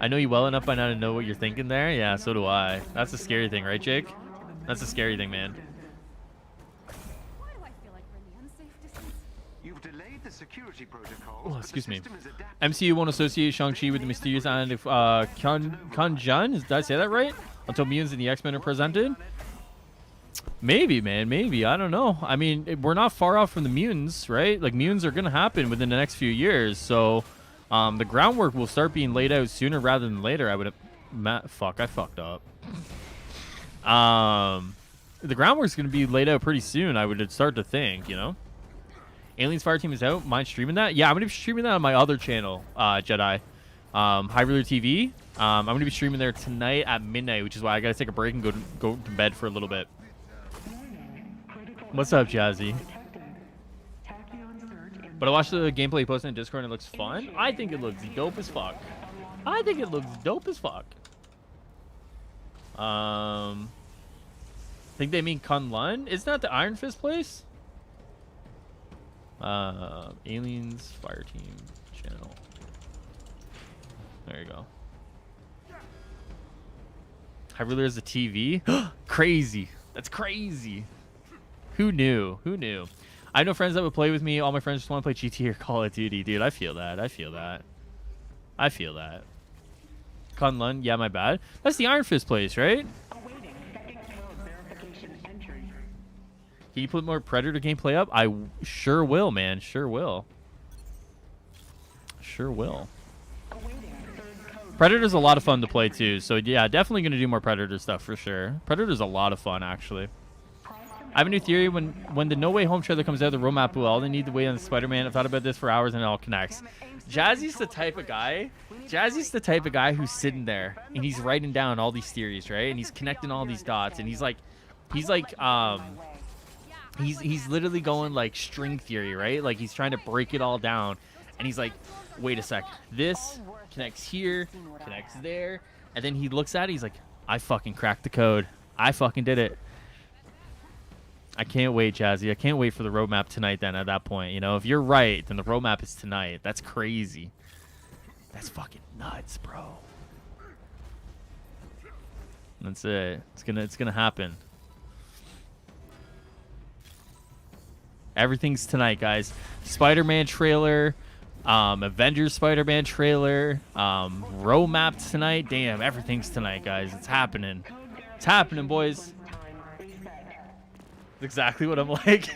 I know you well enough by now to know what you're thinking there. Yeah, so do I. That's the scary thing, right, Jake? That's the scary thing, man. Why do I feel like we're in the unsafe distance? You've delayed the security protocol. Oh, excuse me. MCU won't associate Shang-Chi with the mysterious island of Kanjan. Did I say that right? Until mutants and the X-Men are presented? Maybe, man. Maybe. I don't know. I mean, we're not far off from the mutants, right? Like, mutants are going to happen within the next few years. So, the groundwork will start being laid out sooner rather than later. I would have... Fuck, I fucked up. The groundwork's going to be laid out pretty soon, I would start to think, you know? Aliens Fire Team is out. Mind streaming that? Yeah, I'm going to be streaming that on my other channel, Jedi. Hive Ruler TV. I'm going to be streaming there tonight at midnight, which is why I got to take a break and go to bed for a little bit. What's up, Jazzy? But I watched the gameplay posted in Discord and it looks fun. I think it looks dope as fuck. I think it looks dope as fuck. Think they mean Kunlun? Isn't that the Iron Fist place? Aliens Fire Team channel. There you go. Hive Ruler is a TV? Crazy. That's crazy. Who knew? Who knew? I have no friends that would play with me. All my friends just want to play GT or Call of Duty. Dude, I feel that. I feel that. I feel that. Kunlun, yeah, my bad. That's the Iron Fist place, right? Can you put more Predator gameplay up? I sure will, man. Sure will. Sure will. Predator's a lot of fun to play too, so yeah, definitely gonna do more Predator stuff for sure. Predator's a lot of fun actually. I have a new theory. When the No Way Home trailer comes out, the roadmap will all they need to wait on Spider-Man. I've thought about this for hours and it all connects. Jazzy's the type of guy. Jazzy's the type of guy who's sitting there and he's writing down all these theories, right? And he's connecting all these dots, and he's literally going like string theory, right? Like he's trying to break it all down, and he's like, wait a sec, this connects here, connects there, and then he looks at it, he's like, I fucking cracked the code. I fucking did it. I can't wait, Jazzy. I can't wait for the roadmap tonight then at that point. You know, if you're right, then the roadmap is tonight. That's crazy. That's fucking nuts, bro. That's it. It's gonna happen. Everything's tonight, guys. Spider-Man trailer, Avengers Spider-Man trailer, roadmap tonight. Damn, everything's tonight, guys. It's happening. It's happening, boys. That's exactly what I'm like.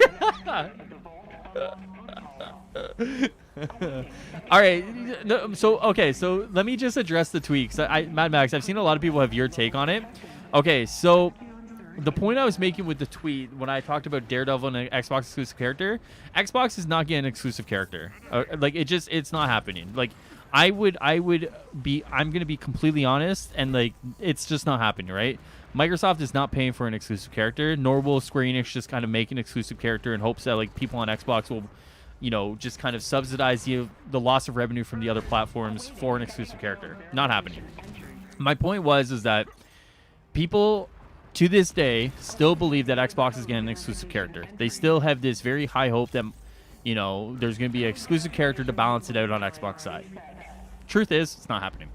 All right. So let me just address the tweaks. Mad Max, I've seen a lot of people have your take on it. Okay, so the point I was making with the tweet when I talked about Daredevil and an Xbox exclusive character, Xbox is not getting an exclusive character. Like it's not happening. Like I'm gonna be completely honest, and like it's just not happening, right? Microsoft is not paying for an exclusive character, nor will Square Enix just kind of make an exclusive character in hopes that like people on Xbox will, you know, just kind of subsidize the loss of revenue from the other platforms for an exclusive character. Not happening. My point is that people to this day still believe that Xbox is getting an exclusive character. They still have this very high hope that, you know, there's going to be an exclusive character to balance it out on Xbox side. Truth is, it's not happening.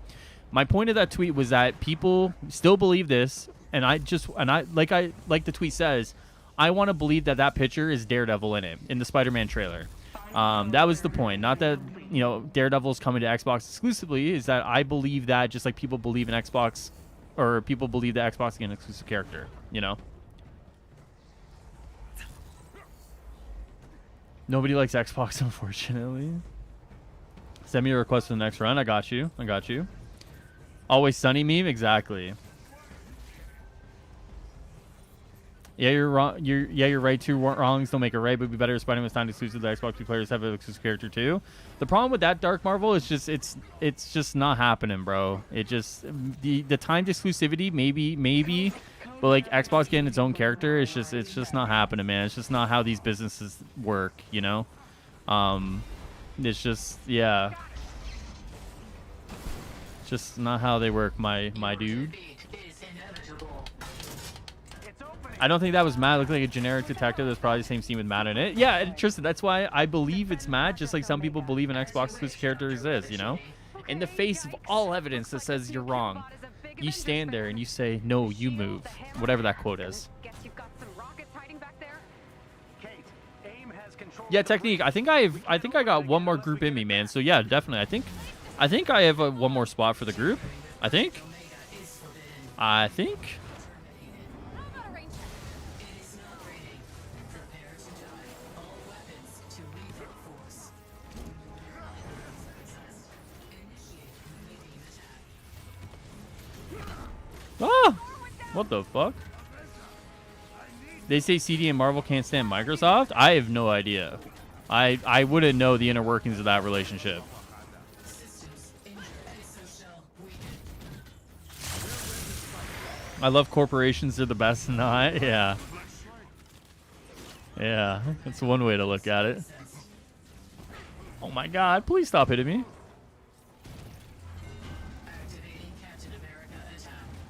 My point of that tweet was that people still believe this, and like the tweet says, I want to believe that picture is Daredevil in it, in the Spider-Man trailer. That was the point. Not that, you know, Daredevil's coming to Xbox exclusively, is that I believe that just like people believe in Xbox, or people believe that Xbox is an exclusive character, you know? Nobody likes Xbox, unfortunately. Send me a request for the next run. I got you. Always Sunny meme? Exactly. Yeah, you're wrong. You're right. Two wrongs don't make it right, but it'd be better if Spider-Man's not exclusive. The Xbox players have an exclusive character too. The problem with that, Dark Marvel, is just it's just not happening, bro. It just the timed exclusivity maybe, but like Xbox getting its own character, it's just not happening, man. It's just not how these businesses work, you know. It's just it's just not how they work, my dude. I don't think that was Matt. It looked like a generic detective. There's probably the same scene with Matt in it. Yeah, Tristan, that's why I believe it's Matt, just like some people believe an Xbox exclusive character exists, you know? In the face of all evidence that says you're wrong, you stand there and you say, no, you move. Whatever that quote is. Yeah, Technique, I think I got one more group in me, man. So yeah, definitely. I think I have one more spot for the group. I think. Ah! What the fuck? They say CD and Marvel can't stand Microsoft? I have no idea. I wouldn't know the inner workings of that relationship. I love corporations. They're the best. Not. Yeah. Yeah. That's one way to look at it. Oh my god. Please stop hitting me.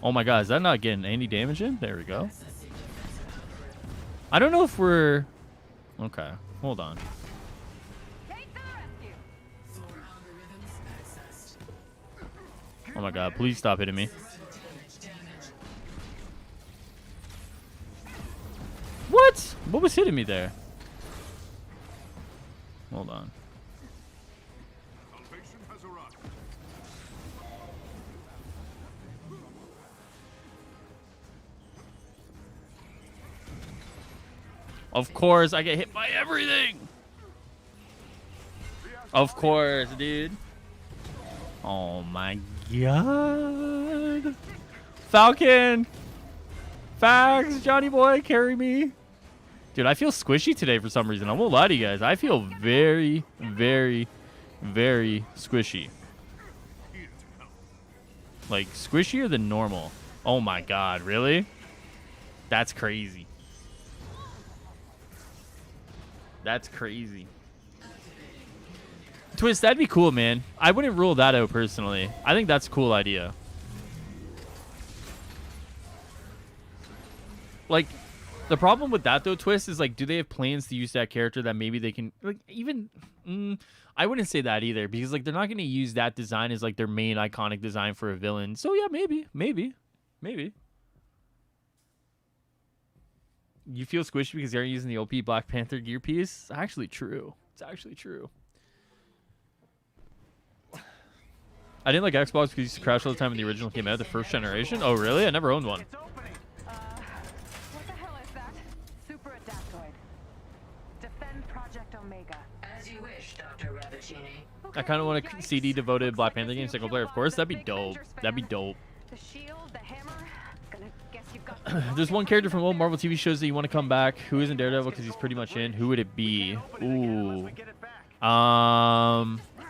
Oh my god, is that not getting any damage in? There we go. I don't know if we're... Okay, hold on. Oh my god, please stop hitting me. What? What was hitting me there? Hold on. Of course, I get hit by everything. Of course, dude. Oh my god. Falcon. Fags, Johnny boy, carry me. Dude, I feel squishy today for some reason. I won't lie to you guys. I feel very, very, very squishy. Like, squishier than normal. Oh my god, really? That's crazy. That's crazy. Twist, that'd be cool, man. I wouldn't rule that out personally. I think that's a cool idea. Like, the problem with that though, Twist, is like, do they have plans to use that character that maybe they can, like, even I wouldn't say that either, because like they're not going to use that design as like their main iconic design for a villain. So yeah, maybe. You feel squishy because they're using the OP Black Panther gear piece? It's actually true. It's actually true. I didn't like Xbox because it used to crash all the time when the original came out, the first generation. Oh, really? I never owned one. It's opening. What the hell is that? Super adaptoid. Defend Project Omega. As you wish, Dr. Rabbitini. I kind of want a CD devoted Black Panther game single player, of course. That'd be dope. That'd be dope. The shield, the hammer. Gonna guess you've got. There's one character from old Marvel TV shows that you want to come back. Who isn't Daredevil because he's pretty much in? Who would it be? Ooh.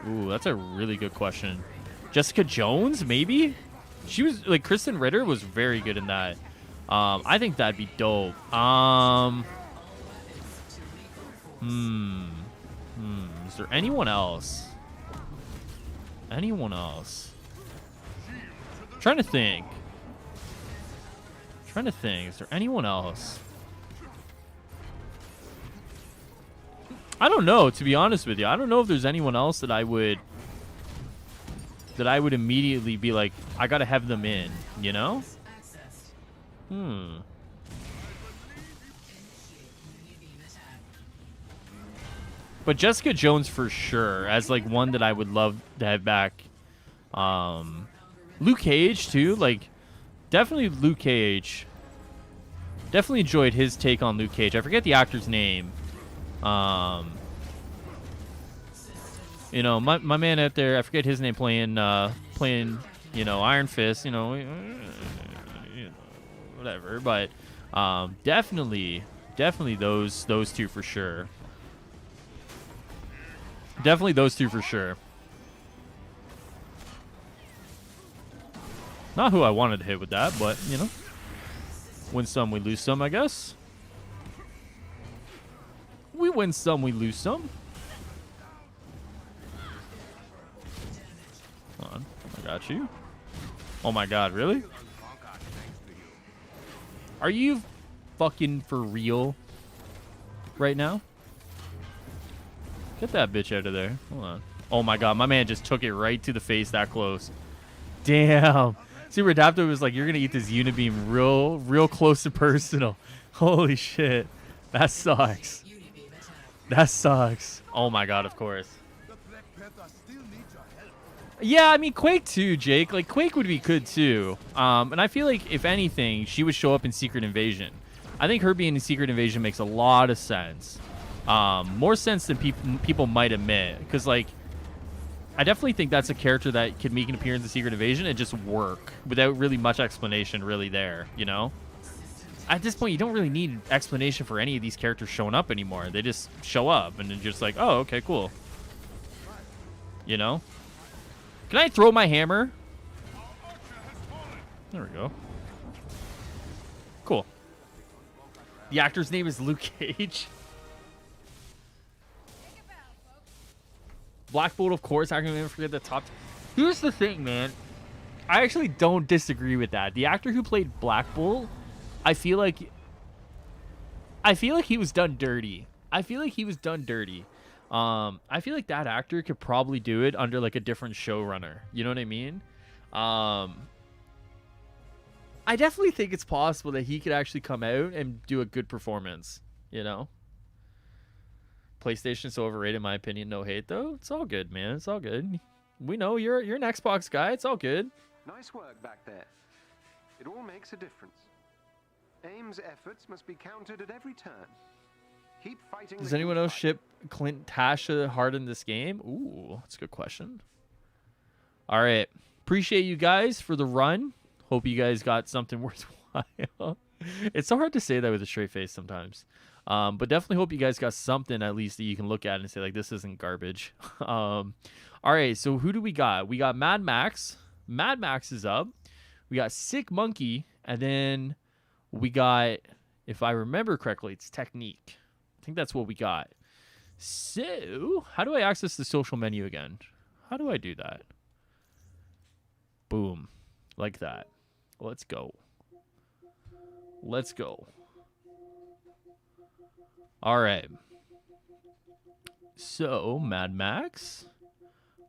Ooh, that's a really good question. Jessica Jones, maybe? She was like Kristen Ritter was very good in that. I think that'd be dope. Is there anyone else? Anyone else? Trying to think. Is there anyone else? I don't know, to be honest with you. I don't know if there's anyone else that I would immediately be like, I gotta have them in, you know? But Jessica Jones for sure, as like one that I would love to have back. Luke Cage too, like definitely Luke Cage. Definitely enjoyed his take on Luke Cage. I forget the actor's name. You know, my man out there, I forget his name, playing, you know, Iron Fist, you know, whatever. But definitely those two for sure. Definitely those two for sure. Not who I wanted to hit with that, but, you know, win some, we lose some, I guess. We win some, we lose some. Hold on, I got you. Oh my god, really? Are you fucking for real right now? Get that bitch out of there. Hold on. Oh my god, my man just took it right to the face that close. Damn. Super Adaptive was like, you're gonna eat this Unibeam real close and personal. Holy shit. That sucks. That sucks. Oh my god, of course. Yeah, I mean, Quake too, Jake. Like, Quake would be good too. And I feel like, if anything, she would show up in Secret Invasion. I think her being in Secret Invasion makes a lot of sense. More sense than people might admit. Because, like, I definitely think that's a character that could make an appearance in Secret Invasion and just work without really much explanation really there, you know? At this point, you don't really need explanation for any of these characters showing up anymore. They just show up and then just like, oh, okay, cool. You know? Can I throw my hammer? There we go. Cool. The actor's name is Luke Cage. Black Bolt, of course. I can never forget the top. Here's the thing, man. I actually don't disagree with that. The actor who played Black Bolt, I feel like he was done dirty. I feel like that actor could probably do it under like a different showrunner. You know what I mean? I definitely think it's possible that he could actually come out and do a good performance, you know? PlayStation's so overrated, in my opinion. No hate, though. It's all good, man. It's all good. We know you're an Xbox guy. It's all good. Nice work back there. It all makes a difference. AIM's efforts must be countered at every turn. Keep fighting. Does the anyone good else fight. ship Clint Tasha hard in this game? Ooh, that's a good question. All right. Appreciate you guys for the run. Hope you guys got something worthwhile. It's so hard to say that with a straight face sometimes. But definitely hope you guys got something at least that you can look at and say, like, this isn't garbage. All right, so who do we got? We got Mad Max. Mad Max is up. We got Sick Monkey. And then we got, if I remember correctly, it's Technique. I think that's what we got. So, how do I access the social menu again? How do I do that? Boom. Like that. Let's go. Let's go. All right. So, Mad Max.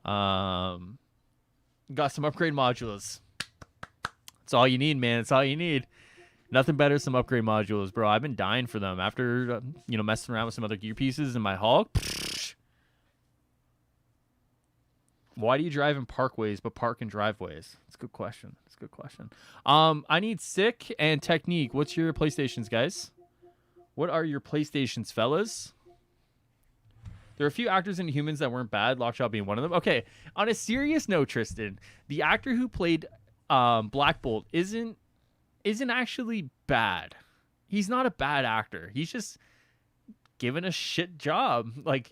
Got some upgrade modules. That's all you need, man. That's all you need. Nothing better than some upgrade modules, bro. I've been dying for them after, messing around with some other gear pieces in my Hulk. Why do you drive in parkways but park in driveways? That's a good question. That's a good question. I need Sick and Technique. What's your PlayStations, guys? What are your PlayStations, fellas? There are a few actors in Humans that weren't bad, Lockjaw being one of them. Okay, on a serious note, Tristan, the actor who played Black Bolt isn't actually bad. He's not a bad actor. He's just given a shit job. Like,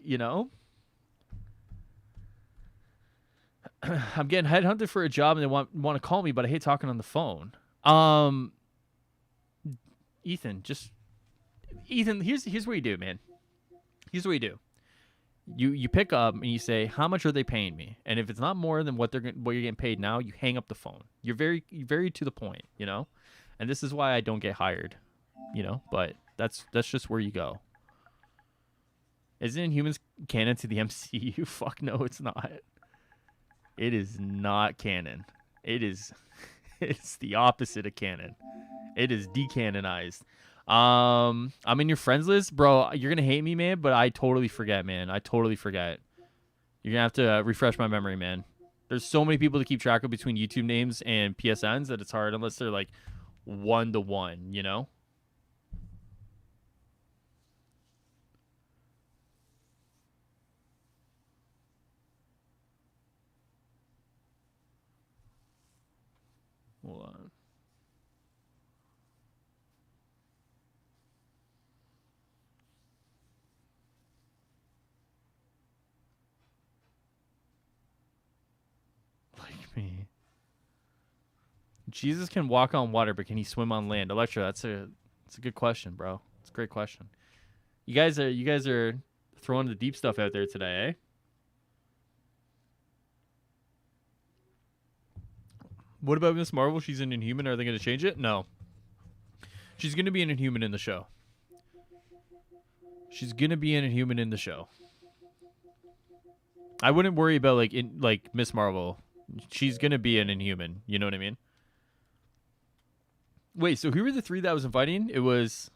I'm getting headhunted for a job and they want to call me, but I hate talking on the phone. Ethan, here's what you do, man. Here's what you do. You pick up and you say, how much are they paying me? And if it's not more than what you're getting paid now, you hang up the phone. You're very to the point, And this is why I don't get hired, But that's just where you go. Isn't Humans canon to the MCU? Fuck no, it's not. It is not canon. It's the opposite of canon. It is decanonized. I'm in your friends list, bro. You're gonna hate me, man, but I totally forget, man. I totally forget. You're gonna have to refresh my memory, man. There's so many people to keep track of between YouTube names and PSNs that it's hard unless they're like 1-to-1, Hold on. Like me. Jesus can walk on water, but can he swim on land? Electra, that's a good question, bro. It's a great question. You guys are throwing the deep stuff out there today, eh? What about Miss Marvel? She's an Inhuman. Are they going to change it? No. She's going to be an Inhuman in the show. She's going to be an Inhuman in the show. I wouldn't worry about like Miss Marvel. She's going to be an Inhuman. You know what I mean? Wait, so who were the three that was inviting? It was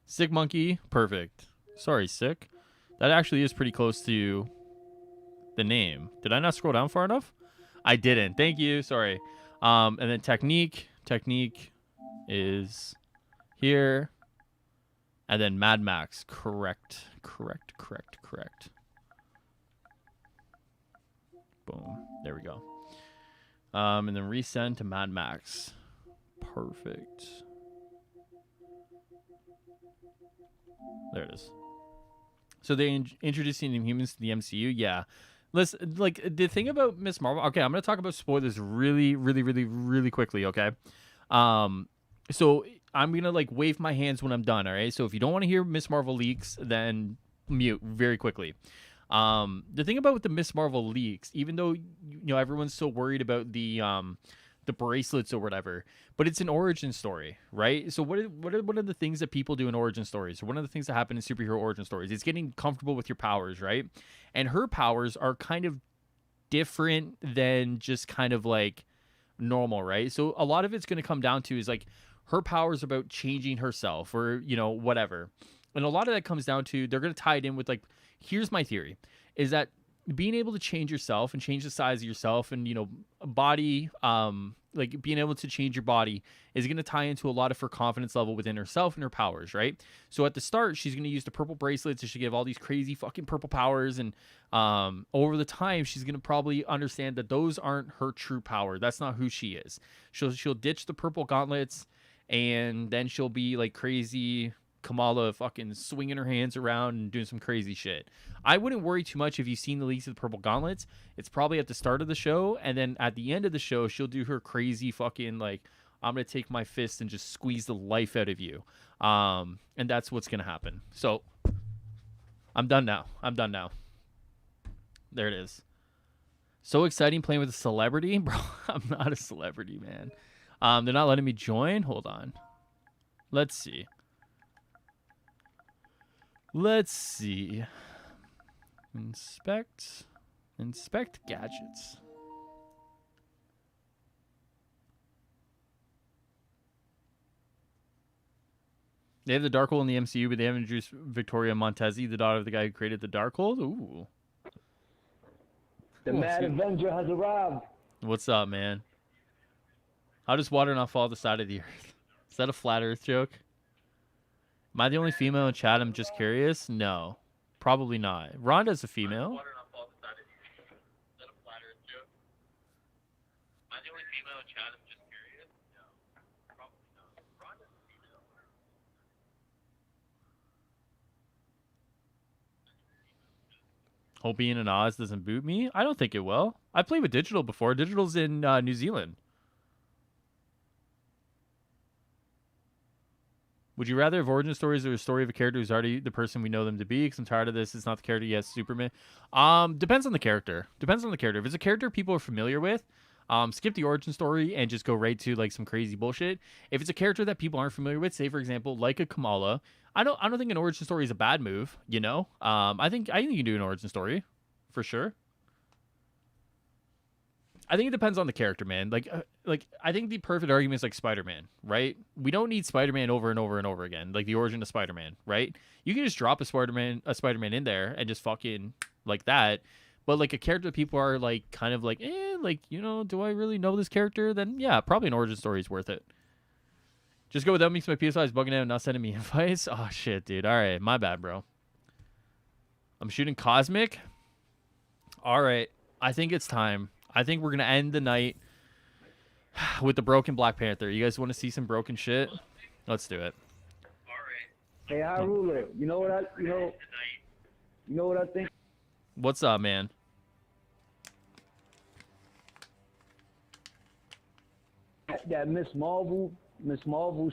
Sick Monkey. Perfect. Sorry, Sick. That actually is pretty close to the name. Did I not scroll down far enough? I didn't. Thank you. Sorry. And then Technique. Technique is here. And then Mad Max. Correct. Boom. There we go. And then resend to Mad Max. Perfect. There it is. So they're introducing Inhumans to the MCU? Yeah. Listen, like, the thing about Miss Marvel... Okay, I'm going to talk about spoilers really quickly, okay? So I'm going to, like, wave my hands when I'm done, all right? So if you don't want to hear Miss Marvel leaks, then mute very quickly. The thing about with the Miss Marvel leaks, even though, everyone's so worried about the bracelets or whatever, but it's an origin story, right? So what are the things that people do in origin stories? Or one of the things that happen in superhero origin stories is getting comfortable with your powers, right? And her powers are kind of different than just kind of like normal, right? So a lot of it's going to come down to is like her powers about changing herself or, whatever. And a lot of that comes down to, they're going to tie it in with like, here's my theory, is that being able to change yourself and change the size of yourself and, body like being able to change your body is going to tie into a lot of her confidence level within herself and her powers, right? So at the start, she's going to use the purple bracelets, and she give all these crazy fucking purple powers, and over the time, she's going to probably understand that those aren't her true power. That's not who she is. She'll ditch the purple gauntlets, and then she'll be like crazy Kamala fucking swinging her hands around and doing some crazy shit. I wouldn't worry too much if you've seen the leaks of the purple gauntlets. It's probably at the start of the show, and then at the end of the show, she'll do her crazy fucking like, I'm gonna take my fist and just squeeze the life out of you. And that's what's gonna happen. So I'm done now. There it is. So exciting playing with a celebrity. Bro, I'm not a celebrity, man. They're not letting me join. Hold on. Let's see. Inspect gadgets. They have the Darkhold in the MCU, but they haven't introduced Victoria Montesi, the daughter of the guy who created the Darkhold. Ooh. The Mad Avenger has arrived. What's up, man? How does water not fall to the side of the earth? Is that a flat earth joke? Am I the only female in chat? I'm just curious. No, probably not. Rhonda's a female. Hope being in Oz doesn't boot me. I don't think it will. I played with Digital before. Digital's in New Zealand. Would you rather have origin stories or a story of a character who's already the person we know them to be? Because I'm tired of this. It's not the character. Yes, Superman. Depends on the character. If it's a character people are familiar with, skip the origin story and just go right to like some crazy bullshit. If it's a character that people aren't familiar with, say for example, like a Kamala, I don't think an origin story is a bad move. You know, I think you can do an origin story, for sure. I think it depends on the character, man. Like I think the perfect argument is like Spider-Man, right? We don't need Spider-Man over and over and over again, like the origin of Spider-Man, right? You can just drop a Spider-Man in there and just fucking like that. But like a character that people are like kind of like, like, you know, do I really know this character? Then yeah, probably an origin story is worth it. Just go with that. Makes my PS5 is bugging out and not sending me invites. Oh shit, dude. All right, my bad, bro. I'm shooting Cosmic. All right, I think it's time. I think we're gonna end the night with the broken Black Panther. You guys want to see some broken shit? Let's do it. Hey, High Ruler, you know what I think? What's up, man? That Miss Marvel,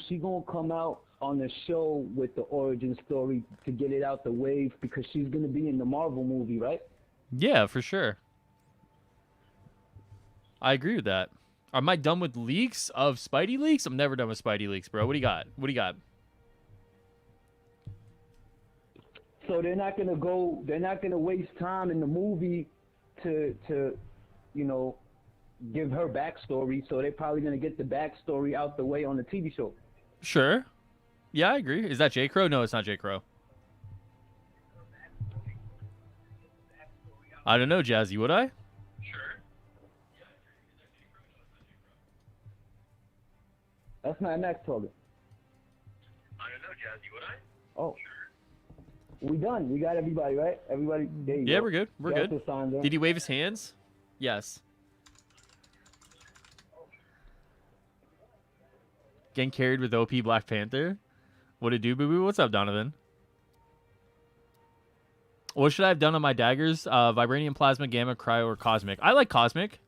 she gonna come out on the show with the origin story to get it out the way because she's gonna be in the Marvel movie, right? Yeah, for sure. I agree with that. Am I done with leaks of Spidey leaks? I'm never done with Spidey leaks, bro. What do you got? So they're not gonna waste time in the movie to you know, give her backstory. So they're probably gonna get the backstory out the way on the TV show. Sure. Yeah, I agree. Is that J. Crow? No, it's not J. Crow. I don't know, Jazzy. Would I? That's not next target. I don't know, Jazzy, would I? Oh. We done. We got everybody, right? Everybody. There you Yeah, go. we're good. We're good. Did he wave his hands? Yes. Getting carried with OP Black Panther. What it do, boo boo? What's up, Donovan? What should I have done on my daggers? Vibranium, Plasma, Gamma, Cryo, or Cosmic? I like Cosmic.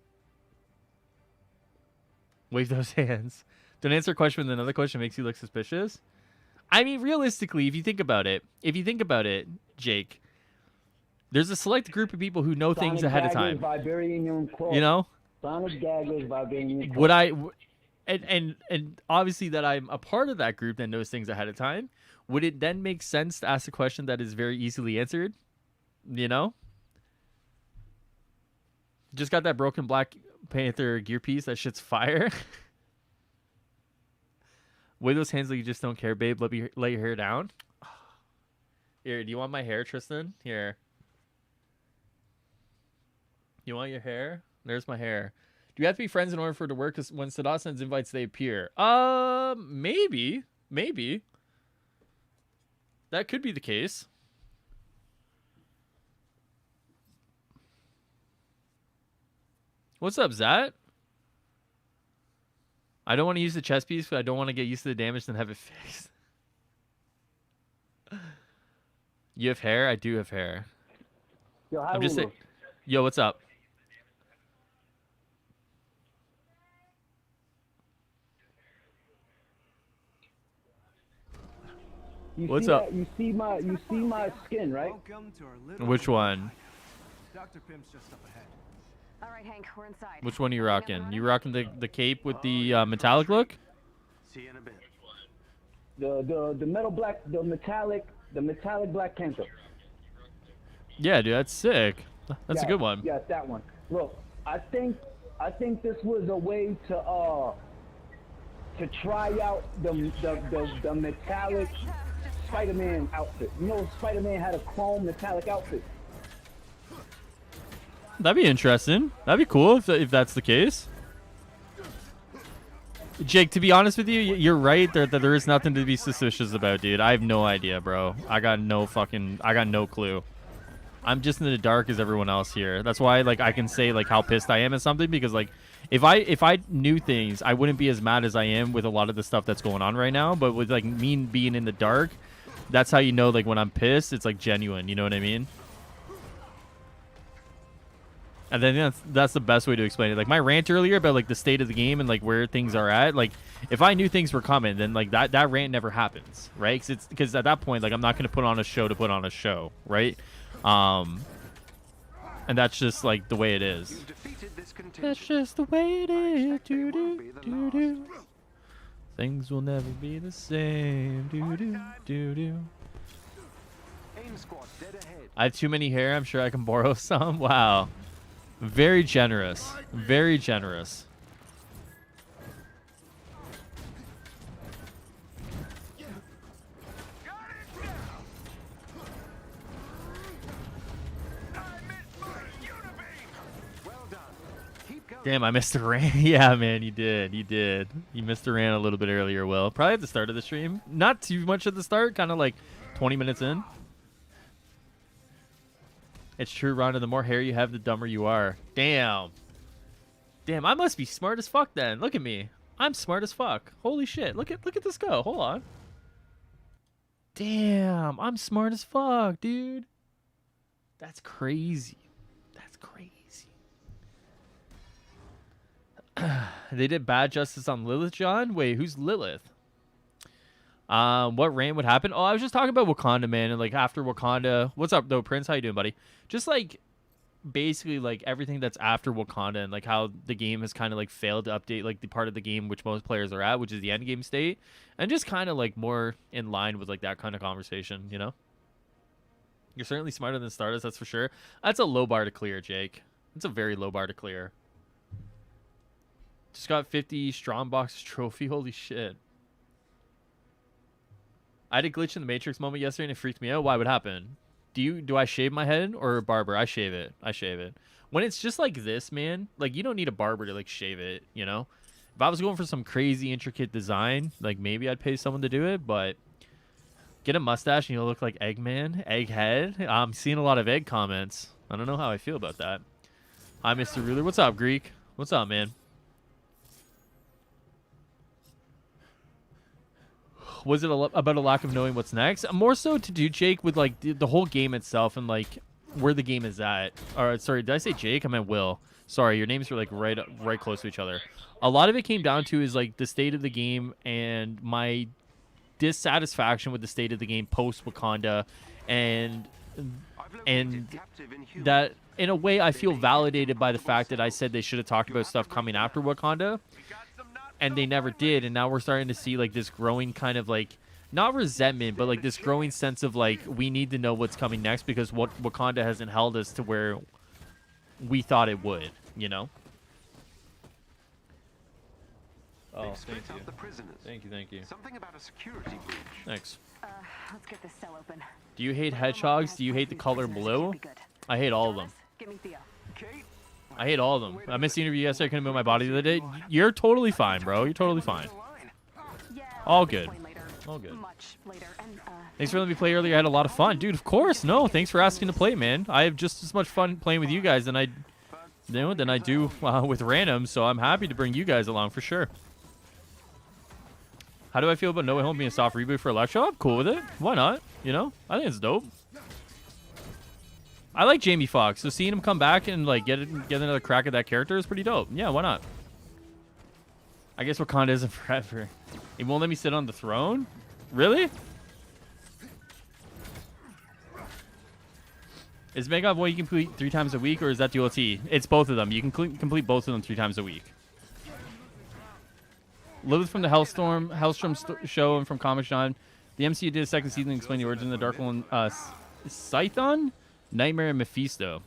Wave those hands. Don't answer a question with another question makes you look suspicious. I mean, realistically, if you think about it, Jake, there's a select group of people who know things ahead of time. You know? Sonic daggers, vibranium. Would I, and obviously that I'm a part of that group that knows things ahead of time. Would it then make sense to ask a question that is very easily answered? You know? Just got that broken Black Panther gear piece. That shit's fire. Wave those hands like you just don't care, babe. Let your hair down. Here, do you want my hair, Tristan? Here. You want your hair? There's my hair. Do Do we have to be friends in order for it to work? Because when Sadat sends invites, they appear. Maybe. Maybe. That could be the case. What's up, Zat? I don't want to use the chest piece, but I don't want to get used to the damage and have it fixed. You have hair? I do have hair. Yo, I'm just saying. Yo, what's up? What's up? You see my skin, right? Welcome to our little Which one? Dr. Pim's just up ahead. All right, Hank, we're inside. Which one are you rocking? You rocking the cape with the metallic look? See you in a bit. The metallic Black Panther. Yeah, dude, that's sick. That's a Yeah, good one. Yeah, that one. Look, I think this was a way to try out the metallic Spider-Man outfit. You know, Spider-Man had a chrome metallic outfit. That'd be interesting. That'd be cool if that's the case. Jake, to be honest with you, you're right. There is nothing to be suspicious about, dude. I have no idea, bro. I got no clue. I'm just in the dark as everyone else here. That's why, like, I can say, like, how pissed I am at something, because, like, if I knew things, I wouldn't be as mad as I am with a lot of the stuff that's going on right now. But with, like, me being in the dark, that's how you know, like, when I'm pissed, it's, like, genuine. You know what I mean? And then that's the best way to explain it. Like, my rant earlier about, like, the state of the game and, like, where things are at, like, if I knew things were coming, then, like, that rant never happens, right? Because at that point, like, I'm not going to put on a show to put on a show, right? And that's just, like, the way it is. That's just the way it is. Do-do. Things will never be the same. Do-do. I have too many hair. I'm sure I can borrow some. Wow. Very generous. Very generous. Damn, I missed the rant. Yeah, man, you did. You did. You missed the rant a little bit earlier, Will. Probably at the start of the stream. Not too much at the start. Kind of like 20 minutes in. It's true, Rhonda. The more hair you have, the dumber you are. Damn. Damn, I must be smart as fuck then. Look at me. I'm smart as fuck. Holy shit. Look at this go. Hold on. Damn, I'm smart as fuck, dude. That's crazy. That's crazy. They did bad justice on Lilith, John? Wait, who's Lilith? What rant would happen? Oh, I was just talking about Wakanda, man, and like after Wakanda. What's up, though, Prince? How you doing, buddy? Just like basically like everything that's after Wakanda and like how the game has kind of like failed to update like the part of the game which most players are at, which is the end game state, and just kind of like more in line with like that kind of conversation, you know? You're certainly smarter than Stardust, that's for sure. That's a low bar to clear, Jake. It's a very low bar to clear. Just got 50 strong box trophy. Holy shit. I had a glitch in the Matrix moment yesterday and it freaked me out. Why would happen? Do I shave my head or a barber? I shave it. I shave it. When it's just like this, man, like you don't need a barber to like shave it, you know? If I was going for some crazy intricate design, like maybe I'd pay someone to do it, but get a mustache and you'll look like Eggman, Egghead. I'm seeing a lot of egg comments. I don't know how I feel about that. Hi, Mr. Ruler. What's up, Greek? What's up, man? Was it about a lack of knowing what's next? More so to do, Jake, with like the whole game itself and like where the game is at. Or sorry, did I say Jake? I meant Will. Sorry, your names were like right close to each other. A lot of it came down to is like the state of the game and my dissatisfaction with the state of the game post Wakanda, and that in a way I feel validated by the fact that I said they should have talked about stuff coming after Wakanda. And they never did, and now we're starting to see like this growing kind of like not resentment, but like this growing sense of like we need to know what's coming next because what Wakanda hasn't held us to where we thought it would, you know. Oh, thank you. Thank you. Something about a security breach. Thanks. Let's get this cell open. Do you hate hedgehogs? Do you hate the color blue? I hate all of them. Give me Theo. Kate? I hate all of them. I missed the interview yesterday. I couldn't move my body the other day. You're totally fine, bro. You're totally fine. Yeah, All good. explain later. All good. Much later. And, Thanks for letting me play earlier. I had a lot of fun. Dude, of course. No, thanks for asking to play, man. I have just as much fun playing with you guys than I do with randoms, so I'm happy to bring you guys along for sure. How do I feel about No Way Home being a soft reboot for Electro? I'm cool with it. Why not? You know? I think it's dope. I like Jamie Foxx, so seeing him come back and like get another crack at that character is pretty dope. Yeah, why not? I guess Wakanda isn't forever. It won't let me sit on the throne? Really? Is Mega Boy you can complete 3 times a week, or is that the OLT? It's both of them. You can complete both of them 3 times a week. Lilith from the Hellstrom show and from Comic Con. The MCU did a second season explaining the origin of the Darkhold, Scython, Nightmare, and Mephisto.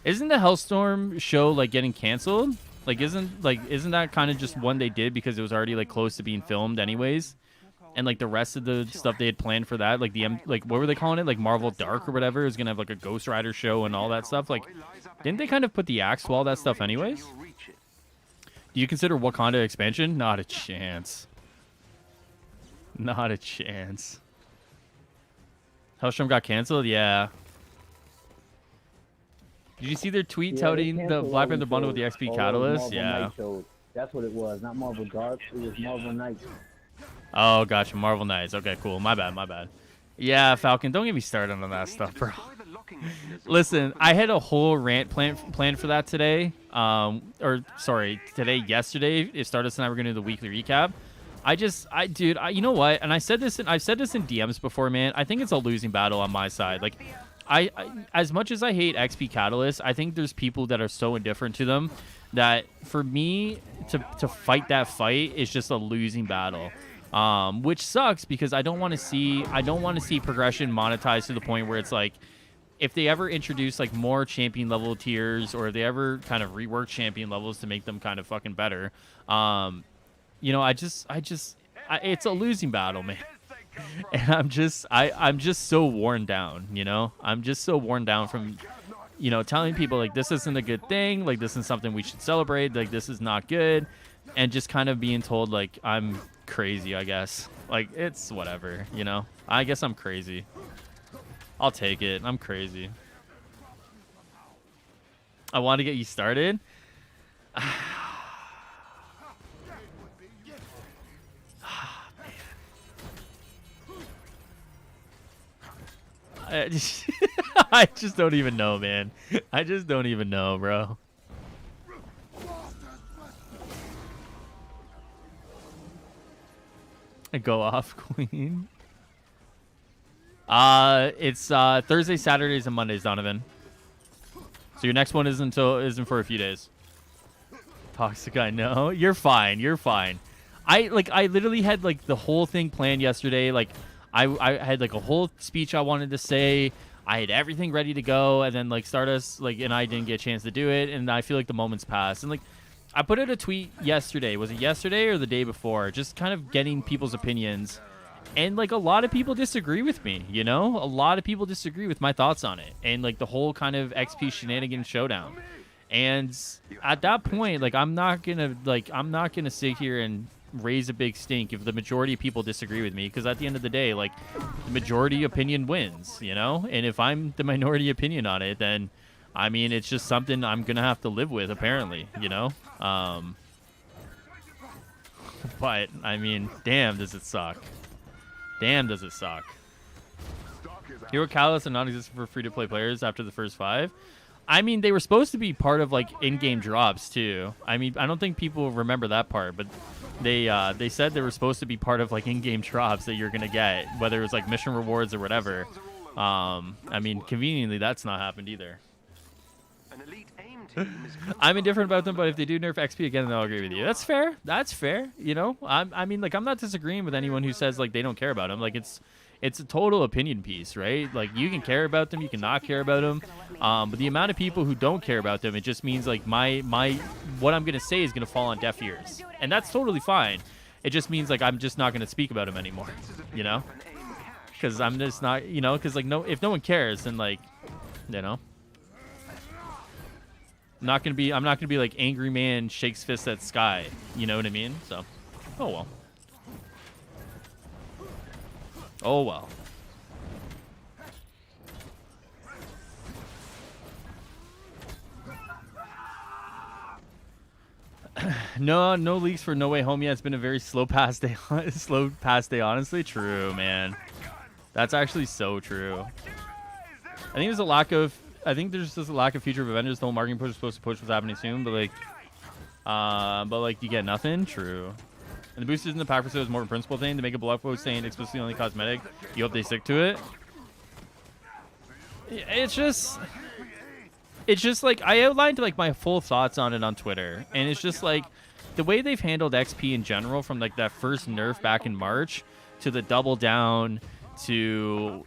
Isn't the Hellstorm show like getting canceled? Like isn't that kind of just one they did because it was already like close to being filmed anyways? And like the rest of the stuff they had planned for that, like what were they calling it? Like Marvel Dark or whatever, it was gonna have like a Ghost Rider show and all that stuff. Like, didn't they kind of put the axe to all that stuff anyways? Do you consider Wakanda expansion? Not a chance. Not a chance. Hellstrom got canceled? Yeah. Did you see their tweet touting the Black Panther bundle with the XP Catalyst? Yeah. That's what it was. Not Marvel Dark. It was Marvel Knights. Oh, gotcha. Marvel Knights. Okay, cool. My bad. My bad. Yeah, Falcon. Don't get me started on that stuff, bro. Listen, I had a whole rant planned for that today. Yesterday. If Stardust and I were going to do the weekly recap. Dude, you know what? And I've said this in DMs before, man. I think it's a losing battle on my side. Like, I as much as I hate XP Catalyst, I think there's people that are so indifferent to them that for me to fight that fight is just a losing battle. Which sucks because I don't want to see progression monetized to the point where it's like, if they ever introduce like more champion level tiers, or if they ever kind of rework champion levels to make them kind of fucking better, you know, it's a losing battle, man. And I'm just so worn down, you know. I'm just so worn down from, you know, telling people like this isn't a good thing, like this isn't something we should celebrate, like this is not good, and just kind of being told like I'm crazy, I guess. Like, it's whatever, you know. I guess I'm crazy. I'll take it. I'm crazy. I want to get you started. I just don't even know, man. I just don't even know, bro. Go off, Queen. It's Thursday, Saturdays, and Mondays, Donovan. So your next one isn't for a few days. Toxic, I know. You're fine. You're fine. I literally had like the whole thing planned yesterday. Like I had like a whole speech I wanted to say. I had everything ready to go, and then like Stardust and I didn't get a chance to do it, and I feel like the moments passed. And like I put out a tweet yesterday. Was it yesterday or the day before? Just kind of getting people's opinions. And like a lot of people disagree with me, you know? A lot of people disagree with my thoughts on it. And like the whole kind of XP shenanigan showdown. And at that point, like I'm not gonna sit here and raise a big stink if the majority of people disagree with me, because at the end of the day, like the majority opinion wins, you know? And if I'm the minority opinion on it, then I mean it's just something I'm gonna have to live with, apparently, you know? But I mean, damn, does it suck. Damn, does it suck. Hero Catalyst are non-existent for free-to-play players after the first 5. I mean, they were supposed to be part of like in-game drops too. I mean, I don't think people remember that part, but they said they were supposed to be part of like in-game drops that you're gonna get, whether it was like mission rewards or whatever. I mean, conveniently, that's not happened either. I'm indifferent about them, but if they do nerf XP again, then I'll agree with you. That's fair. That's fair. You know, I mean, like, I'm not disagreeing with anyone who says like they don't care about them. Like, it's a total opinion piece, right? Like, you can care about them, you can not care about them. But the amount of people who don't care about them, it just means like my what I'm gonna say is gonna fall on deaf ears, and that's totally fine. It just means like I'm just not gonna speak about them anymore, you know? Because I'm just not, you know, because like if no one cares, then like, you know. I'm not gonna be like angry man shakes fist at sky. You know what I mean? So, oh well. Oh well. No leaks for No Way Home yet. It's been a very slow past day. Honestly, true, man. That's actually so true. I think there's a lack of. I think there's just a lack of future of Avengers. The whole marketing push is supposed to push what's happening soon, but like you get nothing. True. And the boosters in the pack for sale is more of a principle thing. To make a blog post saying explicitly only cosmetic, you hope they stick to it. It's just like I outlined like my full thoughts on it on Twitter, and it's just like the way they've handled XP in general, from like that first nerf back in March to the double down to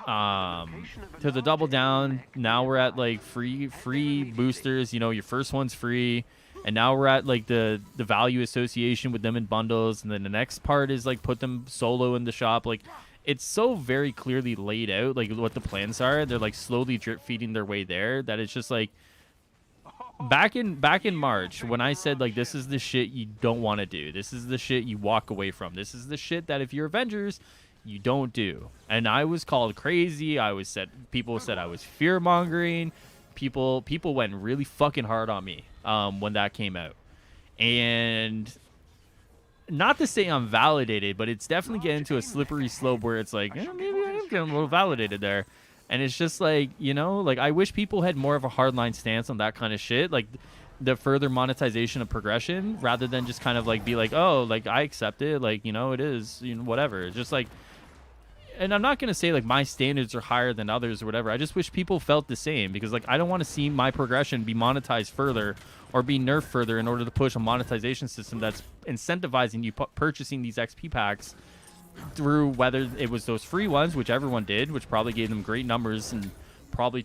the double down. Now we're at like free boosters. You know, your first one's free, and now we're at like the value association with them in bundles, and then the next part is like put them solo in the shop. Like, it's so very clearly laid out, like what the plans are. They're like slowly drip feeding their way there. That it's just like back in March when I said like this is the shit you don't want to do. This is the shit you walk away from. This is the shit that if you're Avengers, you don't do. And I was called crazy. People said I was fear mongering. People went really fucking hard on me when that came out. And not to say I'm validated, but it's definitely getting to a slippery slope where it's like, maybe I am getting a little validated there. And it's just like, you know, like I wish people had more of a hardline stance on that kind of shit, like the further monetization of progression, rather than just kind of like be like, oh, like I accept it, like, you know, it is, you know, whatever. It's just like, and I'm not going to say like my standards are higher than others or whatever. I just wish people felt the same, because like I don't want to see my progression be monetized further or be nerfed further in order to push a monetization system that's incentivizing you purchasing these XP packs through, whether it was those free ones, which everyone did, which probably gave them great numbers and probably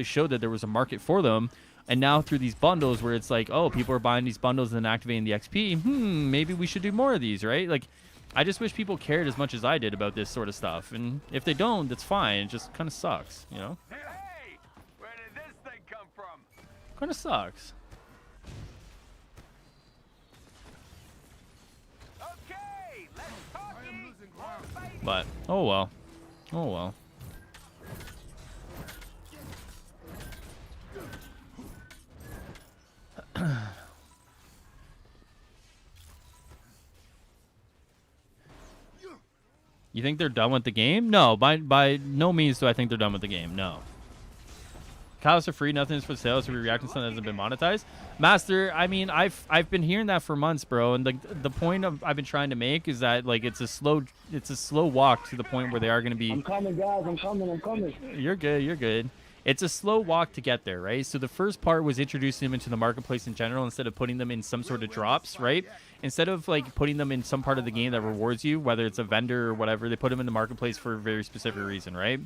showed that there was a market for them. And now through these bundles where it's like, oh, people are buying these bundles and activating the XP. Maybe we should do more of these, right? Like, I just wish people cared as much as I did about this sort of stuff. And if they don't, that's fine. It just kind of sucks, you know? Hey, where did this thing come from? Kind of sucks. Okay, let's talk. I am losing ground. But, oh well. Oh well. You think they're done with the game? No, by no means do I think they're done with the game. No. Cows are free, nothing is for sale, so we react to something that hasn't been monetized. Master, I mean, I've been hearing that for months, bro, and the point I've been trying to make is that like it's a slow walk to the point where they are going to be. I'm coming, guys. I'm coming. You're good. It's a slow walk to get there, right? So the first part was introducing them into the marketplace in general instead of putting them in some sort of drops, right? Instead of like putting them in some part of the game that rewards you, whether it's a vendor or whatever, they put them in the marketplace for a very specific reason, right?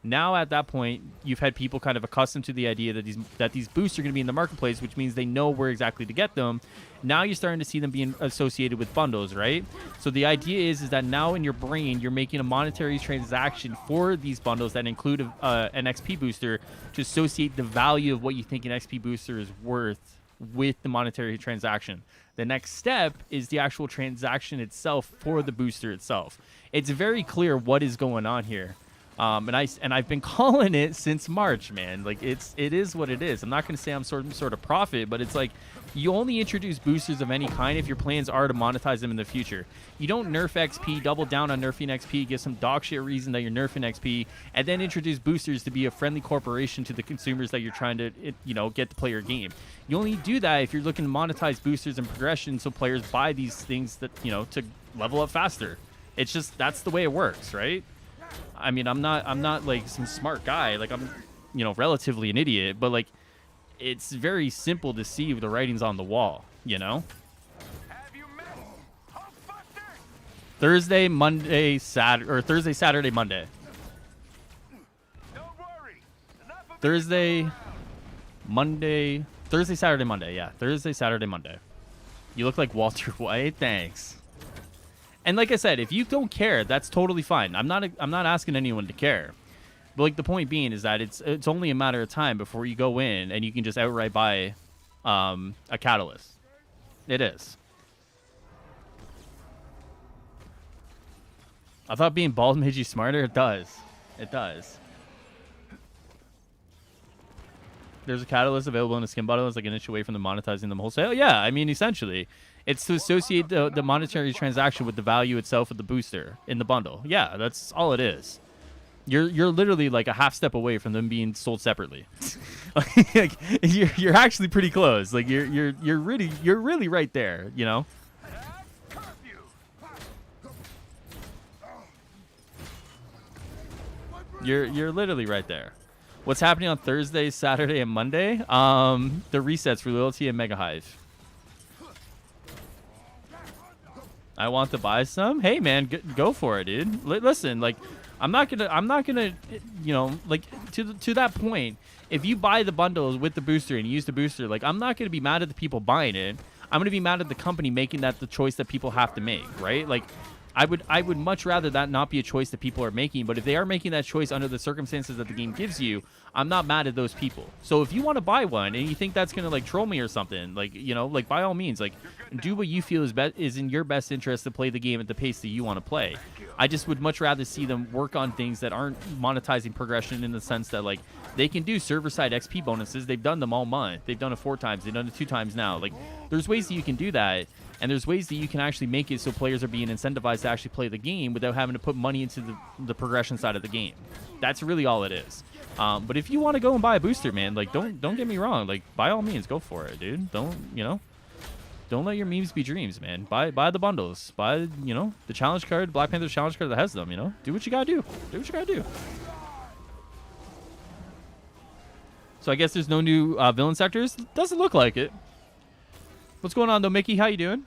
Now at that point, you've had people kind of accustomed to the idea that these boosts are going to be in the marketplace, which means they know where exactly to get them. Now you're starting to see them being associated with bundles, right? So the idea is that now in your brain, you're making a monetary transaction for these bundles that include an XP booster to associate the value of what you think an XP booster is worth with the monetary transaction. The next step is the actual transaction itself for the booster itself. It's very clear what is going on here. And I've been calling it since March, man. Like it is what it is. I'm not going to say I'm sort of prophet, but it's like you only introduce boosters of any kind if your plans are to monetize them in the future. You don't nerf XP, double down on nerfing XP, give some dog shit reason that you're nerfing XP, and then introduce boosters to be a friendly corporation to the consumers that you're trying to, get to play your game. You only do that if you're looking to monetize boosters and progression so players buy these things that, to level up faster. It's just, that's the way it works, right? I mean, I'm not like some smart guy. Like I'm, relatively an idiot, but like it's very simple to see the writings on the wall, Have you met Thursday, Monday, Thursday, Saturday, Monday. Don't worry. Thursday, Saturday, Monday. Yeah, Thursday, Saturday, Monday. You look like Walter White. Thanks. And like I said, if you don't care, that's totally fine. I'm not asking anyone to care. But like the point being is that it's only a matter of time before you go in and you can just outright buy a catalyst. It is. I thought being bald made you smarter. It does. It does. There's a catalyst available in a skin bottle. It's like an inch away from the monetizing them wholesale. Yeah, I mean, essentially, it's to associate the monetary transaction with the value itself of the booster in the bundle. Yeah, that's all it is. You're literally like a half step away from them being sold separately. Like, you're actually pretty close. Like you're really right there. You know. You're literally right there. What's happening on Thursday, Saturday, and Monday? The resets for OLT and Mega Hive. I want to buy some. Hey man, go for it, dude. Listen, like, I'm not gonna, you know, like to that point. If you buy the bundles with the booster and you use the booster, like, I'm not gonna be mad at the people buying it. I'm gonna be mad at the company making that the choice that people have to make, right? Like, I would much rather that not be a choice that people are making. But if they are making that choice under the circumstances that the game gives you, I'm not mad at those people. So if you want to buy one and you think that's gonna like troll me or something, like, you know, like, by all means, like, do what you feel is in your best interest to play the game at the pace that you want to play. I just would much rather see them work on things that aren't monetizing progression, in the sense that, like, they can do server side XP bonuses. They've done them all month. They've done it 4 times. They've done it 2 times now. Like, there's ways that you can do that. And there's ways that you can actually make it so players are being incentivized to actually play the game without having to put money into the progression side of the game. That's really all it is. But if you want to go and buy a booster, man, like, don't get me wrong. Like, by all means, go for it, dude. Don't let your memes be dreams, man. Buy the bundles. Buy, you know, the challenge card, Black Panther's challenge card that has them, you know. Do what you gotta do. Do what you gotta do. So I guess there's no new villain sectors. Doesn't look like it. What's going on, though, Mickey? How you doing?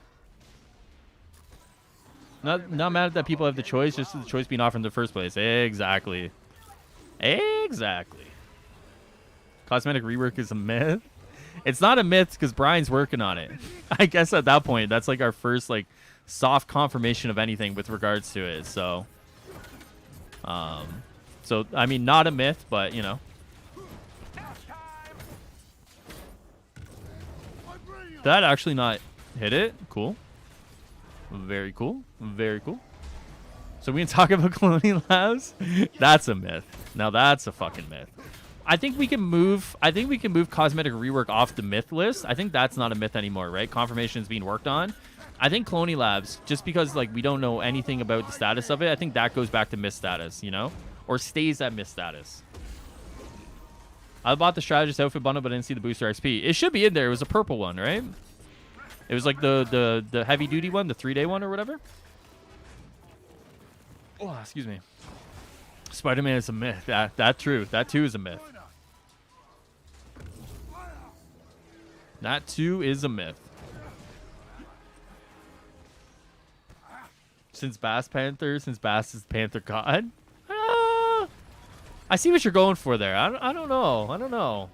Not mad that people have the choice, just the choice being offered in the first place. Exactly. Exactly. Cosmetic rework is a myth. It's not a myth because Brian's working on it. I guess at that point, that's like our first like soft confirmation of anything with regards to it. So, I mean, not a myth, but you know. That actually not hit it. Cool. Very cool. Very cool. So we can talk about Colonial Labs. That's a myth. Now that's a fucking myth. I think we can move cosmetic rework off the myth list. I think that's not a myth anymore, right? Confirmation is being worked on. I think Colonial Labs, just because like we don't know anything about the status of it, I think that goes back to myth status, you know, or stays at myth status. I bought the strategist outfit bundle, but I didn't see the booster XP. It should be in there. It was a purple one, right? It was like the heavy duty one, the 3-day one or whatever. Oh, excuse me. Spider-Man is a myth. That true. That too is a myth. That too is a myth. Since Bass is Panther God. I see what you're going for there. I don't know.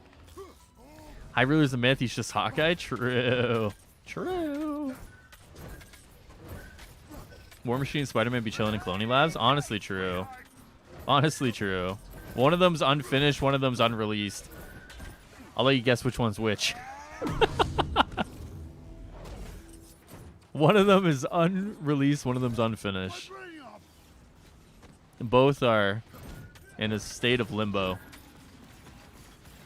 High Ruler's a myth. He's just Hawkeye. True. War Machine and Spider-Man be chilling in Colonial Labs. Honestly true. One of them's unfinished. One of them's unreleased. I'll let you guess which one's which. One of them is unreleased. One of them's unfinished. Both are in a state of limbo.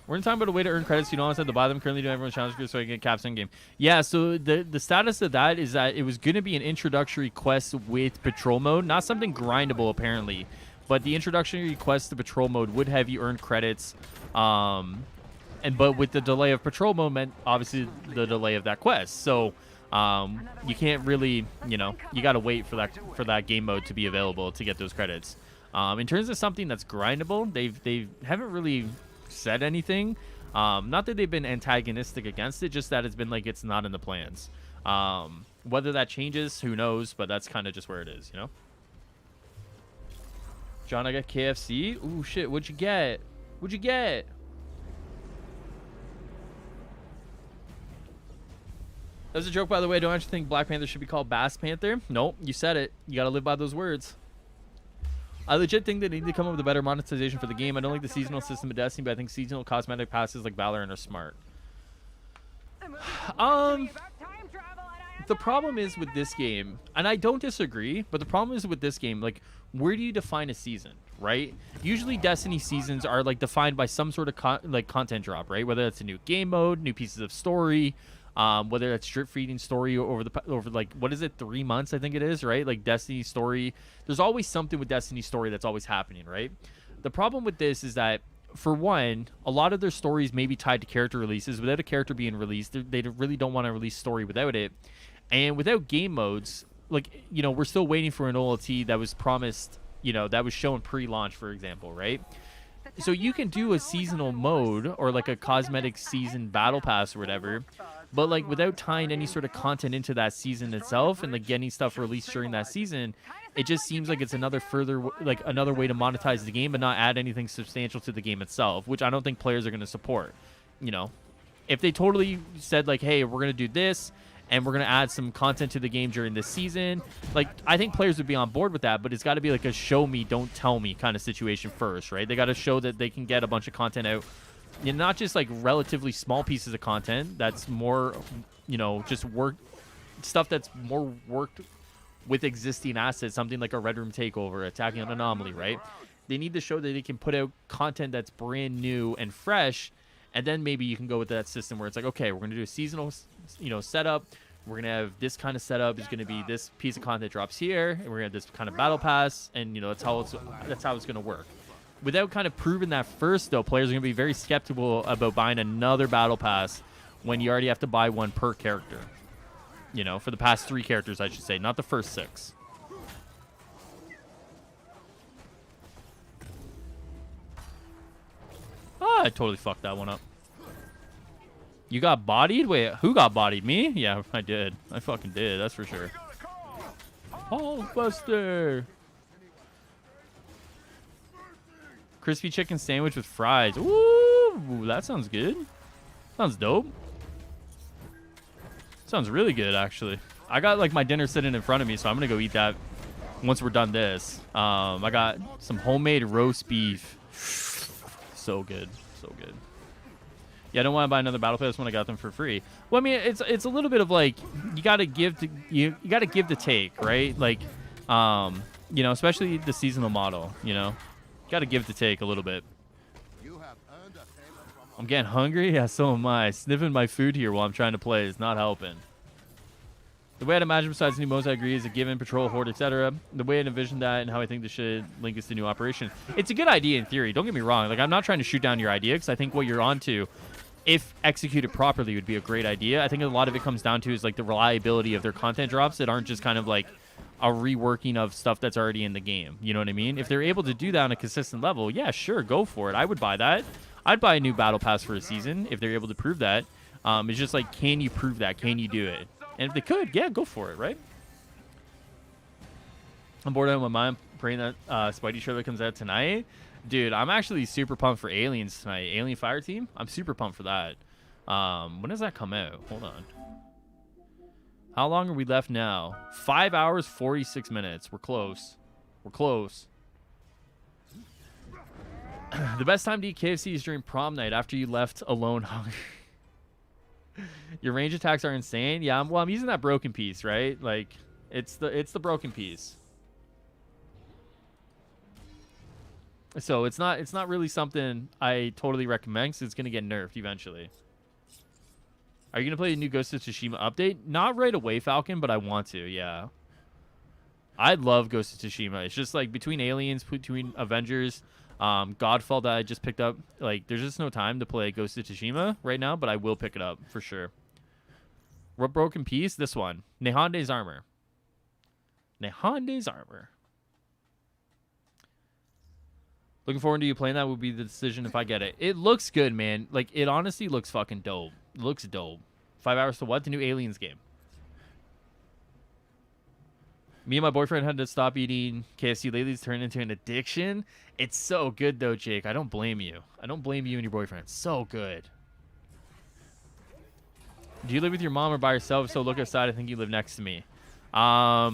We're going to talk about a way to earn credits. You don't have to buy them. Currently doing everyone's challenge group so I can get caps in game. Yeah, so the status of that is that it was going to be an introductory quest with patrol mode. Not something grindable, apparently. But the introductory quest to patrol mode would have you earn credits. But with the delay of patrol mode meant, obviously, the delay of that quest. So you can't really, you know, you got to wait for that game mode to be available to get those credits. In terms of something that's grindable, they haven't really said anything. Not that they've been antagonistic against it, just that it's been like it's not in the plans. Whether that changes, who knows, but that's kind of just where it is, you know. John, I got KFC. Ooh, shit, what'd you get? That was a joke, by the way. Don't actually think Black Panther should be called Bass Panther. Nope, you said it. You gotta live by those words. I legit think they need to come up with a better monetization for the game. I don't like the seasonal system of Destiny, but I think seasonal cosmetic passes like Valorant are smart. The problem is with this game, and I don't disagree, but the problem is with this game, like, where do you define a season, right? Usually Destiny seasons are like defined by some sort of content drop, right? Whether that's a new game mode, new pieces of story, whether that's drip feeding story over like, what is it, 3 months, I think it is, right? Like Destiny story, there's always something with Destiny story that's always happening, right? The problem with this is that, for one, a lot of their stories may be tied to character releases. Without a character being released, they really don't want to release story without it. And without game modes, like, you know, we're still waiting for an OLT that was promised, you know, that was shown pre-launch, for example, right? So you can do a seasonal mode or like a cosmetic season battle pass or whatever, but like without tying any sort of content into that season itself and like getting stuff released during that season, it just seems like it's another way to monetize the game but not add anything substantial to the game itself, which I don't think players are going to support. You know, if they totally said like, hey, we're going to do this and we're going to add some content to the game during this season, like, I think players would be on board with that, but it's got to be like a show me, don't tell me kind of situation first, right? They got to show that they can get a bunch of content out, and not just like relatively small pieces of content that's more, you know, just stuff that's more worked with existing assets, something like a Red Room Takeover, attacking an anomaly, right? They need to show that they can put out content that's brand new and fresh, and then maybe you can go with that system where it's like, okay, we're going to do a seasonal, you know, setup. We're going to have this kind of setup. Is going to be this piece of content drops here, and we're going to have this kind of battle pass, and, you know, that's how it's going to work. Without kind of proving that first, though, players are going to be very skeptical about buying another battle pass when you already have to buy one per character. You know, for the past 3 characters, I should say, not the first 6. Oh, I totally fucked that one up. You got bodied? Wait, who got bodied? Me? Yeah, I did. I fucking did, that's for sure. Hulkbuster! Crispy chicken sandwich with fries. Ooh, that sounds good. Sounds dope. Sounds really good, actually. I got like my dinner sitting in front of me, so I'm gonna go eat that once we're done this. I got some homemade roast beef. So good, so good. Yeah, I don't want to buy another battle pass when I got them for free. Well, I mean, it's a little bit of like, you gotta give to take, right? Like, you know, especially the seasonal model. You know, gotta give to take a little bit. I'm getting hungry. Yeah, so am I. Sniffing my food here while I'm trying to play is not helping. The way I'd imagine, besides new modes, I agree, is a given patrol, horde, etc. The way I'd envision that and how I think this should link us to new operation. It's a good idea in theory. Don't get me wrong. Like, I'm not trying to shoot down your idea, because I think what you're onto, if executed properly, would be a great idea. I think a lot of it comes down to is like the reliability of their content drops that aren't just kind of like a reworking of stuff that's already in the game. You know what I mean? If they're able to do that on a consistent level, yeah, sure, go for it. I would buy that. I'd buy a new battle pass for a season if they're able to prove that. It's just like, can you prove that? Can you do it? And if they could, yeah, go for it, right? I'm bored out of my mind praying that Spidey trailer comes out tonight. Dude, I'm actually super pumped for Aliens tonight. Alien Fire Team? I'm super pumped for that. When does that come out? Hold on. How long are we left now? 5 hours, 46 minutes. We're close. We're close. The best time to eat KFC is during prom night after you left alone hungry. Your range attacks are insane. Yeah, I'm using that broken piece, right? Like, it's the broken piece. So it's not really something I totally recommend, because it's gonna get nerfed eventually. Are you gonna play the new Ghost of Tsushima update? Not right away, Falcon, but I want to. Yeah, I love Ghost of Tsushima. It's just like between Aliens, between Avengers, Godfall that I just picked up. Like, there's just no time to play Ghost of Tsushima right now, but I will pick it up for sure. What broken piece? This one. Nehande's armor. Nehande's armor. Looking forward to you playing that. Would be the decision if I get it. It looks good, man. Like, it honestly looks fucking dope. It looks dope. 5 hours to what? The new Aliens game. Me and my boyfriend had to stop eating KFC lately. It's turned into an addiction. It's so good, though, Jake. I don't blame you. I don't blame you and your boyfriend. It's so good. Do you live with your mom or by yourself? So look outside. I think you live next to me. I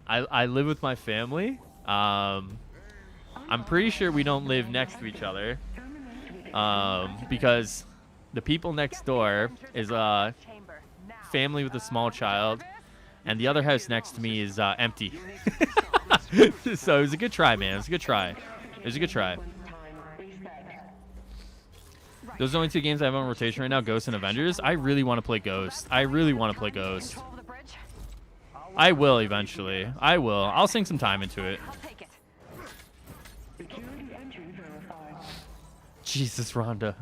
live with my family. I'm pretty sure we don't live next to each other, because the people next door is a family with a small child, and the other house next to me is empty. So it was a good try, man. It was a good try. It was a good try. Those are the only two games I have on rotation right now, Ghost and Avengers. I really want to play Ghost. I really want to play Ghost. I will eventually. I will. I'll sink some time into it. Jesus, Rhonda.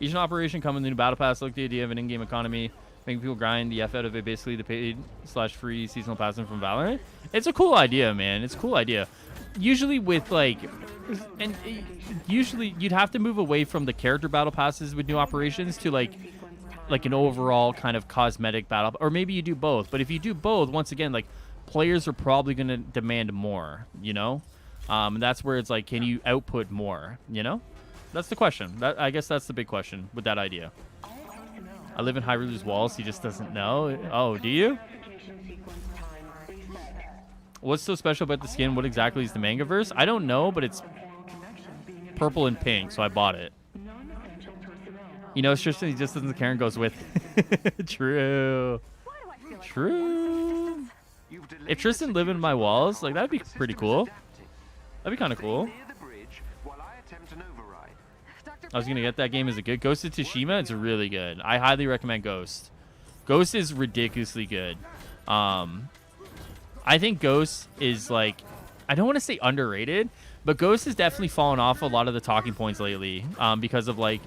Each new operation coming in the new battle pass. Look, the idea of an in-game economy, making people grind the F out of it, basically the paid/free seasonal passing from Valorant. It's a cool idea, man. It's a cool idea. Usually with like, and usually you'd have to move away from the character battle passes with new operations to like an overall kind of cosmetic battle, or maybe you do both. But if you do both, once again, like players are probably going to demand more, you know? And that's where it's like, can you output more, you know? That's the question. I guess that's the big question with that idea. I live in Hyrule's walls. He just doesn't know. Oh, do you? What's so special about the skin? What exactly is the Mangaverse? I don't know, but it's purple and pink, so I bought it. You know, Tristan, he just doesn't care and goes with. True. True. If Tristan lived in my walls, like, that'd be pretty cool. That'd be kind of cool. I was going to get that game. Is it good? Ghost of Tsushima? It's really good. I highly recommend Ghost. Ghost is ridiculously good. I think Ghost is, like, I don't want to say underrated, but Ghost has definitely fallen off a lot of the talking points lately, because of, like,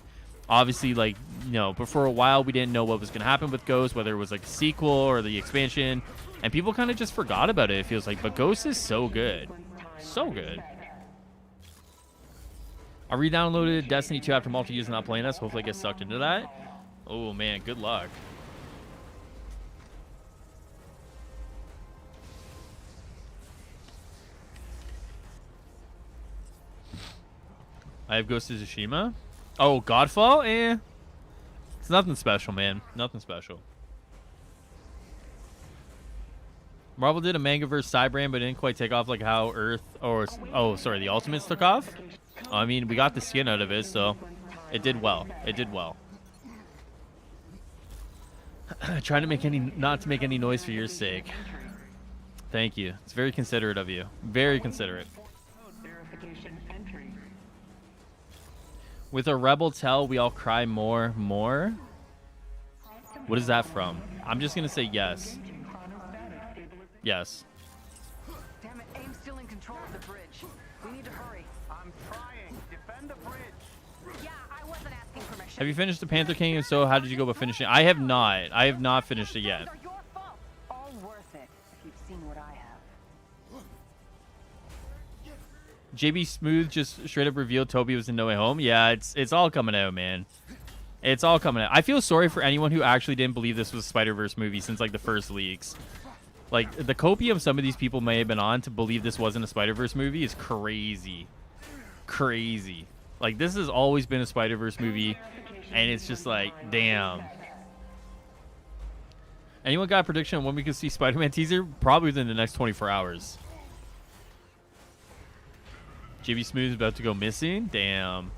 obviously, like, you know, but for a while we didn't know what was going to happen with Ghost, whether it was, like, a sequel or the expansion, and people kind of just forgot about it, it feels like. But Ghost is so good. So good. I re-downloaded Destiny 2 after multiple years of not playing this. Hopefully I get sucked into that. Oh, man, good luck. I have Ghost of Tsushima. Oh, Godfall? Eh. It's nothing special, man. Nothing special. Marvel did a Mangaverse side brand, but didn't quite take off like how Earth or... Oh, sorry, the Ultimates took off? I mean, we got the skin out of it, so it did well. It did well. Trying to not to make any noise for your sake. Thank you. It's very considerate of you. Very considerate. With a rebel tell, we all cry more. What is that from? I'm just gonna say yes. Yes. Damn it, AIM's still in control of the bridge. We need to hurry. I'm trying. Defend the bridge. Yeah, I wasn't asking permission. Have you finished the Panther King? If so, how did you go about finishing it? I have not. I have not finished it yet. They're your fault. All worth it if you've seen what I have. JB Smooth just straight up revealed Toby was in No Way Home. Yeah, it's all coming out, man. It's all coming out. I feel sorry for anyone who actually didn't believe this was a Spider-Verse movie since like the first leaks. Like the copium some of these people may have been on to believe this wasn't a Spider-Verse movie is crazy. Crazy. Like this has always been a Spider-Verse movie, and it's just like, damn. Anyone got a prediction on when we could see Spider-Man teaser? Probably within the next 24 hours. JB Smooth is about to go missing? Damn.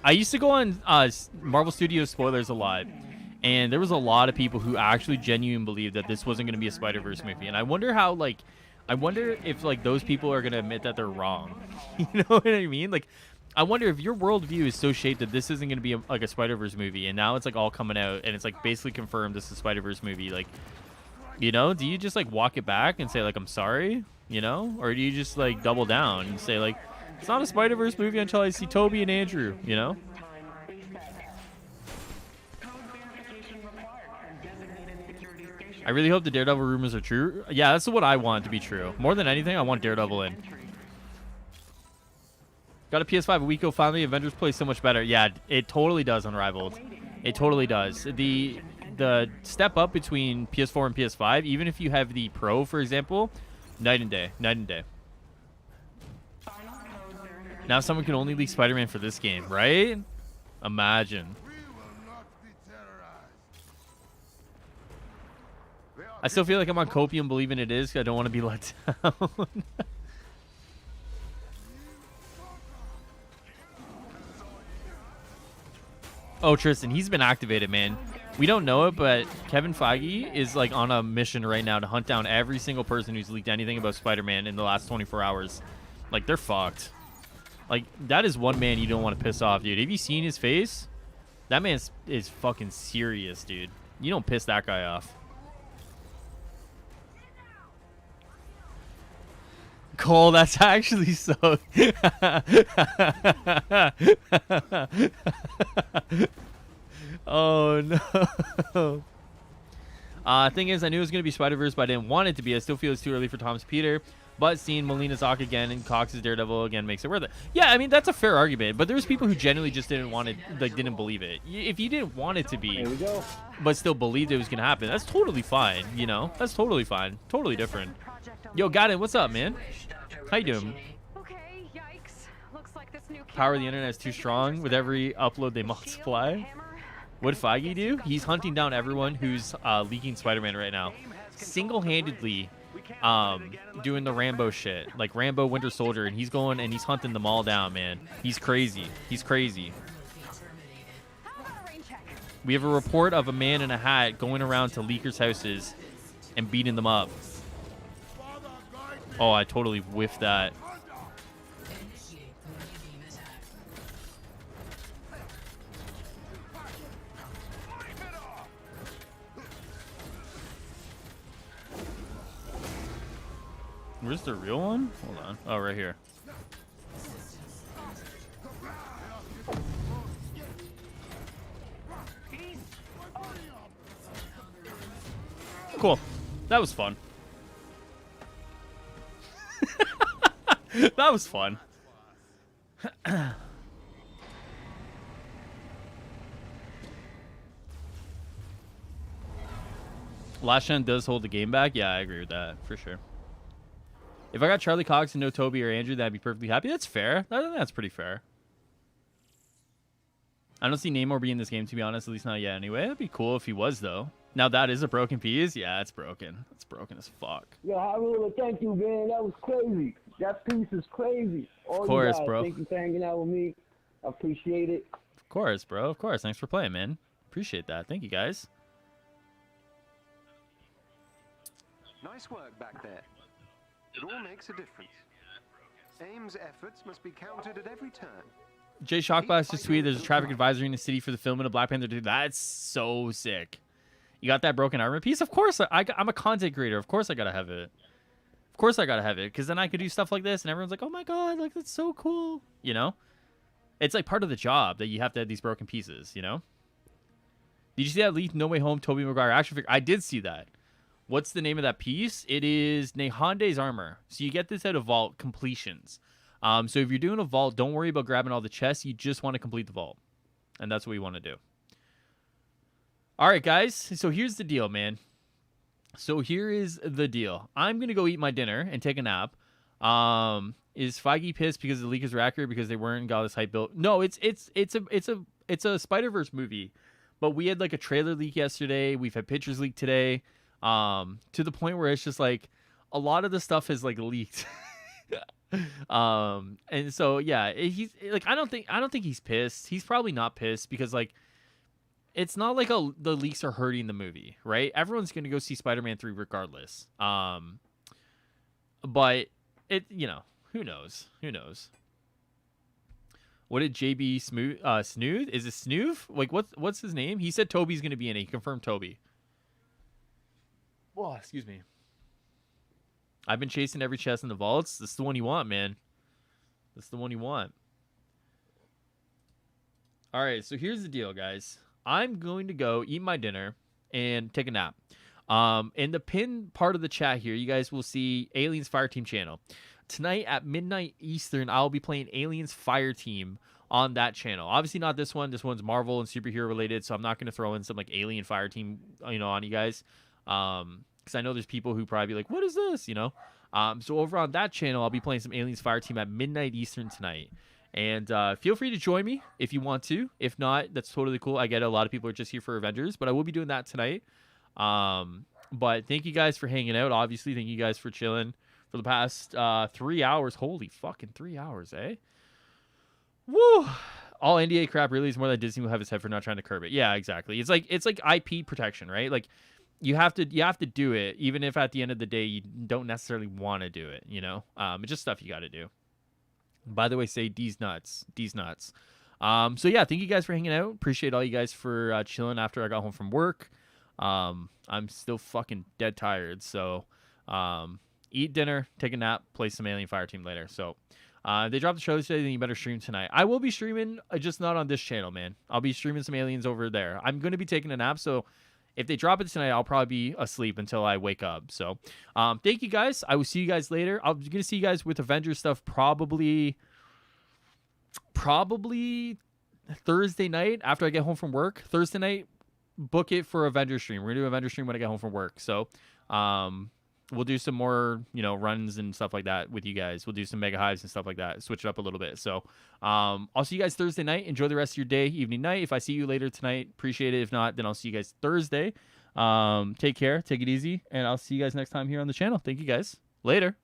I used to go on Marvel Studios spoilers a lot, and there was a lot of people who actually genuinely believed that this wasn't going to be a Spider-Verse movie. And I wonder how, like, I wonder if, like, those people are going to admit that they're wrong. You know what I mean? Like, I wonder if your worldview is so shaped that this isn't going to be like a Spider-Verse movie, and now it's, like, all coming out, and it's, like, basically confirmed this is a Spider-Verse movie. Like, you know, do you just, like, walk it back and say, like, I'm sorry, you know? Or do you just, like, double down and say, like, it's not a Spider-Verse movie until I see Toby and Andrew, you know? I really hope the Daredevil rumors are true. Yeah, that's what I want to be true. More than anything, I want Daredevil in. Got a PS5 a week ago. Finally, Avengers plays so much better. Yeah, it totally does, Unrivaled. It totally does. The step up between PS4 and PS5, even if you have the Pro, for example, night and day. Night and day. Now someone can only leak Spider-Man for this game, right? Imagine. I still feel like I'm on copium believing it is. I don't want to be let down. Oh, Tristan, he's been activated, man. We don't know it, but Kevin Feige is like on a mission right now to hunt down every single person who's leaked anything about Spider-Man in the last 24 hours. Like, they're fucked. Like, that is one man you don't want to piss off, dude. Have you seen his face? That man is fucking serious, dude. You don't piss that guy off. Cole, that's actually so... Oh, no. Thing is, I knew it was going to be Spider-Verse, but I didn't want it to be. I still feel it's too early for Thomas Peter. But seeing Molina's Hawk again and Cox's Daredevil again makes it worth it. Yeah, I mean, that's a fair argument. But there's people who genuinely just didn't want it, like, didn't believe it. If you didn't want it to be, but still believed it was going to happen, that's totally fine, you know? That's totally fine. Totally different. Yo, got it. What's up, man? How you doing? Okay, yikes. Looks like this new Power of the internet is too strong. With every upload, they multiply. What did Feige do? He's hunting down everyone who's leaking Spider-Man right now. Single-handedly doing the Rambo shit. Like Rambo Winter Soldier. And he's going and he's hunting them all down, man. He's crazy. He's crazy. We have a report of a man in a hat going around to leakers' houses and beating them up. Oh, I totally whiffed that. Where's the real one? Hold on. Oh, right here. Cool. That was fun. That was fun. Last Gen does hold the game back. Yeah, I agree with that for sure. If I got Charlie Cox and no Toby or Andrew, that'd be perfectly happy. That's fair. I think that's pretty fair. I don't see Namor being in this game, to be honest. At least not yet anyway. That'd be cool if he was, though. Now, that is a broken piece. Yeah, it's broken. It's broken as fuck. Yo, Hyrule, thank you, man. That was crazy. That piece is crazy. All of course, you guys, bro. Thank you for hanging out with me. I appreciate it. Of course, bro. Of course. Thanks for playing, man. Appreciate that. Thank you, guys. Nice work back there. It all makes a difference. AIM's efforts must be counted at every turn. Jay Shockbox just tweeted, there's a traffic advisory in the city for the film of Black Panther 2. That's so sick. You got that broken armor piece? Of course. I'm a content creator. Of course I gotta have it. Of course I gotta have it. Because then I could do stuff like this and everyone's like, oh my god, like that's so cool. You know? It's like part of the job that you have to have these broken pieces, you know? Did you see that leaked No Way Home Tobey Maguire action figure? I did see that. What's the name of that piece? It is Nehande's armor. So you get this out of vault completions. So if you're doing a vault, don't worry about grabbing all the chests. You just want to complete the vault. And that's what we want to do. All right, guys. So here's the deal, man. So here is the deal. I'm going to go eat my dinner and take a nap. Is Feige pissed because the leakers were accurate because they weren't got this hype built? No, it's a Spider-Verse movie. But we had like a trailer leak yesterday. We've had pictures leaked today. To the point where it's just like a lot of the stuff is like leaked. And so yeah, he's like I don't think he's pissed. He's probably not pissed because like it's not like the leaks are hurting the movie, right? Everyone's gonna go see Spider-Man 3 regardless. But it, you know, who knows? What did JB Snooth? Is it Snoof? Like what's his name? He said Toby's gonna be in it. He confirmed Toby. Oh, excuse me. I've been chasing every chest in the vaults. This is the one you want, man. This is the one you want. All right, so here's the deal, guys. I'm going to go eat my dinner and take a nap. In the pinned part of the chat here, you guys will see Aliens Fire Team channel. Tonight at midnight Eastern, I'll be playing Aliens Fire Team on that channel. Obviously not this one. This one's Marvel and superhero related, so I'm not going to throw in some like Alien Fire Team, on you guys. Because I know there's people who probably be like, what is this? So over on that channel, I'll be playing some Aliens Fire Team at midnight Eastern tonight. And feel free to join me if you want to. If not, that's totally cool. I get it. A lot of people are just here for Avengers, but I will be doing that tonight. But thank you guys for hanging out. Obviously, thank you guys for chilling for the past 3 hours. Holy fucking 3 hours, eh? Woo! All NDA crap really is more than Disney will have his head for not trying to curb it. Yeah, exactly. It's like IP protection, right? Like you have to do it, even if at the end of the day you don't necessarily want to do it. You know, it's just stuff you got to do. By the way, say D's nuts. So yeah, thank you guys for hanging out. Appreciate all you guys for chilling after I got home from work. I'm still fucking dead tired. So eat dinner, take a nap, play some Alien Fireteam later. So they dropped the show today, then you better stream tonight. I will be streaming, just not on this channel, man. I'll be streaming some Aliens over there. I'm going to be taking a nap, so if they drop it tonight, I'll probably be asleep until I wake up. So thank you guys. I will see you guys later. I'm going to see you guys with Avengers stuff probably Thursday night after I get home from work. Thursday night, book it for Avengers stream. We're going to do Avengers stream when I get home from work. So we'll do some more, runs and stuff like that with you guys. We'll do some mega hives and stuff like that. Switch it up a little bit. So I'll see you guys Thursday night. Enjoy the rest of your day, evening, night. If I see you later tonight, appreciate it. If not, then I'll see you guys Thursday. Take care. Take it easy. And I'll see you guys next time here on the channel. Thank you guys. Later.